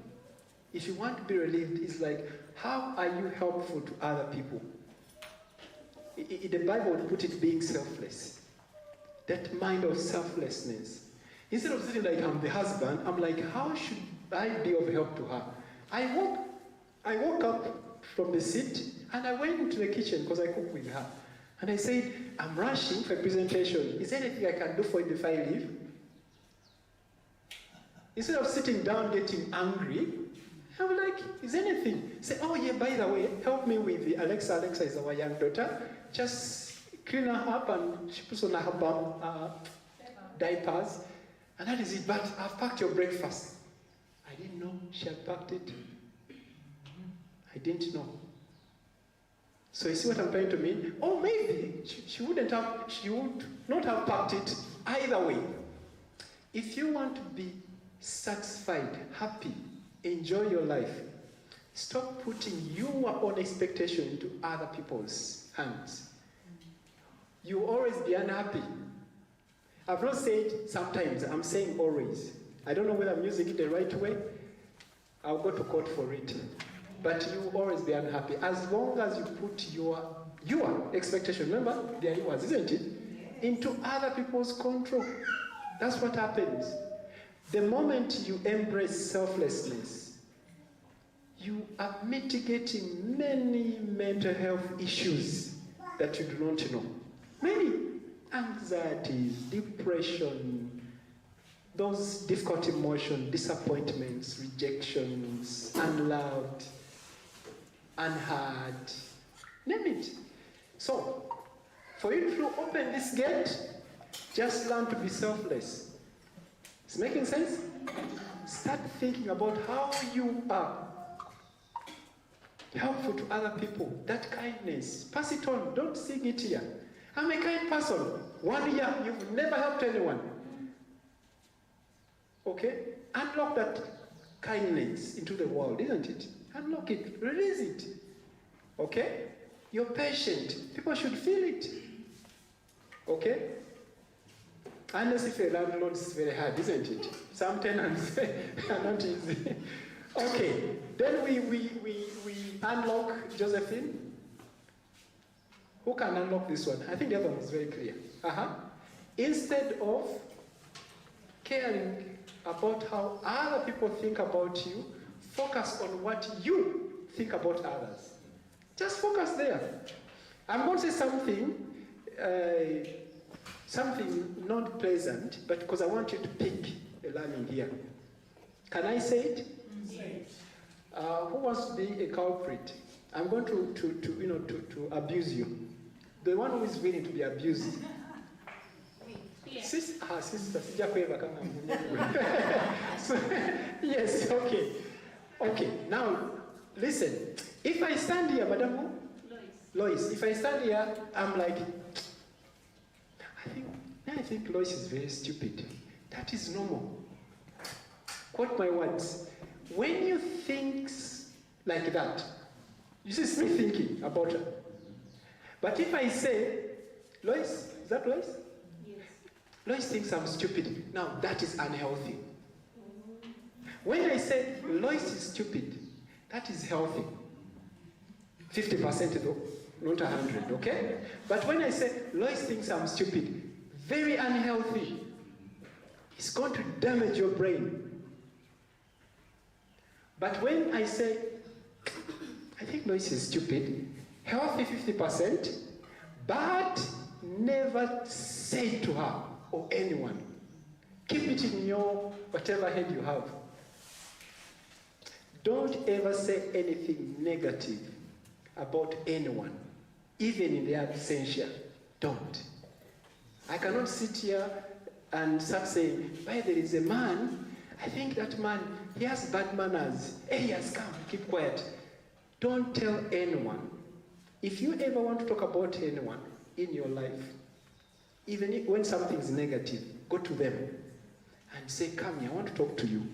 if you want to be relieved, it's like, how are you helpful to other people? In the Bible would put it being selfless. That mind of selflessness. Instead of sitting like I'm the husband, I'm like, how should I be of help to her? I woke up from the seat and I went into the kitchen because I cook with her. And I said, I'm rushing for a presentation. Is there anything I can do for you before I leave? Instead of sitting down getting angry, I'm like, is there anything? Say, oh yeah, by the way, help me with the Alexa. Alexa is our young daughter. Just clean her up and she puts on her diapers. And that is it. But I've packed your breakfast. I didn't know she had packed it. I didn't know. So you see what I'm trying to mean? Or maybe she would not have packed it either way. If you want to be satisfied, happy, enjoy your life, stop putting your own expectation into other people's hands. You will always be unhappy. I've not said sometimes, I'm saying always. I don't know whether I'm using it the right way. I'll go to court for it. But you will always be unhappy as long as you put your expectation, remember, they are yours, isn't it? Into other people's control. That's what happens. The moment you embrace selflessness, you are mitigating many mental health issues that you do not know. Many anxieties, depression, those difficult emotions, disappointments, rejections, unloved, unheard, name it. So, for you to open this gate, just learn to be selfless. It's making sense? Start thinking about how you are helpful to other people. That kindness, pass it on. Don't sing it here. I'm a kind person. 1 year, you've never helped anyone. Okay? Unlock that kindness into the world, isn't it? Unlock it. Release it. Okay? You're patient. People should feel it. Okay? Unless if a landlord is very hard, isn't it? Some tenants are not easy. Okay. Then we unlock Josephine. Who can unlock this one? I think the other one is very clear. Instead of caring about how other people think about you, focus on what you think about others. Just focus there. I'm going to say something not pleasant, but because I want you to pick a learning here. Can I say it? Who wants to be a culprit? I'm going to abuse you. The one who is willing to be abused. Sister, yes, okay. Okay, now, listen. If I stand here, Madam Lois, if I stand here, I'm like, I think Lois is very stupid. That is normal. Quote my words. When you think like that, You see, it's me thinking about her. But if I say, Lois, is that Lois? Yes. Lois thinks I'm stupid. Now, that is unhealthy. When I say Lois is stupid, that is healthy. 50% though, not 100, okay? But when I say Lois thinks I'm stupid, very unhealthy. It's going to damage your brain. But when I say, I think Lois is stupid, healthy 50%, but never say it to her or anyone. Keep it in your whatever head you have. Don't ever say anything negative about anyone, even in their absentia. Don't. I cannot sit here and start saying, why there is a man, I think that man, he has bad manners. Hey, he has come, keep quiet. Don't tell anyone. If you ever want to talk about anyone in your life, even when something is negative, go to them and say, come here, I want to talk to you.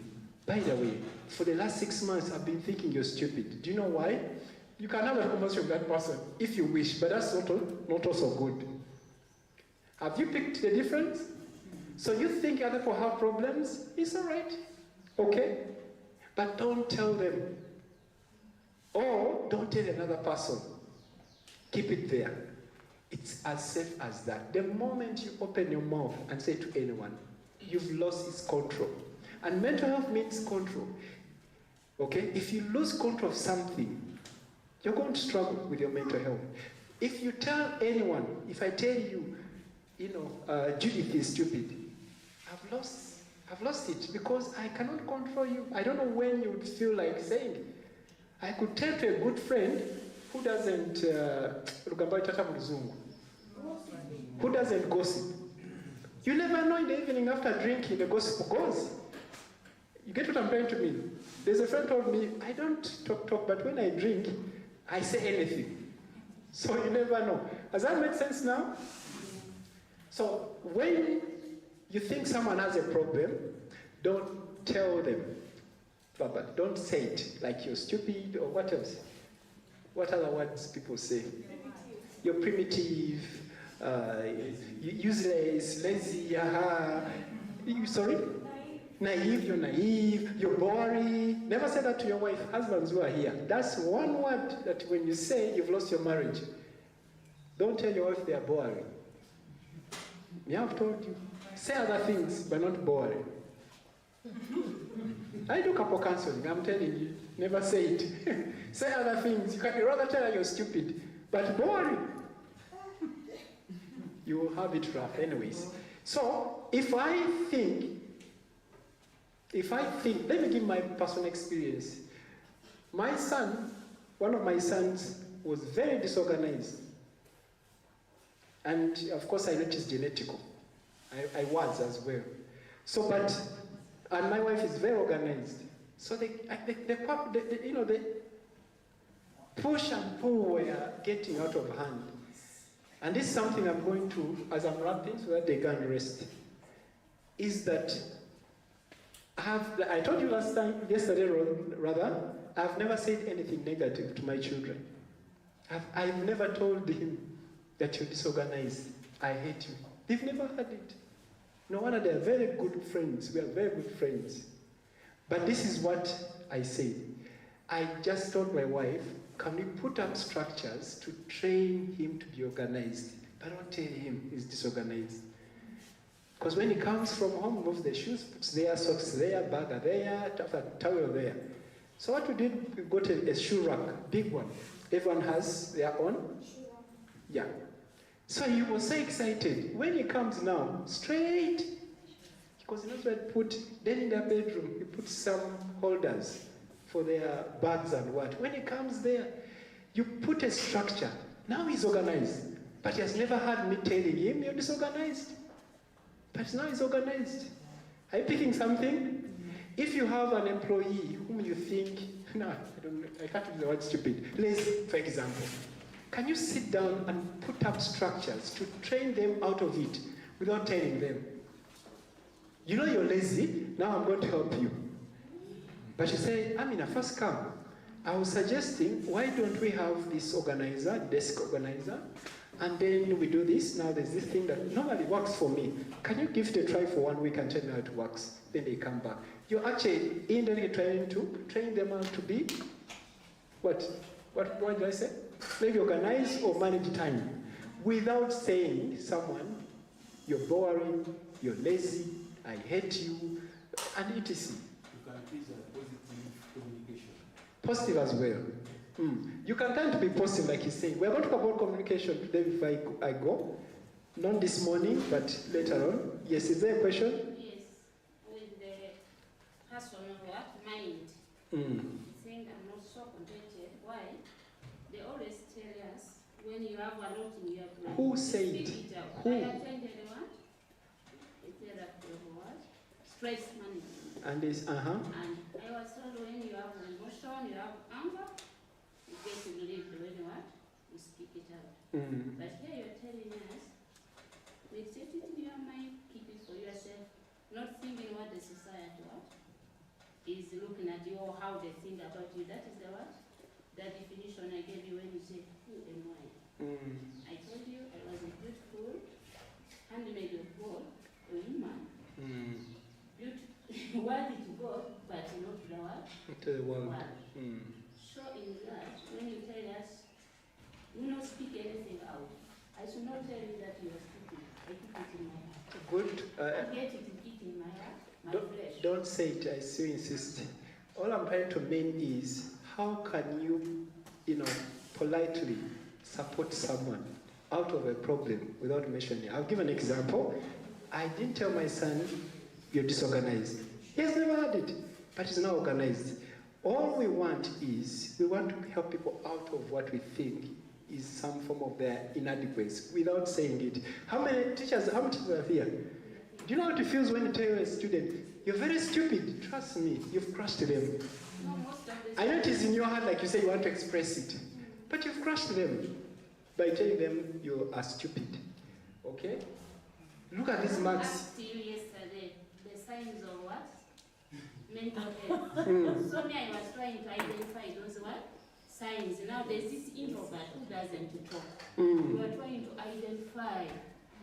By the way, for the last 6 months, I've been thinking you're stupid. Do you know why? You can have a conversation with that person if you wish, but that's not also good. Have you picked the difference? So you think other people have problems? It's all right. Okay? But don't tell them. Or don't tell another person. Keep it there. It's as safe as that. The moment you open your mouth and say to anyone, you've lost its control. And mental health means control. Okay? If you lose control of something, you're going to struggle with your mental health. If you tell anyone, if I tell you, Judith is stupid, I've lost it because I cannot control you. I don't know when you would feel like saying it. I could tell to a good friend who doesn't gossip. You never know in the evening after drinking the gossip goes. You get what I'm trying to mean? There's a friend told me, I don't talk, but when I drink, I say anything. So you never know. Does that make sense now? So when you think someone has a problem, don't tell them. But don't say it like you're stupid or what else. What other words people say? You're primitive, useless, lazy, sorry? Naive, you're naive, you're boring. Never say that to your wife, husbands who are here. That's one word that when you say, you've lost your marriage. Don't tell your wife they are boring. Me, I've told you. Say other things, but not boring. I do couple counseling, I'm telling you. Never say it. Say other things. You can rather tell her you're stupid, but boring. You will have it rough anyways. So, if I think, let me give my personal experience. My son, one of my sons, was very disorganized. And of course I noticed genetical. I was as well. So, and my wife is very organized. So the push and pull were getting out of hand. And this is something I'm going to, as I'm wrapping so that they can rest, is that I told you yesterday rather, I've never said anything negative to my children. I've never told them that you're disorganized. I hate you. They've never heard it. No wonder they're very good friends. We are very good friends. But this is what I said. I just told my wife, can we put up structures to train him to be organized? But don't tell him he's disorganized. Because when he comes from home, moves the shoes, puts there, socks there, bag there, towel there. So what we did, we got a shoe rack, big one. Everyone has their own. Yeah. So he was so excited. When he comes now, straight, because he knows where to put, then in their bedroom, he puts some holders for their bags and what. When he comes there, you put a structure. Now he's organized. But he has never had me telling him, you're disorganized. But now he's organized. Are you picking something? If you have an employee whom you think, no, I can't use the word stupid. Lazy, for example. Can you sit down and put up structures to train them out of it without telling them? You know you're lazy, now I'm going to help you. But you say, Amina, first come. I was suggesting, why don't we have this organizer, desk organizer, and then we do this. Now there's this thing that normally works for me. Can you give it a try for 1 week and tell me how it works? Then they come back. You're actually indirectly trying to train them out to be, what did I say? Maybe organize or manage time without saying someone, you're boring, you're lazy, I hate you, and etc. You can use a positive communication. Positive as well. You can tend to be positive, like he's saying. We're going to talk about communication today if I go. Not this morning, but later on. Yes, is there a question? Yes, with the personal mind. Saying I'm not so contented. Why? They always tell us when you have a lot in your brain. Who said? Who? I attended one. A therapy of what? Stress management. And this, And I was told when you have an emotion, you have anger, you get to believe the way what? You speak it out. But here you're telling us, accept it in your mind, keep it for yourself, not thinking what the society what is looking at you or how they think about you. That is the what? The definition I gave you when you said, who am I? I told you I was a beautiful handmaid of God, a woman. Worthy to God, but not to the world. To the world. So in that, when you tell us, do not speak anything out. I should not tell you that you are speaking. I keep it in my heart. Good. I get it to keep in my heart, my flesh. Don't say it, I still insist. All I'm trying to mean is, how can you, politely support someone out of a problem without mentioning? I'll give an example. I didn't tell my son, you're disorganized. He has never had it, but he's not organized. All we want is, we want to help people out of what we think is some form of their inadequacy without saying it. How many teachers are here? Do you know what it feels when you tell a student, you're very stupid? Trust me, you've crushed them. I know it is in your heart, like you say, you want to express it, but you've crushed them by telling them you are stupid. Okay? Look at these marks. Till yesterday, the signs of what? Mental health. So me, I was trying to identify those what? Signs. Now there's this introvert who doesn't talk. We are trying to identify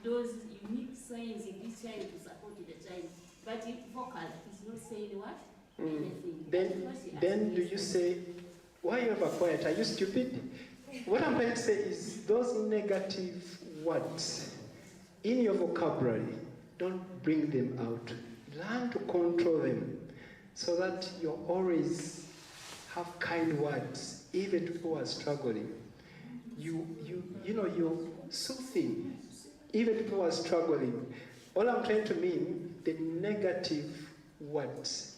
those unique signs in this child to support the child. But if vocal is not saying what? Anything. Then do you say, why are you ever quiet? Are you stupid? What I'm trying to say is those negative words in your vocabulary, don't bring them out. Learn to control them so that you always have kind words, even to people who are struggling. You're soothing, even to people who are struggling. All I'm trying to mean, the negative words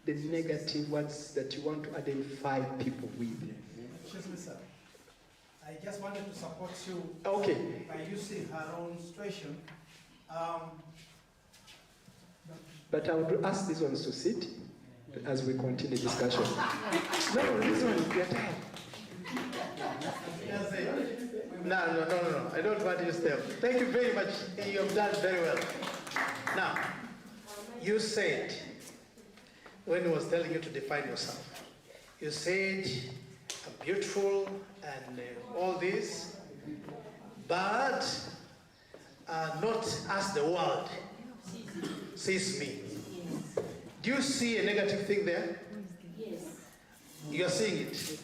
that you want to identify people with. Excuse me, sir. I just wanted to support you by using her own situation. But I would ask these ones to sit as we continue discussion. No, this one, you're tired. No. I don't want you to stay. Thank you very much. You have done very well. Now, you said, when he was telling you to define yourself, you said, I'm beautiful and all this, but not as the world sees me. Do you see a negative thing there? Yes. You are seeing it.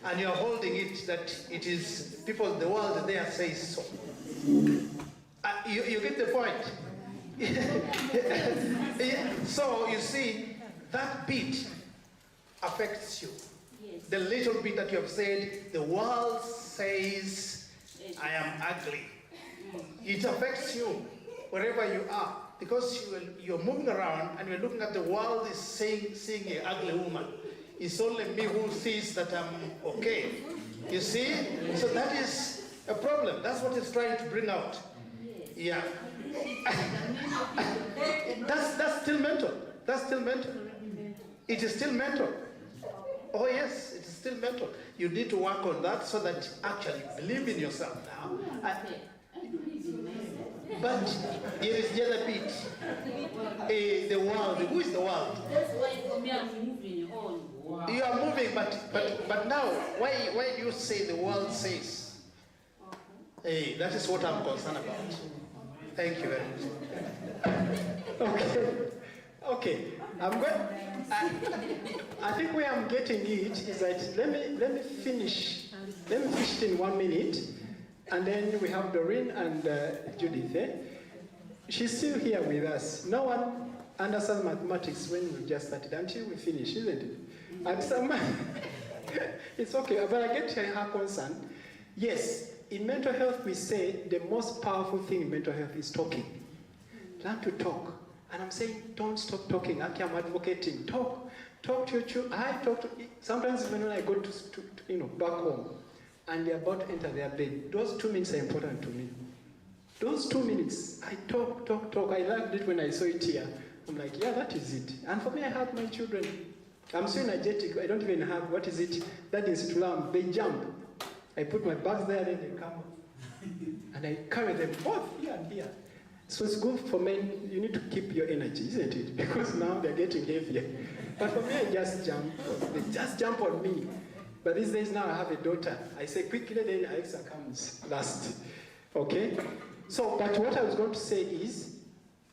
And you are holding it that it is people, the world there says so. You get the point. So you see, that bit affects you. Yes. The little bit that you have said, the world says I am ugly. It affects you wherever you are, because you're moving around and you're looking at the world is seeing an ugly woman. It's only me who sees that I'm okay. You see? So that is a problem. That's what it's trying to bring out. Yeah. That's still mental. That's still mental. It is still mental. Oh yes, it is still mental. You need to work on that so that you actually believe in yourself now. But here is the other bit. The world. Who is the world? That's why for me we are moving on. You are moving, but now, why do you say the world says? Hey, that is what I'm concerned about. Thank you very much. Okay. I'm going. I think where I'm getting it is that let me finish. Let me finish it in 1 minute, and then we have Doreen and Judith. She's still here with us. No one understands mathematics when we just started until we finish, isn't it? And some, it's okay, but I get her concern. Yes, in mental health we say the most powerful thing in mental health is talking. Learn to talk. And I'm saying don't stop talking. Actually, I'm advocating. Talk to your children. I talk to, sometimes even when I go to back home and they're about to enter their bed, those 2 minutes are important to me. Those 2 minutes, I talk. I loved it when I saw it here. I'm like, yeah, that is it. And for me, I have my children. I'm so energetic, I don't even have, what is it? That is Tulam. They jump. I put my bags there, then they come. And I carry them both here and here. So it's good for men, you need to keep your energy, isn't it? Because now they're getting heavier. But for me, I just jump. They just jump on me. But these days now I have a daughter. I say quickly, then Alexa comes last. Okay? So, but what I was going to say is,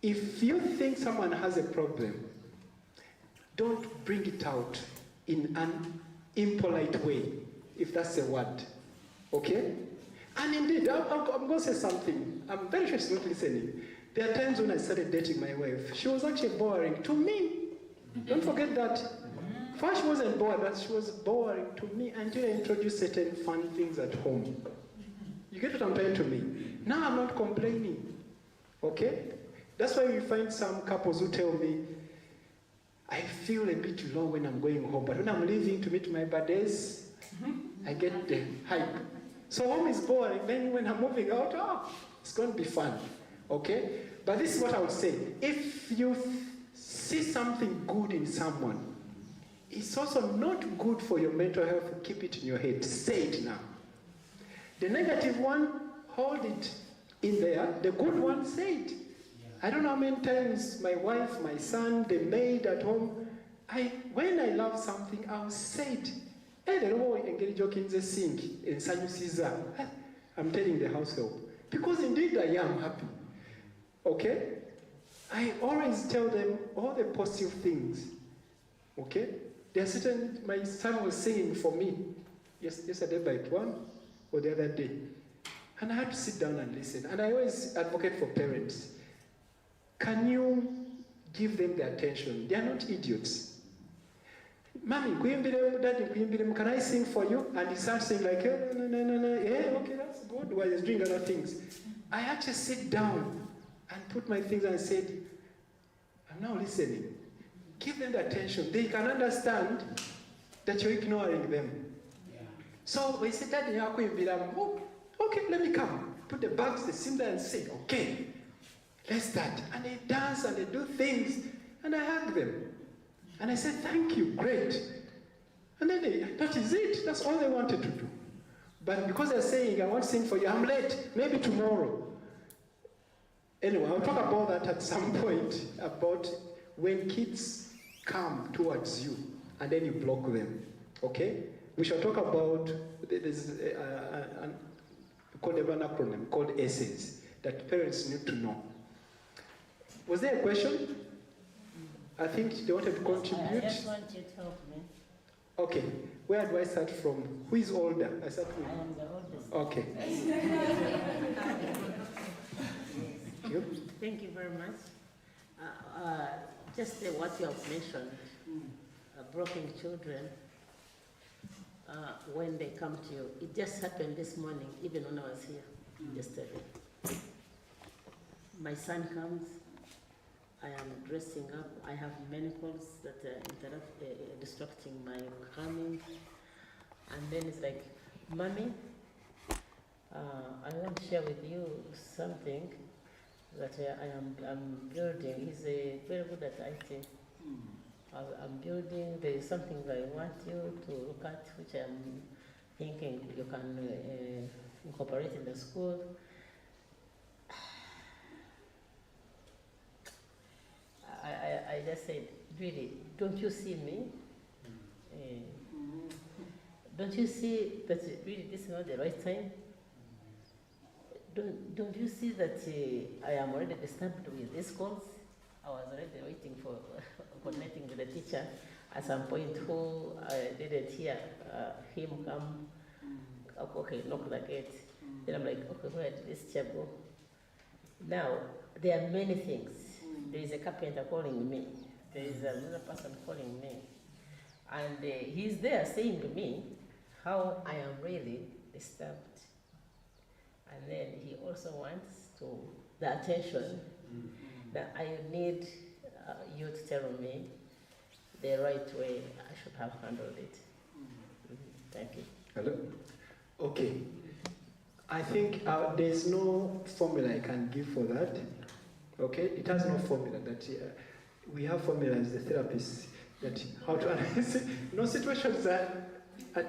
if you think someone has a problem, don't bring it out in an impolite way, if that's a word. Okay? And indeed, I'm going to say something. I'm very sure she's not listening. There are times when I started dating my wife. She was actually boring to me. Don't forget that. First, she wasn't bored, but she was boring to me until I introduced certain fun things at home. You get what I'm trying to mean? Now I'm not complaining. Okay? That's why we find some couples who tell me, I feel a bit low when I'm going home, but when I'm leaving to meet my birthdays, I get the hype. So home is boring, then when I'm moving out, it's going to be fun. Okay? But this is what I would say. If you see something good in someone, it's also not good for your mental health to keep it in your head. Say it now. The negative one, hold it in there. The good one, say it. I don't know how many times my wife, my son, the maid at home, when I love something, I'll say it. I'm telling the household. Because indeed I am happy. Okay? I always tell them all the positive things. Okay? There are certain, my son was singing for me yesterday by 1 or the other day. And I had to sit down and listen. And I always advocate for parents. Can you give them the attention? They are not idiots. Mommy, Daddy, can I sing for you? And he starts saying like, no. Yeah, okay, that's good. While he's doing other things. I had to sit down and put my things and said, I'm now listening. Give them the attention. They can understand that you're ignoring them. Yeah. So we said, Daddy, okay, let me come. Put the bags, they sit there and say, okay, let's start. And they dance and they do things. And I hug them. And I said, thank you, great. And then that is it. That's all they wanted to do. But because they're saying, I want to sing for you, I'm late, maybe tomorrow. Anyway, I'll talk about that at some point, about when kids come towards you and then you block them. Okay? We shall talk about, there's an acronym called ESSENCE that parents need to know. Was there a question? I think they wanted to contribute. I just want you to help me. Okay. Where do I start from? Who is older? I start with. I am the oldest. Okay. Thank you. Thank you very much. Just what you have mentioned, broken children, when they come to you. It just happened this morning, even when I was here yesterday. My son comes. I am dressing up. I have many calls that are disrupting my coming. And then it's like, Mommy, I want to share with you something that I'm building. He's very good at IT. I'm building. There is something that I want you to look at, which I'm thinking you can incorporate in the school. I just said, really, don't you see me? Don't you see that really this is not the right time? Don't you see that I am already disturbed with these calls? I was already waiting for connecting with the teacher at some point who didn't hear him come, okay, knock the gate. Then I'm like, okay, where did this chair go? Now, there are many things. There is a carpenter calling me. There is another person calling me. And he's there saying to me how I am really disturbed. And then he also wants the attention that I need you to tell me the right way I should have handled it. Thank you. Hello? Okay. I think there's no formula I can give for that. Okay? It has no formula that we have formulas, the therapists, that how to analyze it. No, situations are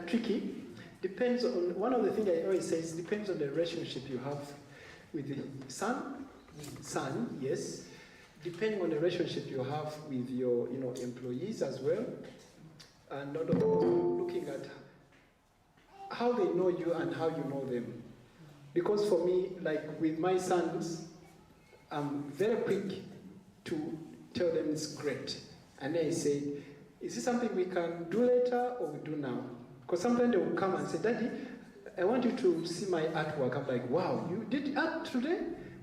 tricky. Depends on, one of the things I always say is depends on the relationship you have with the son, yes. Depending on the relationship you have with your employees as well. And not looking at how they know you and how you know them. Because for me, like with my sons, I'm very quick to tell them it's great. And then I say, is this something we can do later or we do now? Because sometimes they will come and say, Daddy, I want you to see my artwork. I'm like, wow, you did art today?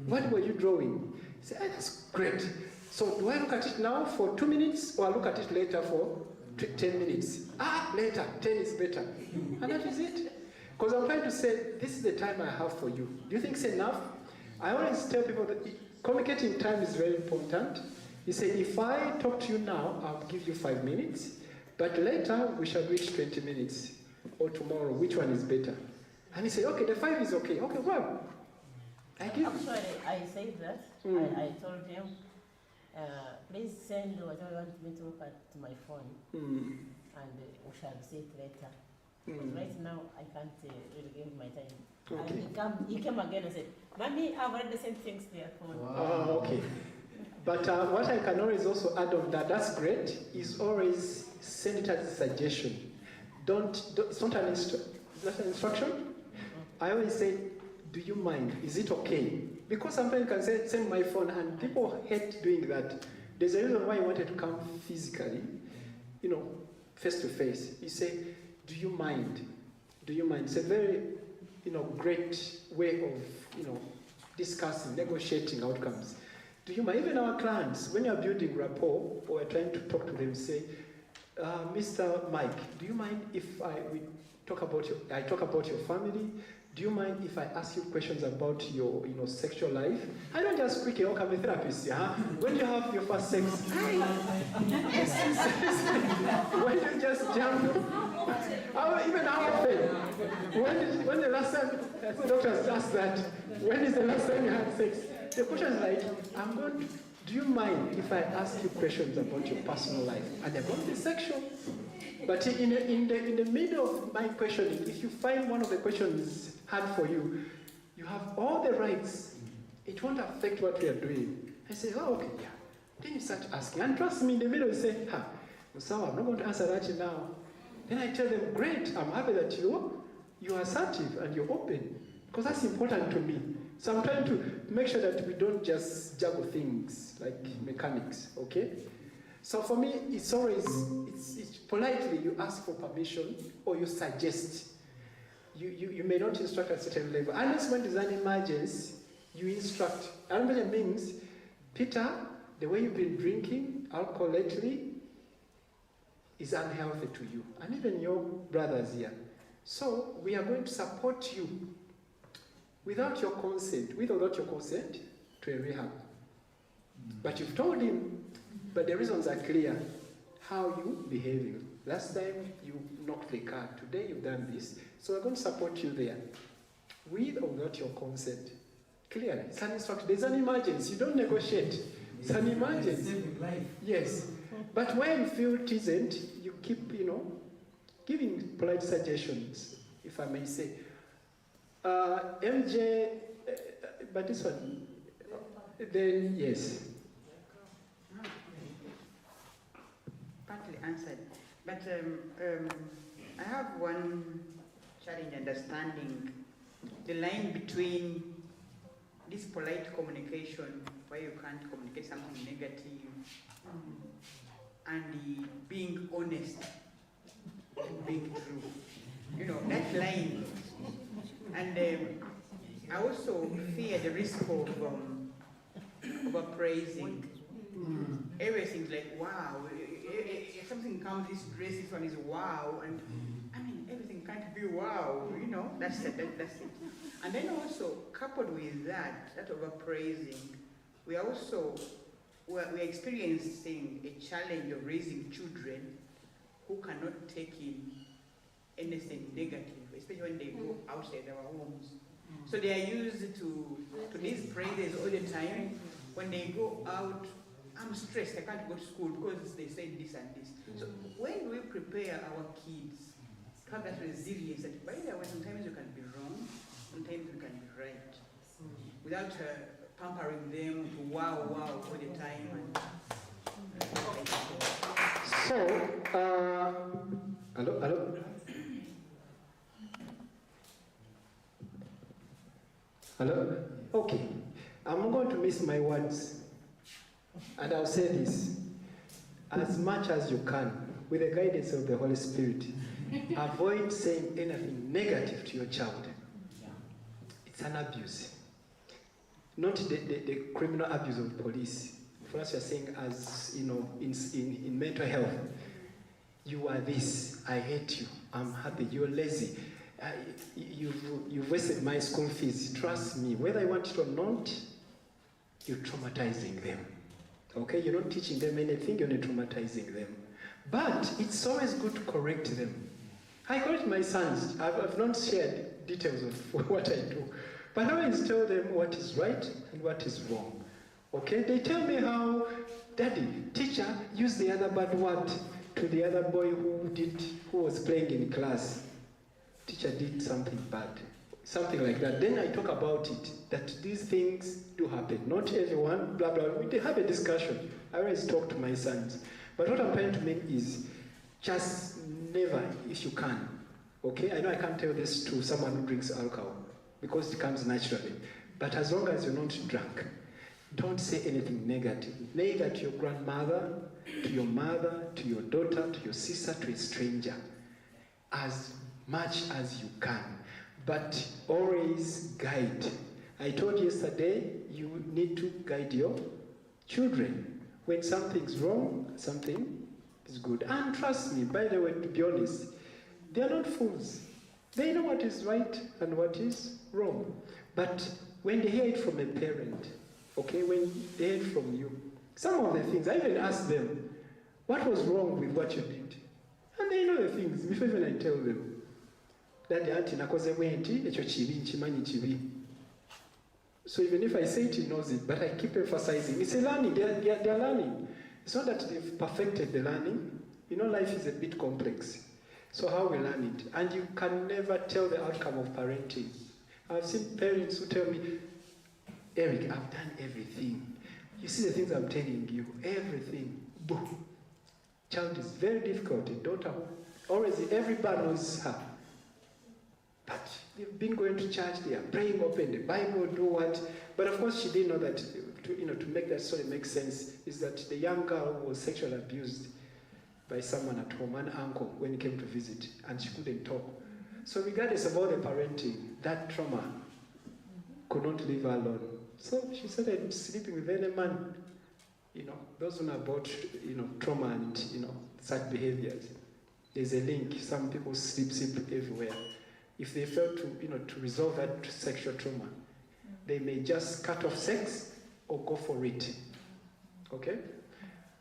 What were you drawing? I say, that's great. So do I look at it now for 2 minutes or I look at it later for 10 minutes? Later, 10 is better. And that is it. Because I'm trying to say, this is the time I have for you. Do you think it's enough? I always tell people that communicating time is very important. You say, if I talk to you now, I'll give you 5 minutes, but later we shall reach 20 minutes, or tomorrow, which one is better? And he say, okay, the 5 is okay. Okay, well, I give. Actually, I said that. I told him, please send whatever you want me to look at to my phone, and we shall see it later. Because right now, I can't really give my time. Okay. And he came again and said, Mommy, I've already sent things to your phone. Okay. But what I can always also add on that, that's great, is always send it as a suggestion. It's not an instruction. I always say, do you mind? Is it okay? Because sometimes you can send my phone, and people hate doing that. There's a reason why I wanted to come physically, face to face. You say, do you mind? Do you mind? It's a very, great way of, discussing, negotiating outcomes. Do you mind? Even our clients, when you're building rapport or we're trying to talk to them, say, Mr. Mike, do you mind if I talk about your family? Do you mind if I ask you questions about your sexual life? I don't just quickly, I'm a therapist, yeah? When you have your first sex, when you just jump, even how often? When the last time, the doctors asked that, when is the last time you had sex? The question is like, do you mind if I ask you questions about your personal life? And they're going to be sexual. But in the middle of my questioning, if you find one of the questions hard for you, you have all the rights. It won't affect what we are doing. I say, oh, okay, yeah. Then you start asking. And trust me, in the middle you say, so I'm not going to answer that now. Then I tell them, great, I'm happy that you're assertive and you're open. Because that's important to me. So I'm trying to make sure that we don't just juggle things like mechanics, okay? So for me, it's always, it's politely you ask for permission or you suggest. You may not instruct at a certain level. Unless when there's an emergency, you instruct. And that means, Peter, the way you've been drinking alcohol lately is unhealthy to you. And even your brothers here. So we are going to support you without your consent, to a rehab. But you've told him, but the reasons are clear. How you behaving? Last time you knocked the car. Today you've done this. So we're going to support you there, with or without your consent. Clearly, it's an instruction. There's an emergency. You don't negotiate. It's an emergency. Yes. But when you feel it isn't, you keep, giving polite suggestions, if I may say. MJ, but this one, then yes. partly answered, but I have one challenge understanding the line between this polite communication where you can't communicate something negative and the being honest and being true. You know, that line. And I also fear the risk of overpraising. Everything's like, wow. If something comes, this dress, this one is wow. And I mean, everything can't be wow. You know, that's it. That's it. And then also, coupled with that overpraising, we're experiencing a challenge of raising children who cannot take in anything negative, especially when they go outside our homes. So they are used to these praises all the time. When they go out, I'm stressed, I can't go to school because they said this and this. So when we prepare our kids to have that resilience, that by the way, sometimes you can be wrong, sometimes you can be right, without pampering them to wow all the time. Hello? Hello? Okay. I'm going to miss my words. And I'll say this. As much as you can, with the guidance of the Holy Spirit, avoid saying anything negative to your child. It's an abuse. Not the criminal abuse of the police. For us, we are saying, as you know, in mental health, you are this, I hate you, I'm happy, you're lazy. You've wasted my school fees. Trust me, whether I want it or not, you're traumatizing them. Okay, you're not teaching them anything, you're not traumatizing them. But it's always good to correct them. I correct my sons. I've not shared details of what I do, but I always tell them what is right and what is wrong. Okay, they tell me how, Daddy, teacher used the other bad word to the other boy who was playing in class. Teacher did something bad, something like that. Then I talk about it, that these things do happen. Not everyone, blah, blah. We have a discussion. I always talk to my sons. But what I'm trying to mean is, just never, if you can, okay? I know I can't tell this to someone who drinks alcohol, because it comes naturally. But as long as you're not drunk, don't say anything negative. Neither to your grandmother, to your mother, to your daughter, to your sister, to a stranger. As much as you can, but always guide. I told you yesterday, you need to guide your children. When something's wrong, something is good. And trust me, by the way, to be honest, they are not fools. They know what is right and what is wrong. But when they hear it from a parent, okay, when they hear it from you, some of the things, I even ask them, what was wrong with what you did? And they know the things, before even I tell them. That the auntie nakoze wenti, echo chibi, nchimanyi chibi. So even if I say it, he knows it, but I keep emphasizing. It's a learning, they're learning. It's not that they've perfected the learning. You know, life is a bit complex. So how we learn it? And you can never tell the outcome of parenting. I've seen parents who tell me, Eric, I've done everything. You see the things I'm telling you, everything. Boom. Child is very difficult. A daughter who always, everybody knows her. But they've been going to church, they are praying, open the Bible, do what. But of course she didn't know that, to make that story make sense, is that the young girl was sexually abused by someone at home, an uncle, when he came to visit, and she couldn't talk. So regardless of all the parenting, that trauma could not leave her alone. So she started sleeping with any man. You know, those who know about, trauma and, such behaviors. There's a link. Some people sleep everywhere. If they fail to resolve that sexual trauma, they may just cut off sex or go for it. Okay?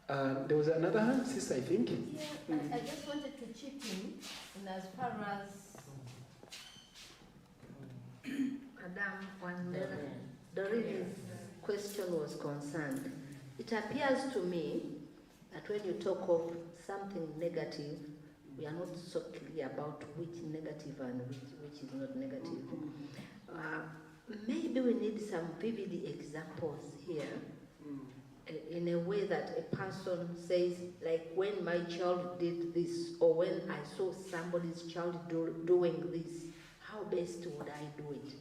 There was another hand, sister, I think. Yeah, I just wanted to chip in as far as Madam Doreen's question was concerned. It appears to me that when you talk of something negative, we are not so clear about which negative and which is not negative. Maybe we need some vivid examples here in a way that a person says, like when my child did this, or when I saw somebody's child doing this, how best would I do it?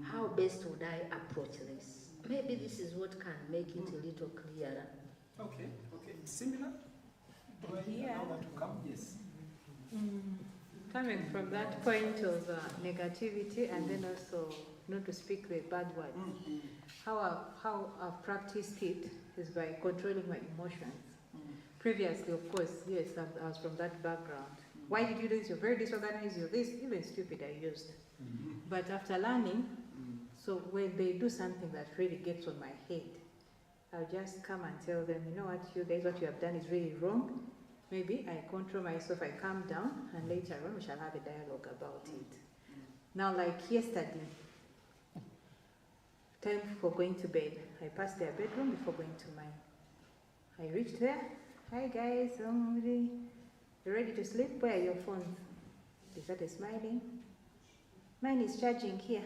How best would I approach this? Maybe this is what can make it a little clearer. Okay, okay. Similar? Do I Yeah. allow that to come? Yes. Coming from that point of negativity, and then also not to speak the bad words. How I've practiced it is by controlling my emotions. Previously, of course, yes, I was from that background. Why did you do this? You're very disorganized. You're this, even stupid I used. But after learning, so when they do something that really gets on my head, I'll just come and tell them, you know what, you guys, what you have done is really wrong. Maybe I control myself, I calm down, and later on we shall have a dialogue about it. Now, like yesterday, time for going to bed. I passed their bedroom before going to mine. I reached there. Hi guys, you ready to sleep? Where are your phones? They started smiling. Mine is charging here.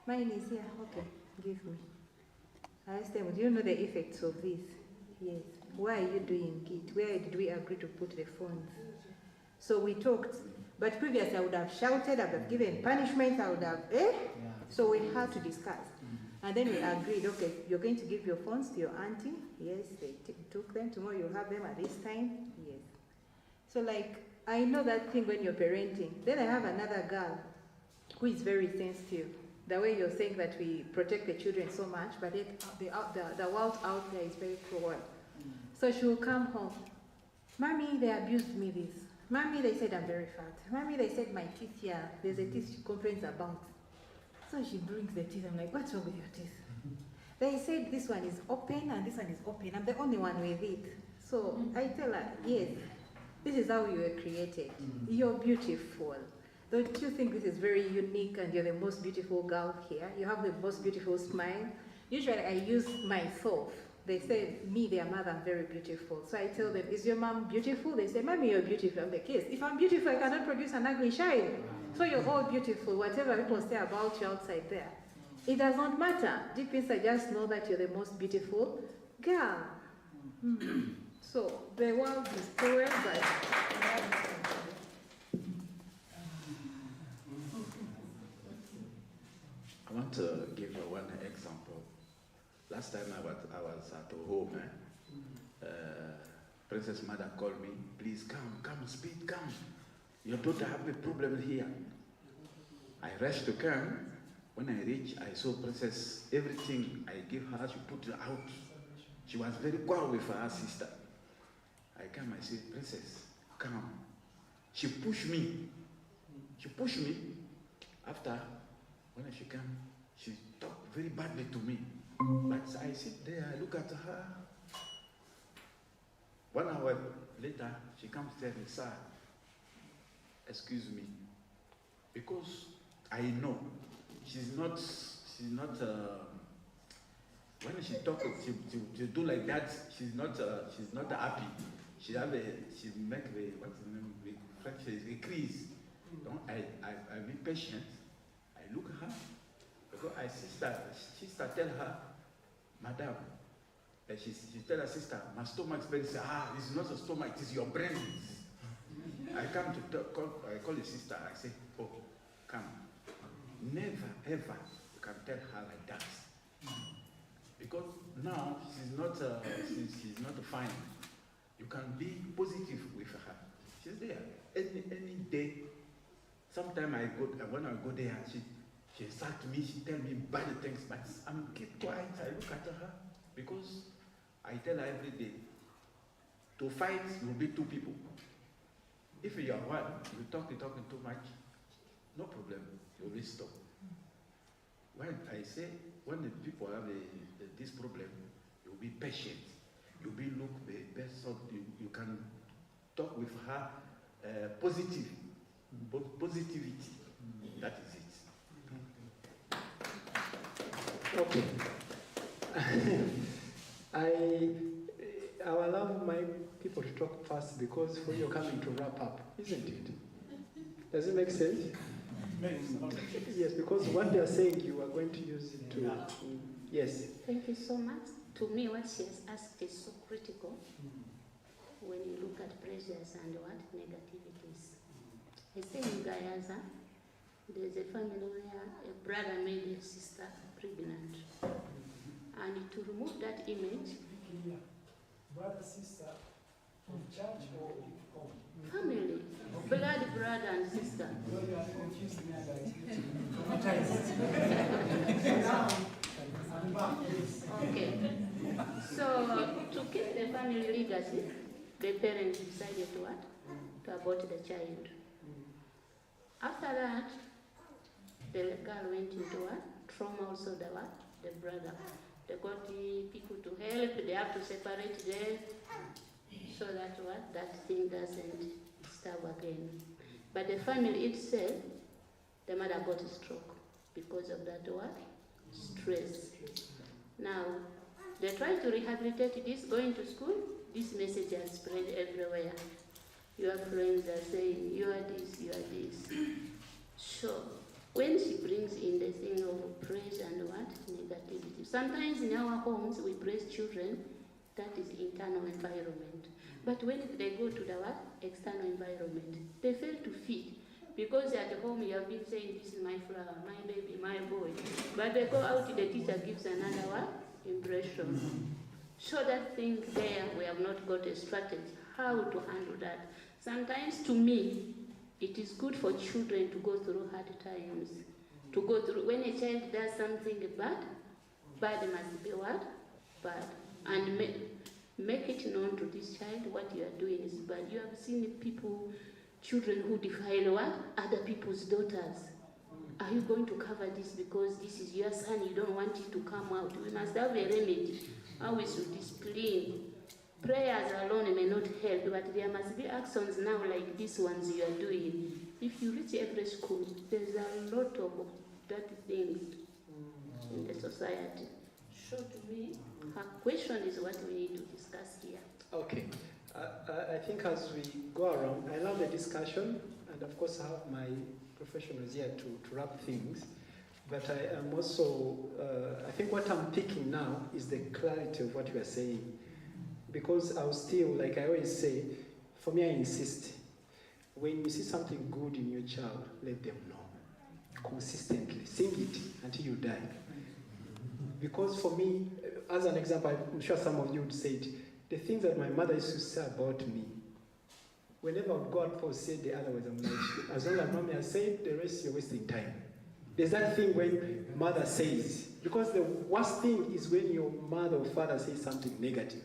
Mine is here. Okay, give me. I asked them, do you know the effects of this? Yes. Why are you doing it? Where did we agree to put the phones? So we talked. But previously I would have shouted, I would have given punishments, I would have, So we had to discuss. And then we agreed, okay, you're going to give your phones to your auntie. Yes, they took them. Tomorrow you'll have them at this time. Yes. So like, I know that thing when you're parenting. Then I have another girl who is very sensitive. The way you're saying that we protect the children so much, but the world out there is very cruel. So she will come home. Mommy, they abused me this. Mommy, they said I'm very fat. Mommy, they said my teeth here. There's a teeth she complains about. So she brings the teeth. I'm like, what's wrong with your teeth? They said this one is open and this one is open. I'm the only one with it. So I tell her, yes, this is how you were created. You're beautiful. Don't you think this is very unique and you're the most beautiful girl here? You have the most beautiful smile. Usually I use myself. They say, me, their mother, I'm very beautiful. So I tell them, is your mom beautiful? They say, Mommy, you're beautiful. I'm like, yes, if I'm beautiful, I cannot produce an ugly child. So you're all beautiful, whatever people say about you outside there. It does not matter. Deep inside, just know that you're the most beautiful girl. So the world is cruel, but I want to give one example. Last time I was at home, Princess Mother called me, please come, speed, come. Your daughter have a problem here. I rushed to come. When I reached, I saw Princess, everything I give her, she put it out. She was very quarrel with her sister. I come, I say, Princess, come. She pushed me. After, when she came, she talked very badly to me. But I sit there, I look at her. 1 hour later, she comes tell me, sir, excuse me, because I know she's not when she talk, she do like that, she's not happy. She make the, what's the name, the French is a crease. I be patient. I look at her, because sister tell her, Madam, she tell her sister, my stomach is very sad. It's not a stomach, it is your brain. I come to I call the sister, I say, oh, come. Never, ever, you can tell her like that. Because now, she's not fine. You can be positive with her. She's there. Any day, sometime when I go there, she insult me, she tell me bad things, but I'm keep quiet, I look at her, because I tell her every day, to fight, you'll be two people. If you are one, you're talking too much, no problem, you will stop. When I say, when the people have this problem, you'll be patient. You'll be look the best, you can talk with her positivity. That is it. Okay. I will allow my people to talk first because for you coming to wrap up, isn't it? Does it make sense? Yes, because what they are saying, you are going to use it to. Yes. Thank you so much. to me, what she has asked is so critical when you look at pressures and what negativities. I say in Gayaza, there's a family where a brother made his sister pregnant. And to remove that image, brother, sister, from church or home? family, blood brother and sister. No, you are confusing me Okay. So to keep the family legacy, the parents decided to what? To abort the child. After that, the girl went into what? Trauma also the what? The brother. They got the people to help, they have to separate them so that what? That thing doesn't start again. But the family itself, the mother got a stroke because of that what? Stress. Now, they try to rehabilitate this, going to school, this message has spread everywhere. Your friends are saying, you are this, you are this. So, when she brings in the thing of praise and what? Negativity. Sometimes in our homes, we praise children, that is internal environment. But when they go to the what? External environment, they fail to feed. Because at home you have been saying, this is my flower, my baby, my boy. But they go out, the teacher gives another what? Impression. So that thing there, we have not got a strategy, how to handle that. Sometimes to me, it is good for children to go through hard times. To go through, when a child does something bad, bad must be what? Bad. And make it known to this child what you are doing is bad. You have seen people, children who defile what? Other people's daughters. Are you going to cover this because this is your son, you don't want it to come out? We must have a remedy. How we should discipline. Prayers alone may not help, but there must be actions now like these ones you are doing. If you reach every school, there's a lot of dirty things in the society. So to me, her question is what we need to discuss here. Okay. I think as we go around, I love the discussion, and of course I have my professionals here to wrap things. But I am also, I think what I'm picking now is the clarity of what you are saying. Because I'll still, like I always say, for me I insist, when you see something good in your child, let them know. Consistently. Sing it until you die. Because for me, as an example, I'm sure some of you would say it, the things that my mother used to say about me, whenever I would go out for say the other words, I'm like, as long as mommy has said, the rest you're wasting time. There's that thing when mother says, because the worst thing is when your mother or father says something negative.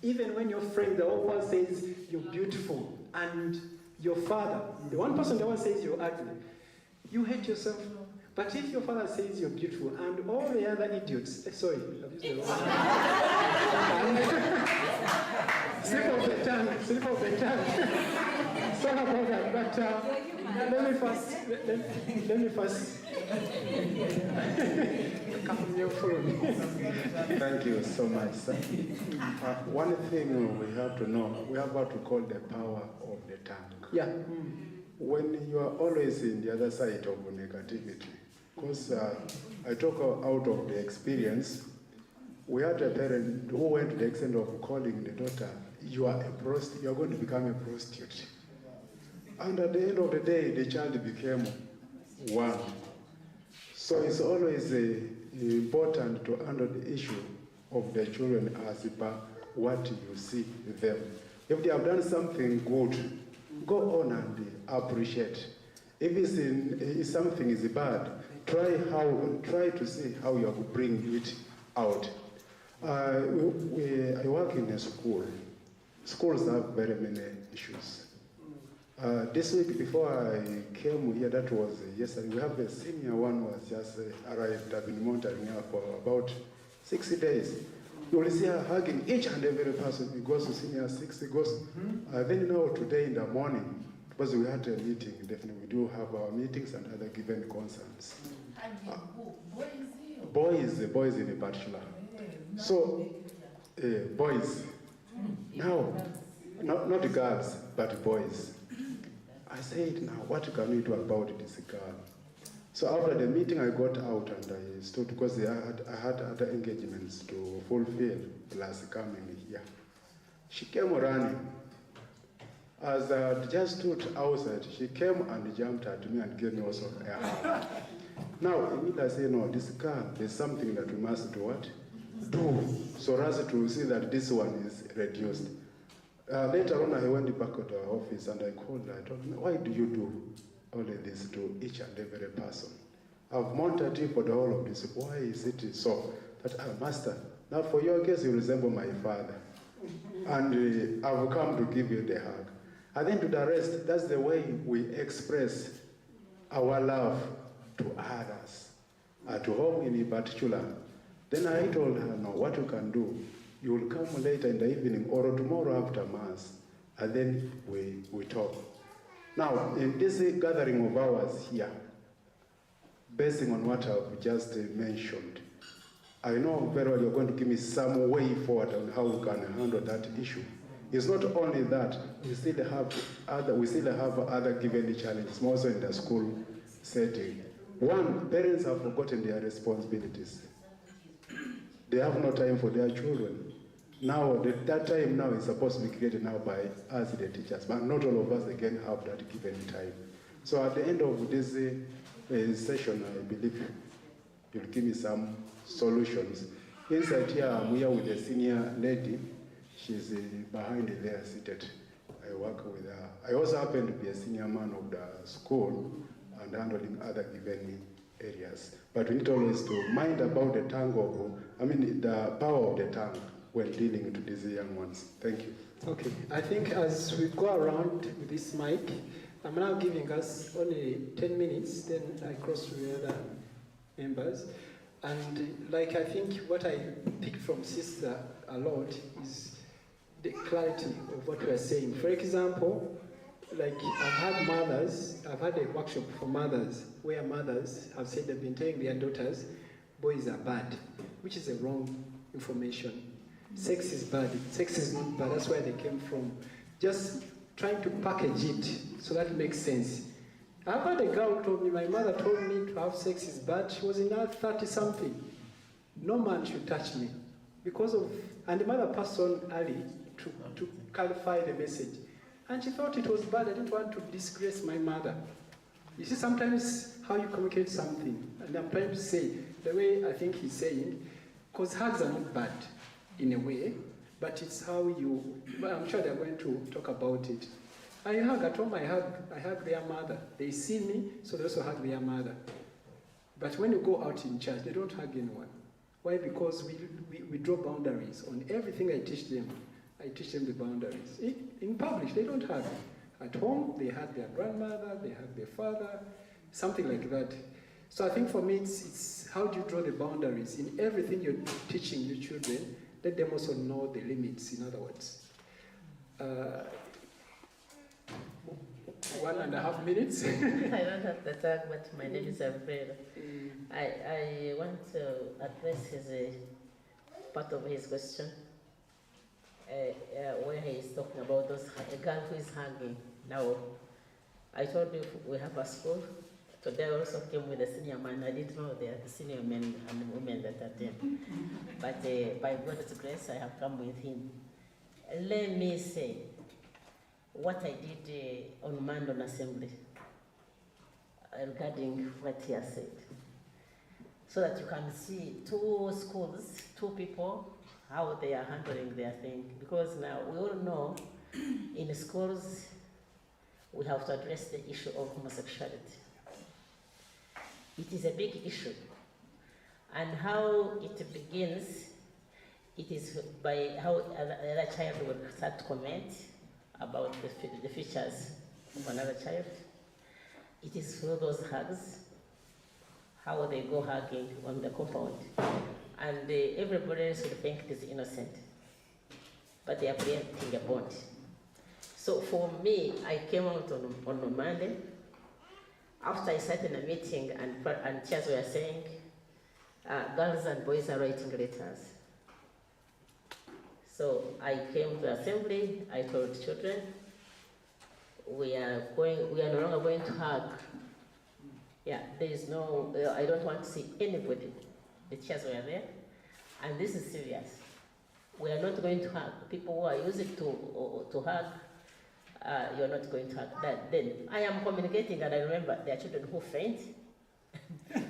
Even when your friend, the old one says you're beautiful, and your father, the one person that one says you're ugly, you hate yourself. But if your father says you're beautiful, and all the other idiots, sorry, I've used the wrong slip of the tongue, slip of the tongue. Sorry about that, but let me first. Thank you so much, sir. One thing we have to know, we have what we call the power of the tongue. Yeah. When you are always in the other side of negativity, because I talk out of the experience, we had a parent who went to the extent of calling the daughter, you are going to become a prostitute. And at the end of the day, the child became one. So it's always important to handle the issue of the children as per what you see them. If they have done something good, go on and appreciate. If something is bad, try to see how you are bring it out. I work in a school. Schools have very many issues. This week before I came here, that was yesterday, we have a senior one who has just arrived. I've been monitoring her for about 60 days. You will see her hugging each and every person. He goes to senior 6, he goes. Then now today in the morning, because we had a meeting, definitely we do have our meetings and other given concerns. Boys in particular. So, boys. Now, not girls, but boys. I said, now what can we do about this girl? So after the meeting, I got out and I stood because I had other engagements to fulfill, plus coming here. She came running. As I just stood outside, she came and jumped at me and gave me also a hug. Now, immediately I say, no, this girl, there's something that we must do what? Do, so as to see that this one is reduced. Later on, I went back to her office and I called her. I told her, why do you do all of this to each and every person? I've monitored you for the whole of this. Why is it so that, Master, now for your case, you resemble my father. And I've come to give you the hug. And then to the rest, that's the way we express our love to others, to home in particular. Then I told her, no, what you can do, you will come later in the evening or tomorrow after Mass, and then we talk. Now, in this gathering of ours here, basing on what I've just mentioned, I know very well you're going to give me some way forward on how we can handle that issue. It's not only that, we still have other given challenges, also in the school setting. One, parents have forgotten their responsibilities. They have no time for their children. Now, that time now is supposed to be created now by us, the teachers, but not all of us again have that given time. So at the end of this session, I believe you'll give me some solutions. Inside here, I'm here with a senior lady. She's behind there seated. I work with her. I also happen to be a senior man of the school and handling other given areas. But we need always to mind about the the power of the tongue when dealing with these young ones. Thank you. Okay, I think as we go around with this mic, I'm now giving us only 10 minutes, then I cross to the other members. And I think what I picked from Sister a lot is the clarity of what we are saying. For example, I've had a workshop for mothers where mothers have said they've been telling their daughters boys are bad, which is a wrong information. Sex is bad, sex is not bad, that's where they came from. Just trying to package it so that it makes sense. I've had a girl who told me, my mother told me to have sex is bad. She was in her 30-something. No man should touch me. And the mother passed on early to clarify the message. And she thought it was bad. I didn't want to disgrace my mother. You see, sometimes how you communicate something, and I'm trying to say, the way I think he's saying, because hugs are not bad in a way, but it's how I'm sure they're going to talk about it. I hug at home, I hug their mother. They see me, so they also hug their mother. But when you go out in church, they don't hug anyone. Why? Because we draw boundaries on everything I teach them. I teach them the boundaries. In public, they don't hug. At home, they hug their grandmother, they hug their father, something like that. So I think for me, it's how do you draw the boundaries? In everything you're teaching your children, let them also know the limits, in other words. 1.5 minutes. I don't have the tag, but my name is Alfredo. I want to address part of his question, where he is talking about a girl who is hugging. Now, I told you we have a school. Today I also came with a senior man. I didn't know there are the senior men and women that attend. But by God's grace, I have come with him. Let me say what I did on Mandon Assembly regarding what he has said. So that you can see two schools, two people, how they are handling their thing. Because now we all know in schools we have to address the issue of homosexuality. It is a big issue. And how it begins, it is by how another child will start to comment about the features of another child. It is through those hugs, how they go hugging on the compound. And everybody else will think it is innocent, but they are creating a bond. So for me, I came out on Monday, after I sat in a meeting and teachers were saying, girls and boys are writing letters. So I came to assembly, I told children, we are no longer going to hug. Yeah, there is no, I don't want to see anybody. The chairs were there, and this is serious. We are not going to hug. People who are used to hug, you're not going to hug. Then I am communicating, and I remember there are children who faint.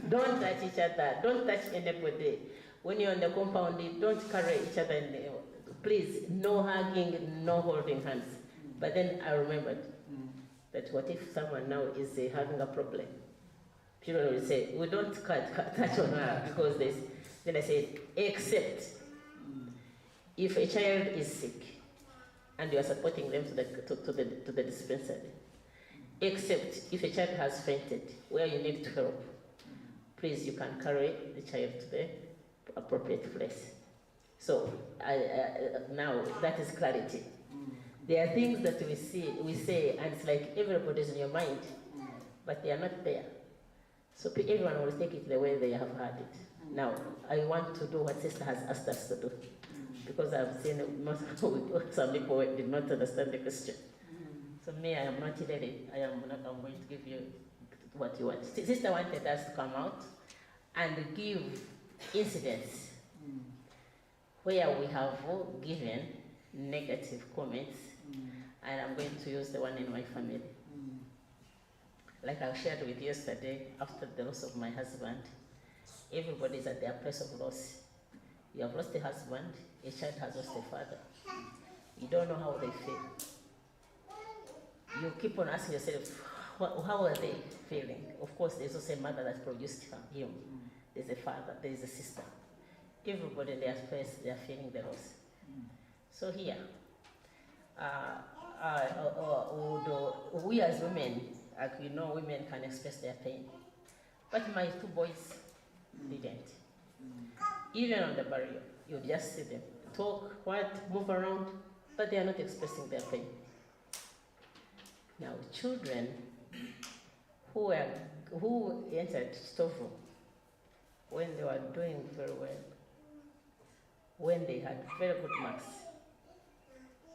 Don't touch each other. Don't touch anybody. When you're on the compound, don't carry each other. Please, no hugging, no holding hands. But then I remembered that what if someone now is having a problem? Children will say, we don't touch on her because this. Then I said, except if a child is sick and you are supporting them to the dispensary, except if a child has fainted where you need to help, please, you can carry the child to the appropriate place. So now that is clarity. There are things that we say, and it's like everybody's in your mind, but they are not there. So everyone will take it the way they have heard it. Now, I want to do what Sister has asked us to do, because I've seen some people did not understand the question. So me, I am not ready. I'm going to give you what you want. Sister wanted us to come out and give incidents where we have given negative comments, and I'm going to use the one in my family. Like I shared with you yesterday, after the loss of my husband, everybody's at their place of loss. You have lost a husband, a child has lost a father. You don't know how they feel. You keep on asking yourself, how are they feeling? Of course, there's also a mother that produced him. There's a father, there's a sister. Everybody in their place, they are feeling the loss. So here, we as women, like you know, women can express their pain. But my two boys didn't. Even on the barrier, you just see them talk, move around, but they are not expressing their pain. Now, children who entered Stovo when they were doing very well, when they had very good marks,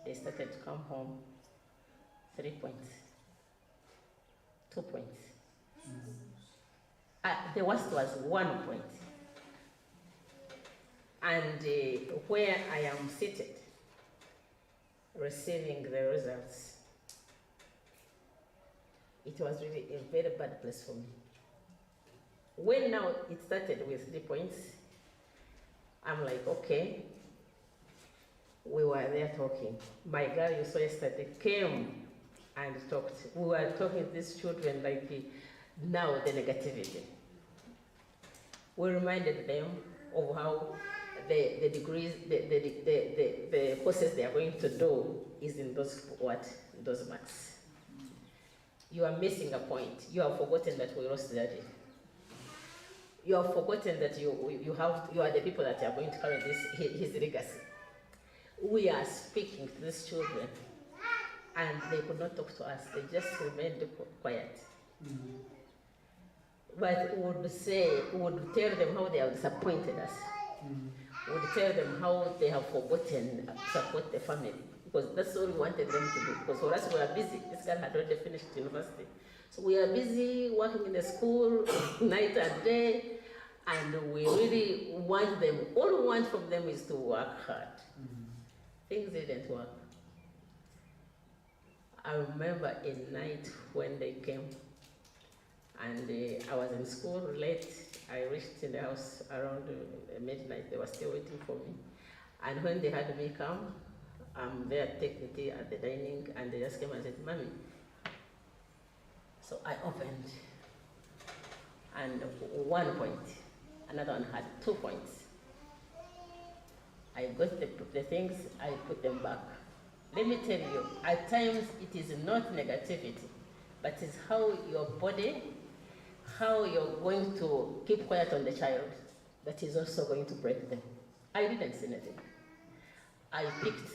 they started to come home 3 points, 2 points. The worst was 1 point. And where I am seated, receiving the results, it was really a very bad place for me. When now it started with 3 points, I'm like, okay, we were there talking. My girl you saw yesterday came and talked. We were talking to these children like now the negativity. We reminded them of how the degrees, the courses they are going to do is in those marks. You are missing a point. You have forgotten that we lost Daddy. You have forgotten that you are the people that are going to carry his legacy. We are speaking to these children, and they could not talk to us. They just remained quiet. But we would tell them how they have disappointed us. We would tell them how they have forgotten to support the family. Because that's all we wanted them to do. Because for us, we were busy. This girl had already finished university. So we are busy working in the school, night and day, and we really want them, all we want from them is to work hard. Things didn't work. I remember a night when they came, and I was in school late. I reached in the house around midnight. They were still waiting for me. And when they had me come, I'm there taking tea at the dining, and they just came and said, Mommy. So I opened, and 1 point. Another one had 2 points. I got the things, I put them back. Let me tell you, at times it is not negativity, but it's how your body, how you're going to keep quiet on the child, that is also going to break them. I didn't say anything. I picked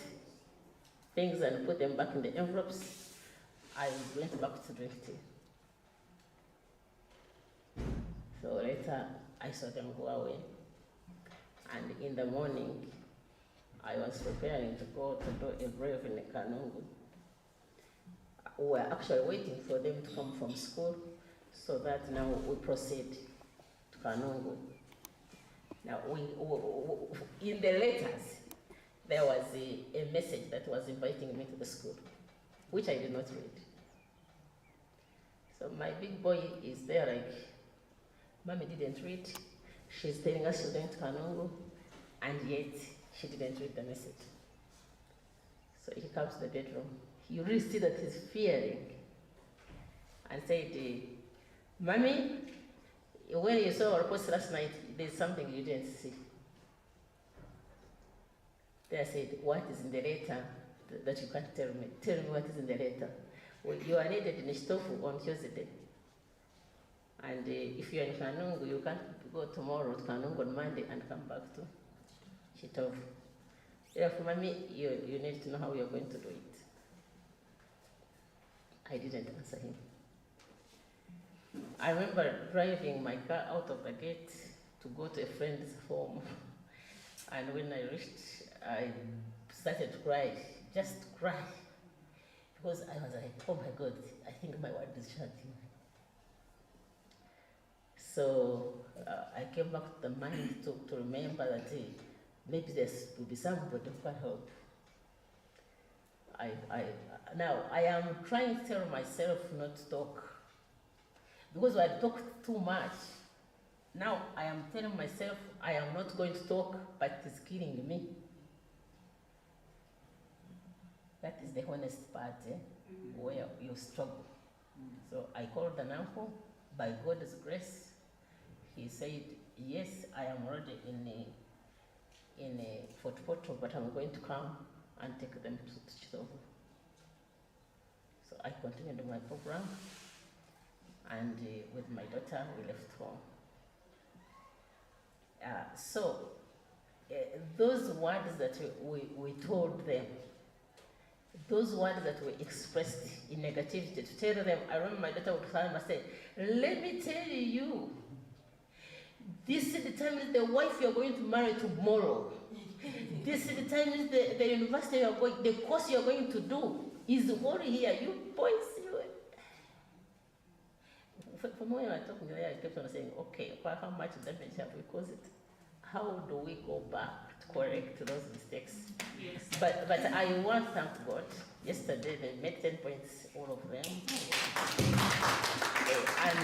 things and put them back in the envelopes. I went back to drink tea. So later, I saw them go away. And in the morning, I was preparing to go to do a brave in Kanungu. We were actually waiting for them to come from school so that now we proceed to Kanungu. Now, in the letters, there was a message that was inviting me to the school, which I did not read. So my big boy is there like, Mommy didn't read. She's telling us she's going to Kanungu, and yet she didn't read the message. So he comes to the bedroom. You really see that he's fearing, and said, Mommy, when you saw our post last night, there's something you didn't see. Then I said, what is in the letter that you can't tell me? Tell me what is in the letter. Well, you are needed in Shitofu on Tuesday. And if you're in Kanungu, you can't go tomorrow to Kanungu on Monday and come back to Shitofu. Therefore, Mommy, you need to know how you're going to do it. I didn't answer him. I remember driving my car out of the gate to go to a friend's home. And when I reached, I started to cry, just cry. Because I was like, oh my God, I think my word is shouting. So I came back to the mind to remember that maybe there will be somebody who can help. Now, I am trying to tell myself not to talk. Because I talked too much. Now I am telling myself I am not going to talk, but it's killing me. That is the honest part, where you struggle. So I called an uncle. By God's grace, he said, yes, I am already in Fort Portal, but I'm going to come and take them to Chitovu. So I continued my program. And with my daughter, we left home. Those words that we told them, those words that we expressed in negativity, to tell them, I remember my daughter would come and say, let me tell you, this is the time is the wife you're going to marry tomorrow. This is the time is the university you're going, the course you're going to do is what here, you boys, From when I was talking there, I kept on saying, okay, how much damage have we caused? How do we go back to correct those mistakes? Yes. But I want to thank God. Yesterday they made 10 points, all of them. And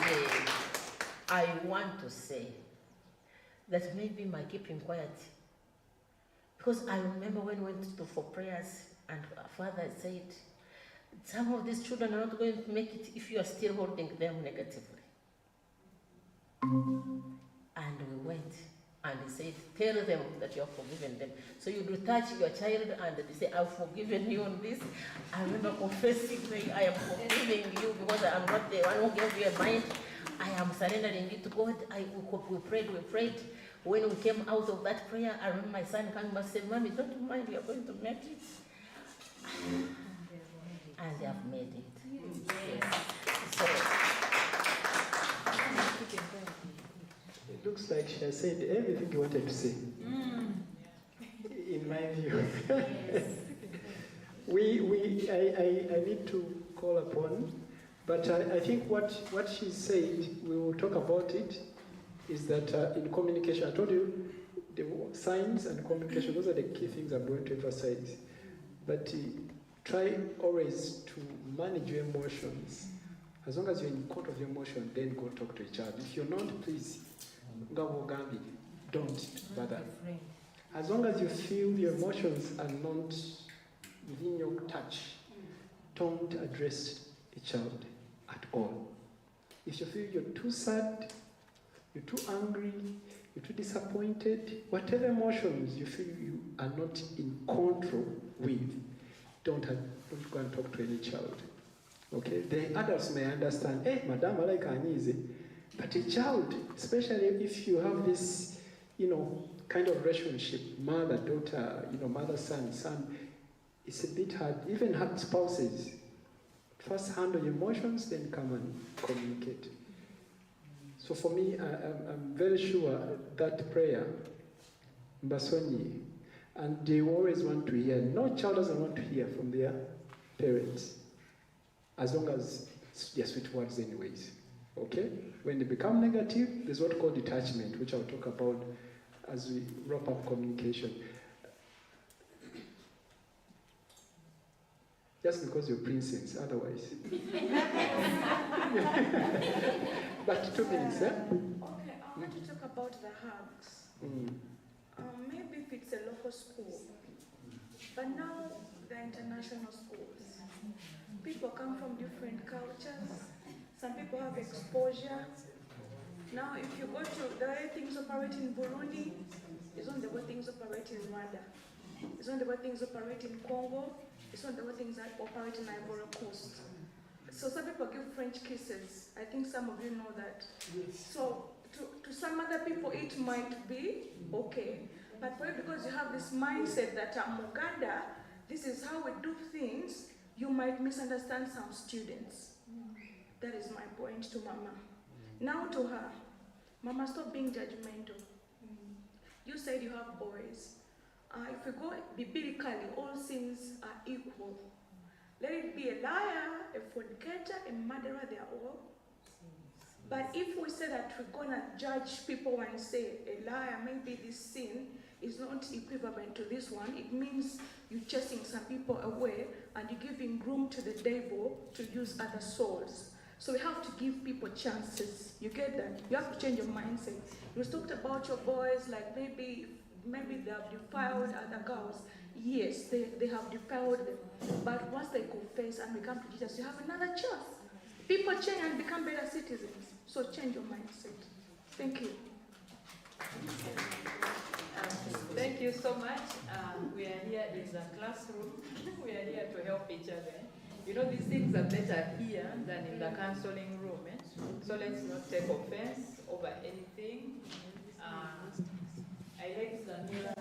I want to say that maybe my keeping quiet, because I remember when we went for prayers and Father said, some of these children are not going to make it if you are still holding them negatively. And we went, and he said, tell them that you have forgiven them. So you do touch your child, and they say, I've forgiven you on this. I remember confessing, saying, I am forgiving you because I am not the one who gave you a mind. I am surrendering it to God. We prayed. When we came out of that prayer, I remember my son coming back and said, Mommy, don't mind, we are going to make it. And they have made it. Yes. So, it looks like she has said everything you wanted to say. In my view. I need to call upon, but I think what she said, we will talk about it, is that in communication, I told you, the signs and communication, those are the key things I'm going to emphasize. But try always to manage your emotions. As long as you're in control of your emotion, then go talk to a child. If you're not, please, don't bother. As long as you feel your emotions are not within your touch, don't address a child at all. If you feel you're too sad, you're too angry, you're too disappointed, whatever emotions you feel you are not in control with, don't go and talk to any child. Okay? The adults may understand, hey, madam, I like Anise. But a child, especially if you have this, kind of relationship, mother, daughter, mother, son, it's a bit hard. Even hard spouses. First handle your emotions, then come and communicate. So for me, I'm very sure that prayer, Mbasonyi, and they always want to hear. No child doesn't want to hear from their parents, as long as they're sweet words anyways. Okay? When they become negative, there's what called detachment, which I'll talk about as we wrap up communication. Just because you're princess, otherwise. But 2 minutes, eh? Okay, I want to talk about the hugs. Maybe if it's a local school, but now they're international schools. People come from different cultures. Some people have exposure. Now, if you go to the way things operate in Burundi, it's not the way things operate in Rwanda. It's not the way things operate in Congo. It's not the way things operate in Ivory Coast. So some people give French kisses. I think some of you know that. So to some other people, it might be okay. But for you, because you have this mindset that I'm Uganda, this is how we do things, you might misunderstand some students. That is my point to Mama. Now to her, Mama, stop being judgmental. You said you have boys. If we go biblically, all sins are equal. Let it be a liar, a fornicator, a murderer, they are all. But if we say that we're going to judge people and say a liar, maybe this sin is not equivalent to this one, it means you're chasing some people away and you're giving room to the devil to use other souls. So we have to give people chances. You get that? You have to change your mindset. You talked about your boys, like maybe they have defiled other girls. Yes, they have defiled them. But once they confess and become to Jesus, you have another chance. People change and become better citizens. So change your mindset. Thank you. Thank you so much. We are here in the classroom. We are here to help each other. You know, these things are better here than in the counseling room. So let's not take offense over anything. I like the mirror.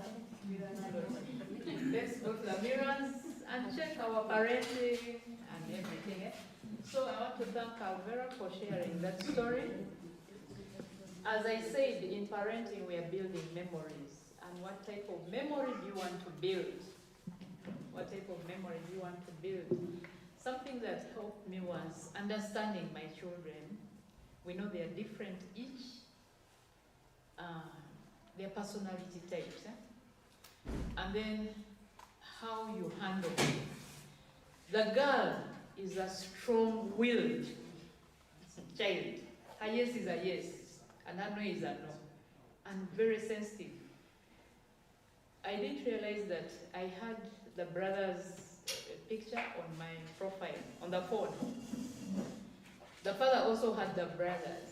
Let's go to the mirrors and check our parenting and everything. So I want to thank Alvera for sharing that story. As I said, in parenting, we are building memories. And what type of memory do you want to build? What type of memory do you want to build? Something that helped me was understanding my children. We know they are different each. Their personality types. And then how you handle it. The girl is a strong-willed child. Her yes is a yes, and her no is a no. And very sensitive. I didn't realize that I had the brother's picture on my profile, on the phone. The father also had the brothers.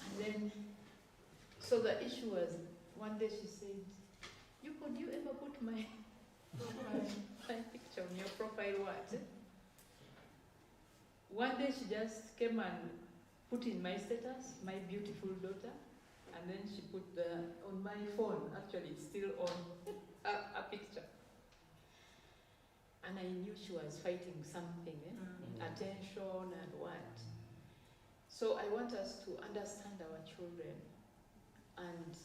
And then, so the issue was, one day she said, could you ever put my picture on your profile what? One day she just came and put in my status, my beautiful daughter, and then she put on my phone, actually it's still on, a picture. And I knew she was fighting something, attention and what. So I want us to understand our children and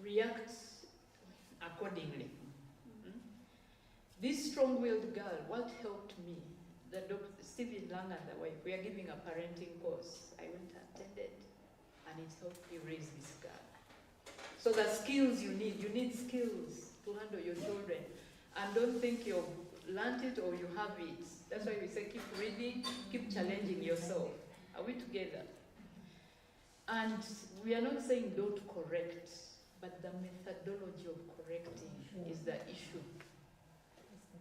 react accordingly. This strong-willed girl, what helped me, the Dr. Stephen Lang and the wife, we are giving a parenting course. I went and attended, and it helped me raise this girl. So the skills you need skills to handle your children. And don't think you've learned it or you have it. That's why we say keep reading, keep challenging yourself. Are we together? And we are not saying don't correct, but the methodology of correcting is the issue.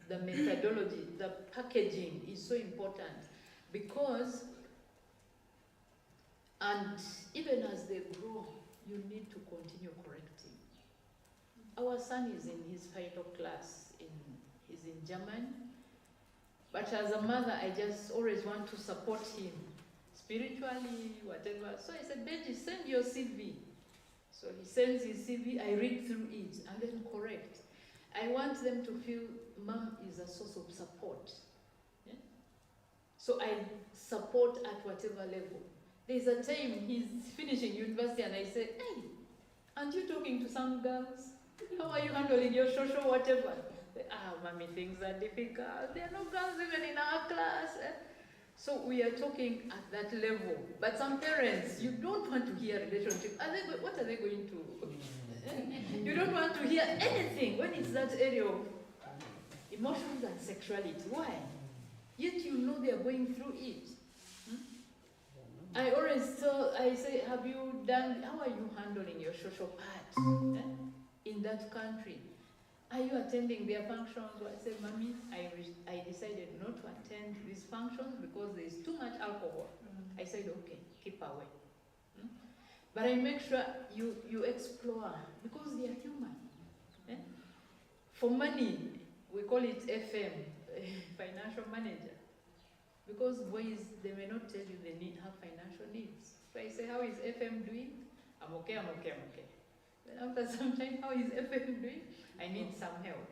The methodology, the packaging is so important because, and even as they grow, you need to continue correcting. Our son is in his final class, he's in German, but as a mother, I just always want to support him, spiritually, whatever. So I said, Benji, send your CV. So he sends his CV, I read through it, and then correct. I want them to feel mom is a source of support. Yeah? So I support at whatever level. There's a time he's finishing university and I say, hey, aren't you talking to some girls? How are you handling your social whatever? Mommy, things are difficult. There are no girls even in our class. So So we are talking at that level. But some parents, you don't want to hear relationship. What are they going to? You don't want to hear anything when it's that area of emotions and sexuality. Why? Yet you know they are going through it. I always I say, how are you handling your social part in that country? Are you attending their functions? Well, I said, Mommy, I decided not to attend these functions because there is too much alcohol. I said, okay, keep away. But I make sure you explore because they are human. For money, we call it FM, financial manager. Because boys, they may not tell you they have financial needs. So I say, how is FM doing? I'm okay, I'm okay, I'm okay. Then after some time, how is FM doing? I need some help.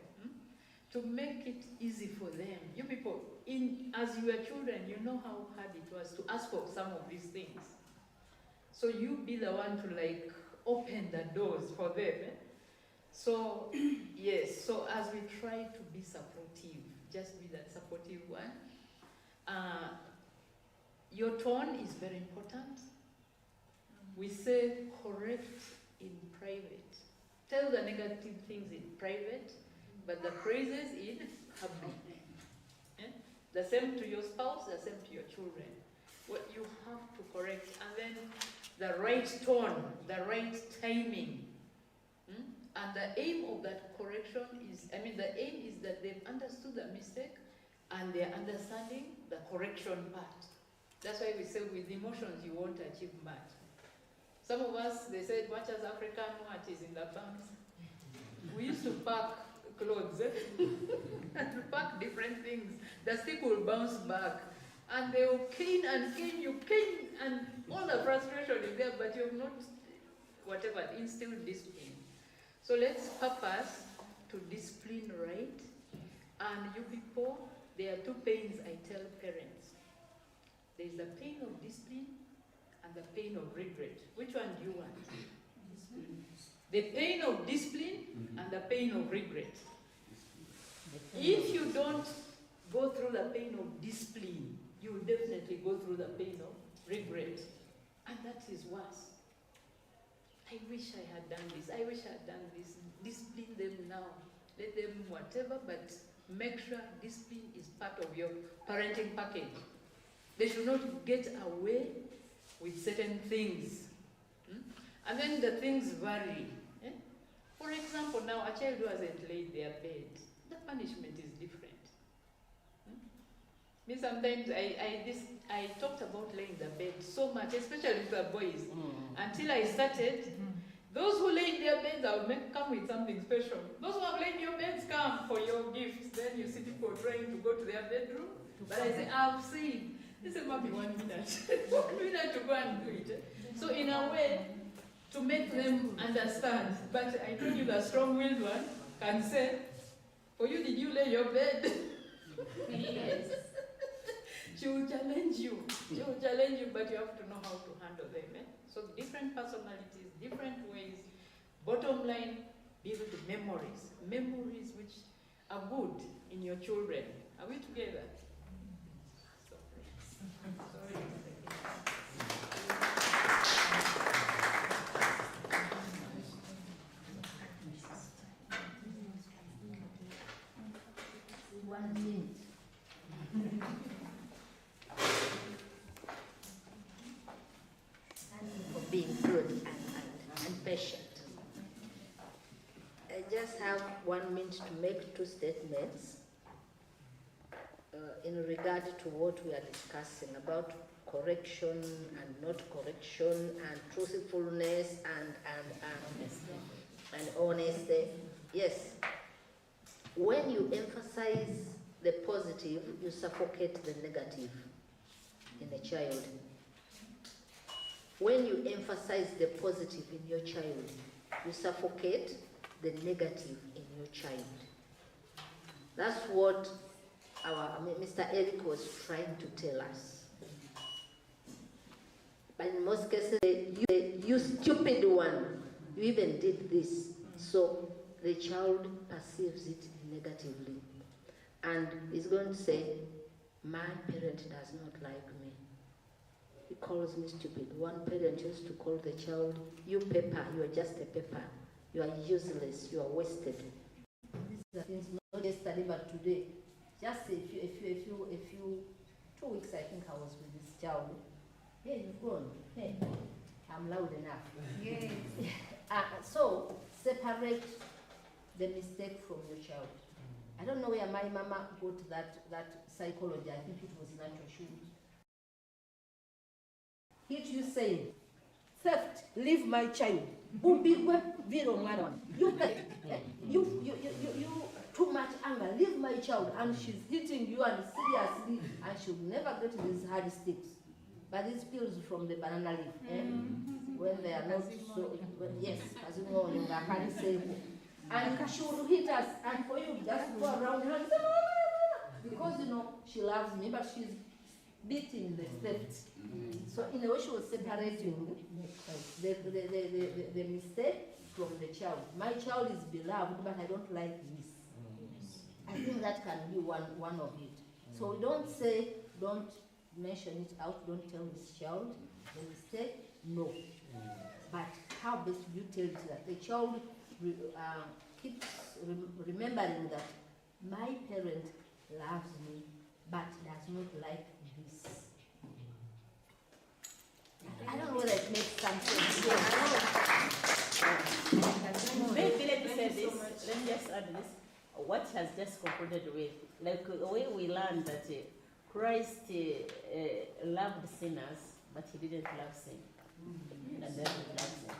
To make it easy for them. You people, as you were children, you know how hard it was to ask for some of these things. So you be the one to open the doors for them. So, yes, so as we try to be supportive, just be that supportive one. Your tone is very important. We say correct in private. Tell the negative things in private, but the praises in public. The same to your spouse, the same to your children. What you have to correct, and then the right tone, the right timing. And the aim of that correction is, the aim is that they've understood the mistake and they're understanding the correction part. That's why we say with emotions you won't achieve much. Some of us, they said, much as African what is in the farms. We used to pack clothes and to pack different things. The stick will bounce back. And they will cane and cane, you cane, and all the frustration is there, but you have not, instilled discipline. So let's purpose to discipline right. And you people, there are two pains I tell parents. There is the pain of discipline and the pain of regret. Which one do you want? The pain of discipline and the pain of regret. If you don't go through the pain of discipline, you will definitely go through the pain of regret. And that is worse. I wish I had done this. I wish I had done this. Discipline them now. Let them whatever, but make sure discipline is part of your parenting package. They should not get away with certain things. And then the things vary. For example, now a child who hasn't laid their bed, the punishment is different. Me sometimes I talked about laying the bed so much, especially with the boys, until I started. Those who lay in their beds, I would come with something special. Those who have laid your beds, come for your gifts. Then you see people trying to go to their bedroom. But I say, I've seen. They say, Mommy, 1 minute. 1 minute to go and do it. So in a way, to make them understand. But I told you the strong-willed one can say, for you, did you lay your bed? Yes. She will challenge you. She will challenge you, but you have to know how to handle them. So different personalities, different ways. Bottom line, build memories. Memories which are good in your children. Are we together? Sorry. One minute. Thank you for being good and patient. I just have 1 minute to make two statements in regard to what we are discussing about correction and not correction and truthfulness and honesty. Yes. When you emphasize the positive, you suffocate the negative in a child. When you emphasize the positive in your child, you suffocate the negative in your child. That's what Mr. Eric was trying to tell us. But in most cases, you stupid one, you even did this. So the child perceives it negatively and is going to say, My parent does not like me. He calls me stupid. One parent used to call the child, "You paper, you are just a paper. You are useless, you are wasted." These are things not yesterday but today. Just a few 2 weeks I think I was with this child. Hey, you've grown. Hey, I'm loud enough. Yes. So separate the mistake from your child. I don't know where my mama got that psychology. I think it was natural. Hit you saying, "Theft, leave my child. You too much anger, leave my child." And she's hitting you and seriously, and she'll never get these hard sticks. But these pills from the banana leaf, when they are not so, yes, as you know, you can say, and she will hit us, and for you just go around her and say, because she loves me, but she's beating the theft. So in a way she was separating the mistake from the child. My child is beloved, but I don't like this. I think that can be one of it. So we don't say, don't mention it out, don't tell this child the mistake, no. But how best do you tell it that the child keeps remembering that my parent loves me but does not like this. I don't know whether it makes some sense. Maybe let me say this, let me just add this. What has just concluded with, like the way we learned that Christ loved sinners, but he didn't love sin. And then he loved sin.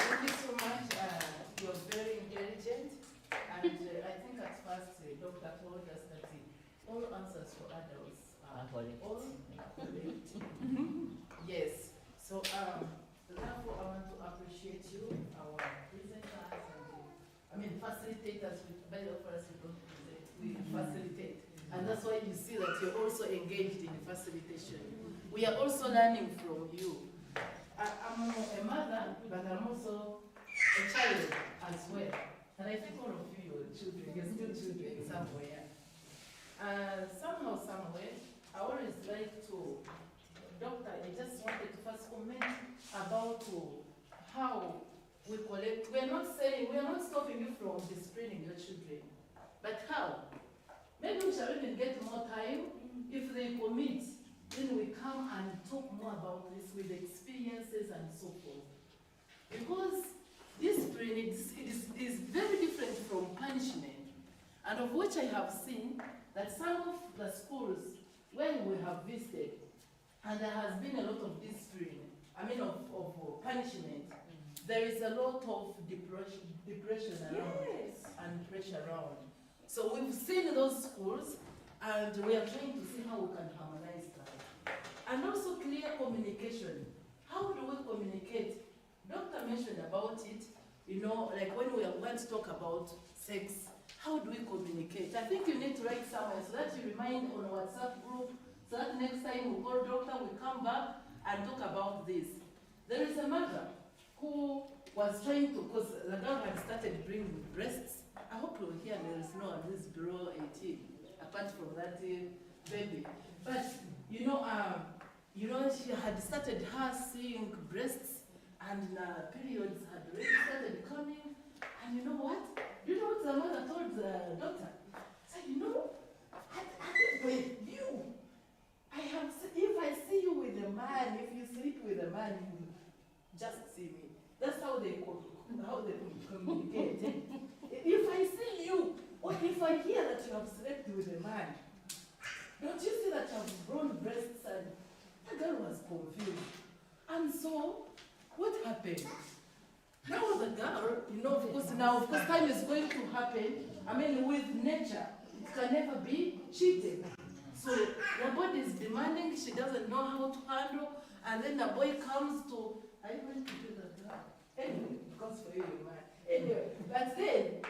Thank you so much. You're very intelligent. And I think at first Dr. told us that all answers for adults are all correct. Yes. So therefore I want to appreciate you, our presenters, and facilitators. By the way, we don't present, we facilitate. And that's why you see that you're also engaged in facilitation. We are also learning from you. I'm a mother, but I'm also a child as well. And I think all of you are children, you're still children somewhere. Somehow, somewhere, I always like to, Doctor, I just wanted to first comment about how we collect. We are not stopping you from disciplining your children, but how? Maybe we shall even get more time. If they commit, then we come and talk more about this with experiences and so forth. Because discipline is very different from punishment, and of which I have seen that some of the schools where we have visited, and there has been a lot of discipline, of punishment, there is a lot of depression around and pressure around. So we've seen those schools, and we are trying to see how we can harmonize that. And also clear communication. How do we communicate? Doctor mentioned about it, like when we are going to talk about sex, how do we communicate? I think you need to write somewhere so that you remind on a WhatsApp group, so that next time we call doctor, we come back and talk about this. There is a mother who was trying to, because the girl had started bringing breasts. I hope you'll hear there is no one who is below 18, apart from that baby. But, she had started her seeing breasts, and periods had already started coming. And you know what? You know what the mother told the doctor? Said, I think with you, if I see you with a man, if you sleep with a man, you will just see me. That's how they communicate. If I see you, or if I hear that you have slept with a man, don't you see that you have grown breasts? And the girl was confused. And so, what happened? Now the girl, of course time is going to happen. With nature, it can never be cheated. So the body is demanding, she doesn't know how to handle, and then the boy comes to, are you going to do that girl? Anyway, because for you, man. Anyway, but then,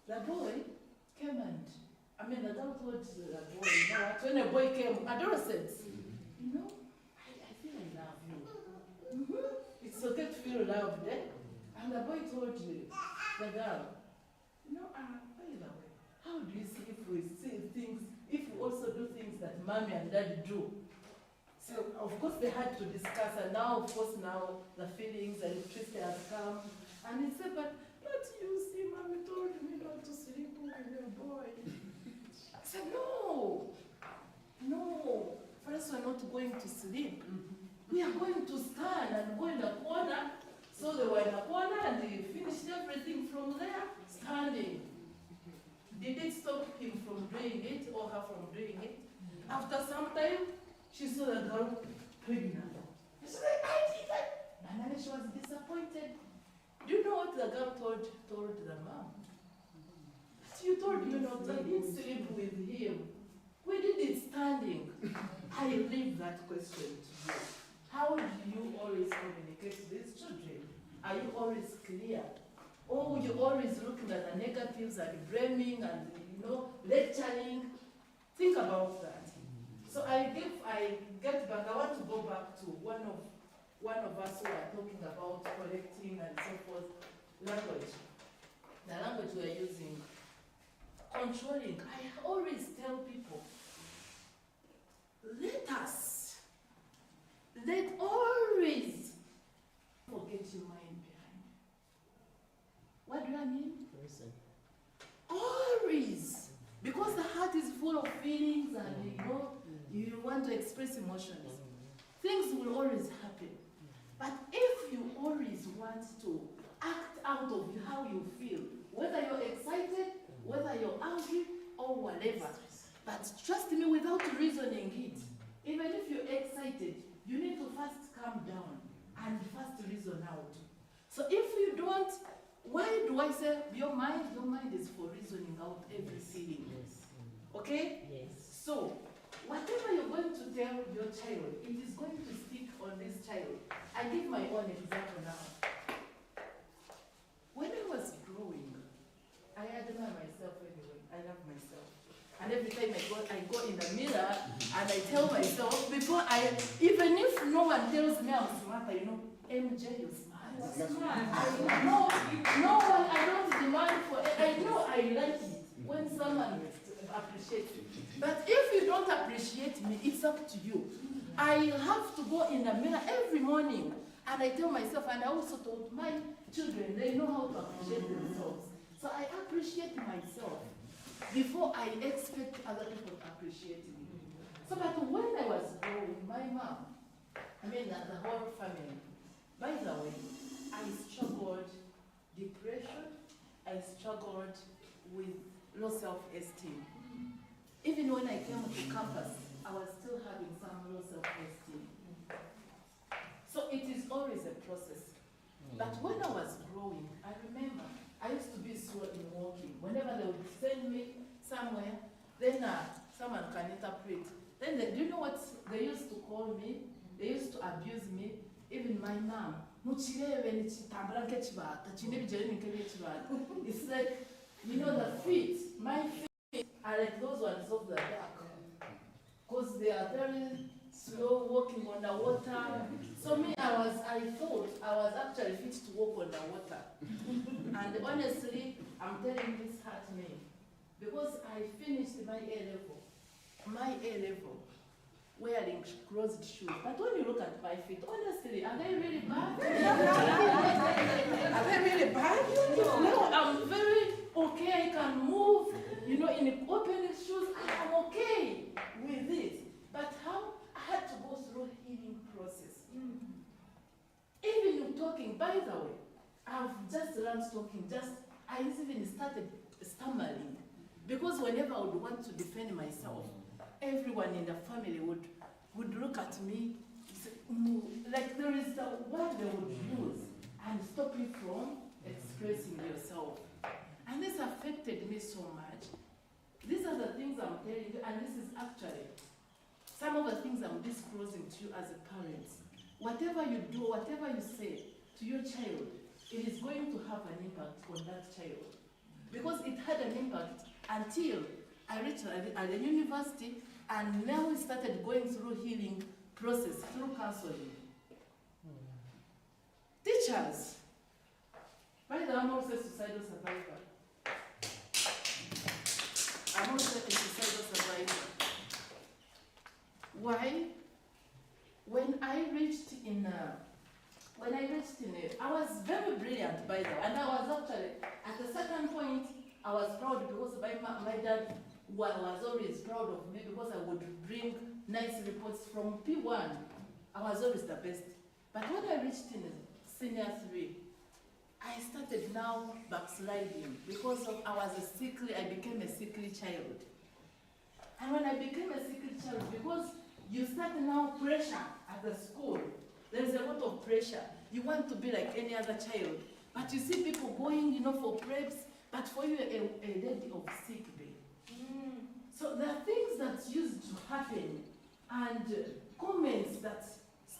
the boy came and, the girl told the boy, when a boy came, adolescents, I feel I love you. It's okay to feel loved, eh? And the boy told the girl, by the way, how how do you see if we see things, if we also do things that mommy and daddy do? So of course they had to discuss, and now of course now the feelings and electricity has come, and he said, but you see, mommy told me not to sleep with your boy. I said, no, first we're not going to sleep. We are going to stand and go in the corner. So they were in the corner and they finished everything from there, standing. Did it stop him from doing it or her from doing it? After some time, she saw the girl pregnant. She said, I did that. And then she was disappointed. Do you know what the girl told the mom? You told me not, I didn't sleep with him. We did it standing. I leave that question to you. How do you always communicate with these children? Are you always clear? Or you always looking at the negatives and blaming and lecturing? Think about that. So I get back, I want to go back to one of us who are talking about correcting and so forth. Language. The language we are using. Controlling. I always tell people, let always forget your mind behind. What do I mean? Listen. Always. Because the heart is full of feelings and you want to express emotions. Things will always happen. But if you always want to act out of how you feel, whether you're excited, whether you're angry, or whatever, but trust me, without reasoning it, even if you're excited, you need to first calm down and first reason out. So if you don't, why do I say your mind is for reasoning out every feeling? Okay? Yes. So, whatever you're going to tell your child, it is going to stick on this child. I give my own example now. When I was growing, I admire myself anyway. I love myself. And every time I go in the mirror and I tell myself, even if no one tells me I'm smart, MJ, you're smart. I don't demand for it. I know I like it when someone appreciates it. But if you don't appreciate me, it's up to you. I have to go in the mirror every morning and I tell myself, and I also told my children, they know how to appreciate themselves. So I appreciate myself before I expect other people to appreciate me. So, but when I was growing, my mom, the whole family, by the way, I struggled depression, I struggled with low self-esteem. Even when I came to campus, I was still having some low self-esteem. So it is always a process. But when I was growing, I remember I used to be slow in walking. Whenever they would send me somewhere, then someone can interpret. Then do you know what they used to call me? They used to abuse me. Even my mom. It's like, the feet, my feet are like those ones of the back. Because they are very slow walking on the water. So me, I thought I was actually fit to walk on the water. And honestly, I'm telling this hurt me. Because I finished my A level, wearing closed shoes. But when you look at my feet, honestly, are they really bad? Are they really bad? No, I'm very okay. I can move, in open shoes. I am okay with it. But how? I had to go through a healing process. Even you talking, by the way, I've just learned talking. I even started stammering. Because whenever I would want to defend myself, everyone in the family would look at me, like there is the word they would use and stop you from expressing yourself. And this affected me so much. These are the things I'm telling you, and this is actually some of the things I'm disclosing to you as a parent. Whatever you do, whatever you say to your child, it is going to have an impact on that child. Because it had an impact until I reached at the university, and now we started going through healing process, through counseling. Teachers, by the way, I'm also a suicidal survivor. I'm also a suicidal survivor. Why? When I reached in I was very brilliant by the way, and I was actually, at a certain point, I was proud because my dad was always proud of me because I would bring nice reports from P1. I was always the best. But when I reached in senior 3, I started now backsliding because I became a sickly child. And when I became a sickly child, because you start now pressure at the school, there's a lot of pressure. You want to be like any other child, but you see people going, for preps, but for you, a lady of sick bay. So there are things that used to happen, and comments that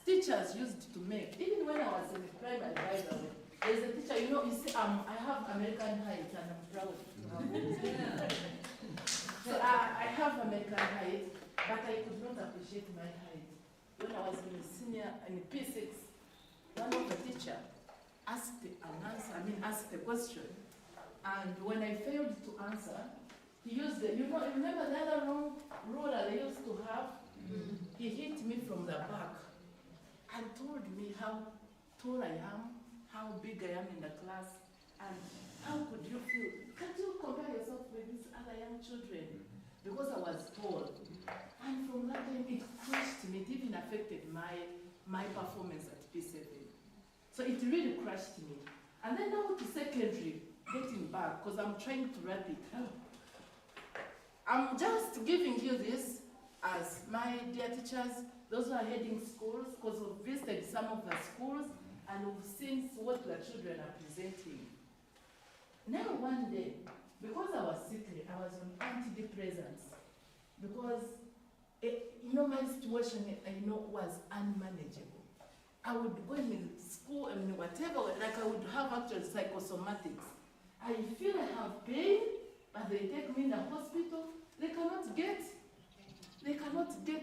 teachers used to make. Even when I was in primary, by the way, there's a teacher, you see, I have American height, and I'm proud. So I have American height, but I could not appreciate my height. When I was in P6, one of the teacher asked a question, and when I failed to answer, he used remember the other ruler they used to have? He hit me from the back and told me how tall I am, how big I am in the class, and how could you feel? Can't you compare yourself with these other young children? Because I was tall. And from that time, it crushed me. It even affected my performance at P7. So it really crushed me. And then now to secondary, getting back, because I'm trying to wrap it up. I'm just giving you this as my dear teachers, those who are heading schools, because we've visited some of the schools and we've seen what the children are presenting. Now one day, because I was sickly, I was on antidepressants. Because, my situation, was unmanageable. I would go in school, whatever, like I would have actual psychosomatics. I feel I have pain, but they take me in the hospital. They cannot get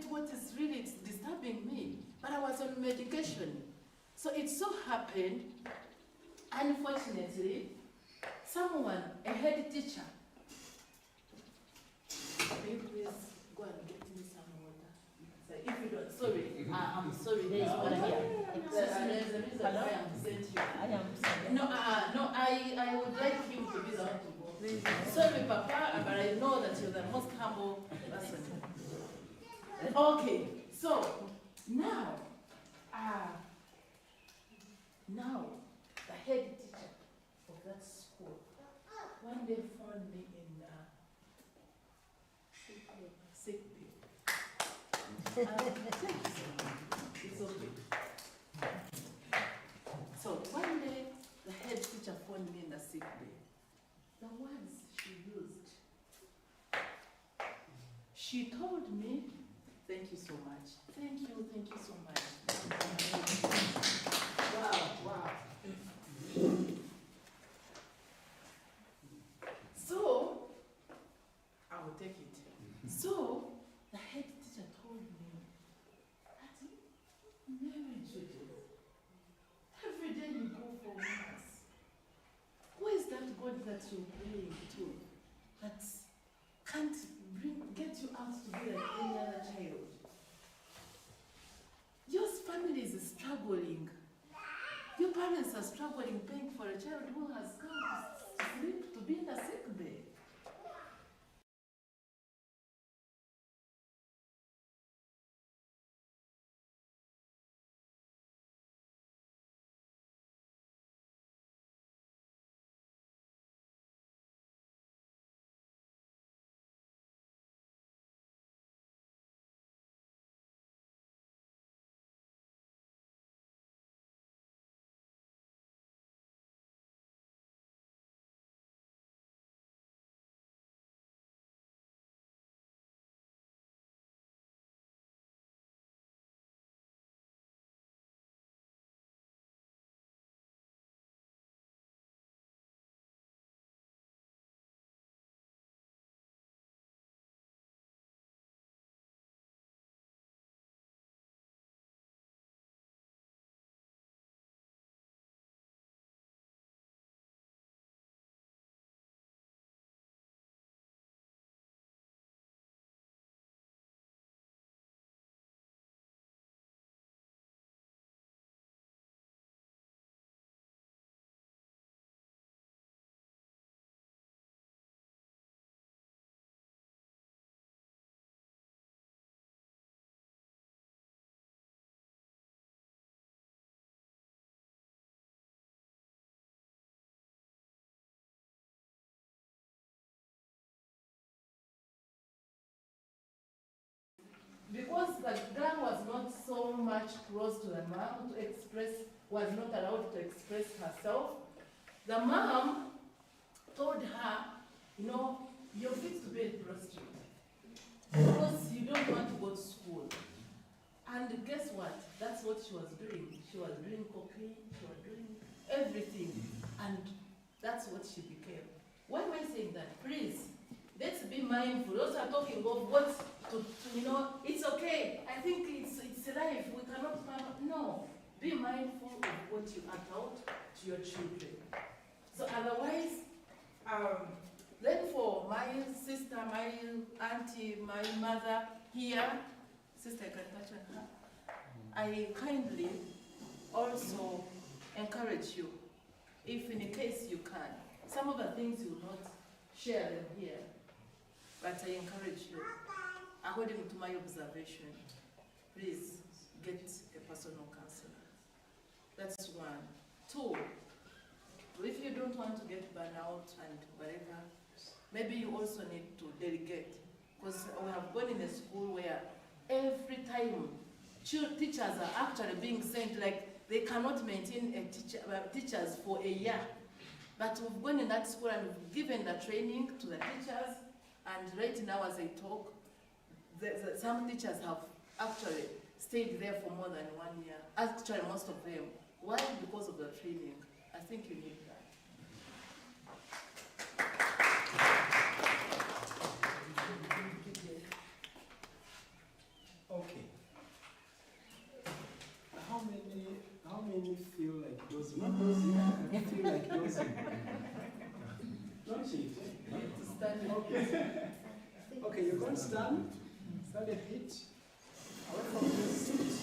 what is really disturbing me. But I was on medication. So it so happened, unfortunately, someone, a head teacher, may you please go and get me some water. So if you don't, sorry, I'm sorry, there is water here. There's a reason why I'm sent you. I would like you to be the one to go. Sorry, Papa, but I know that you're the most humble person. Okay, so now the head teacher of that school one day phoned me in sick bay. It's okay. So one day the head teacher phoned me in the sick bay. The words she used, she told me, thank you so much. Thank you so much. Wow. So, I will take it. So, the head teacher told me that Mary Judith, every day you go for mass. Who is that God that you're praying to that can't get you out to be like any other child? Your family is struggling. Your parents are struggling paying for a child who has come to be in a sick bay. because the girl was not so much close to the mom to express, was not allowed to express herself, the mom told her, you know, you're fit to be a prostitute because you don't want to go to school. And guess what? That's what she was doing. She was doing cocaine, she was doing everything, and that's what she became. Why am I saying that? Please, let's be mindful. Those are talking of what to you know, it's okay. I think it's life. We cannot, no. Be mindful of what you are taught to your children. So otherwise, then for my sister, my auntie, my mother here, sister, I can touch on her. I kindly also encourage you, if in a case you can, some of the things you will not share them here, but I encourage you, according to my observation, please get a personal counselor. That's one. Two, if you don't want to get burnout and whatever, maybe you also need to delegate. Because we have gone in a school where every time teachers are actually being sent, like they cannot maintain teachers for a year. But we've gone in that school and we've given the training to the teachers, and right now as I talk, some teachers have actually stayed there for more than 1 year. Actually, most of them. Why? Because of the training. I think you need that. Okay. How many feel like dozing? Not dozing, I feel like dozing. Don't cheat. Okay. Okay, you're going to stand a bit away from the seat.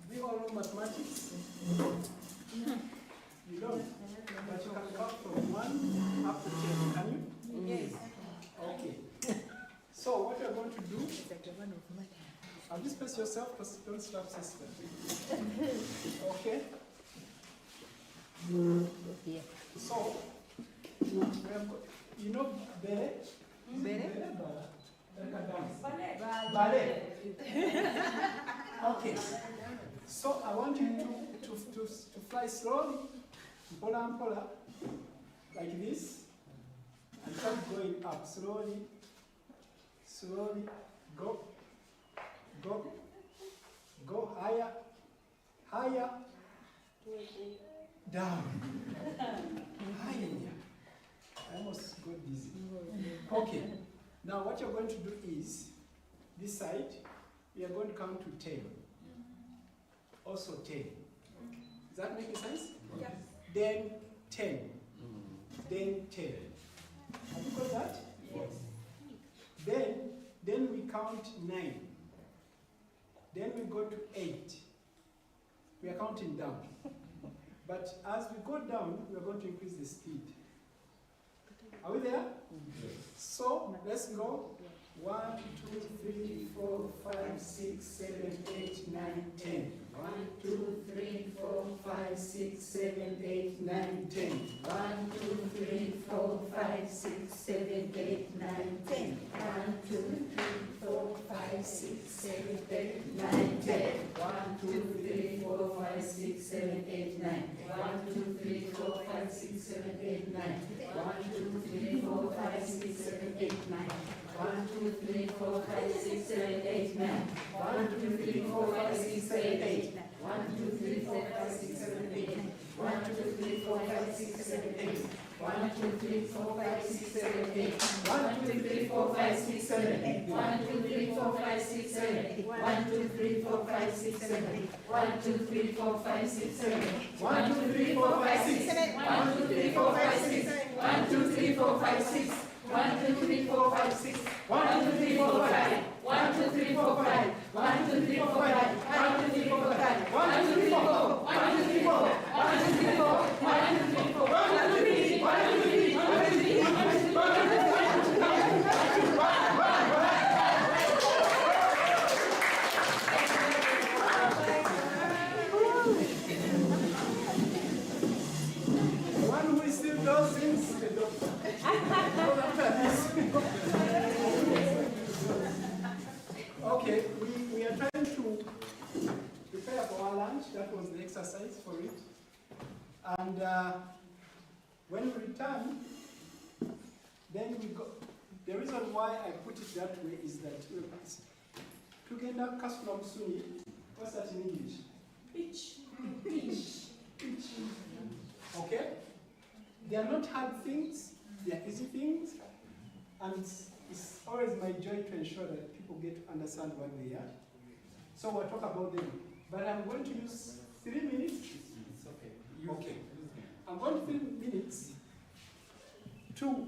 Do you all know mathematics? You don't? But you can count from 1 up to 10, can you? Yes. Okay. So what you're going to do, just space yourself, because don't stop system. Okay? So, you know ballet? Ballet. Okay. So I want you to fly slowly, pola, like this, and start going up slowly, go higher, down, higher. I almost got dizzy. Okay, now what you're going to do is, this side, we are going to count to 10. Also 10. Is that making sense? Yes. Then 10. Then 10. Have you got that? Yes. Then we count 9. Then we go to 8. We are counting down. But as we go down, we are going to increase the speed. Are we there? Yes. So let's go. 1, 2, 3, 4, 5, 6, 7, 8, 9, 10. 1, 2, 3, 4, 5, 6, 7, 8, 9, 10. 1, 2, 3, 4, 5, 6, 7, 8, 9, 10. 1, 2, 3, 4, 5, 6, 7, 8, 9, 10. 1, 2, 3, 4, 5, 6, 7, 8, 9. 1, 2, 3, 4, 5, 6, 7, 8, 9. 1, 2, 3, 4, 5, 6, 7, 8, 9. 1, 2, 3, 4, 5, 6, 7, 8, 9. 1, 2, 3, 4, 5, 6, 7, 8. 1, 2, 3, 4, 5, 6, 7, 8. 1, 2, 3, 4, 5, 6, 7, 8. 1, 2, 3, 4, 5, 6, 7, 8. 1, 2, 3, 4, 5, 6, 7, 8. 1, 2, 3, 4, 5, 6, 7, 8. 1, 2, 3, 4, 5, 6, 7, 8. 1, 2, 3, 4, 5, 6, 7, 8. 1, 2, 3, 4, 5, 6, 7, 8. 1, 2, 3, 4, 5, 6. 1, 2, 3, 4, 5, 6. 1, 2, 3, 4, 5, 6. 1, 2, 3, 4, 5. 1, 2, 3, 4, 5. 1, 2, 3, 4, 5. 1, 2, 3, 4, 5. 1, 2, 3, 4. 1, 2, 3, 4. 1, 2, 3, 4. 1, 2, 3, 4. 1, 2, 3. 1, 2, 3. 1, 2, 3. 1, 2, 3. 1, 2, 3. test for it. And when we return, then we go. The reason why I put it that way is that together custom suni. What's that in English? Pitch. Okay? They are not hard things, they are easy things, and it's always my joy to ensure that people get to understand what they are. So we'll talk about them. But I'm going to use 3 minutes. It's okay. Okay. I'm going to 3 minutes to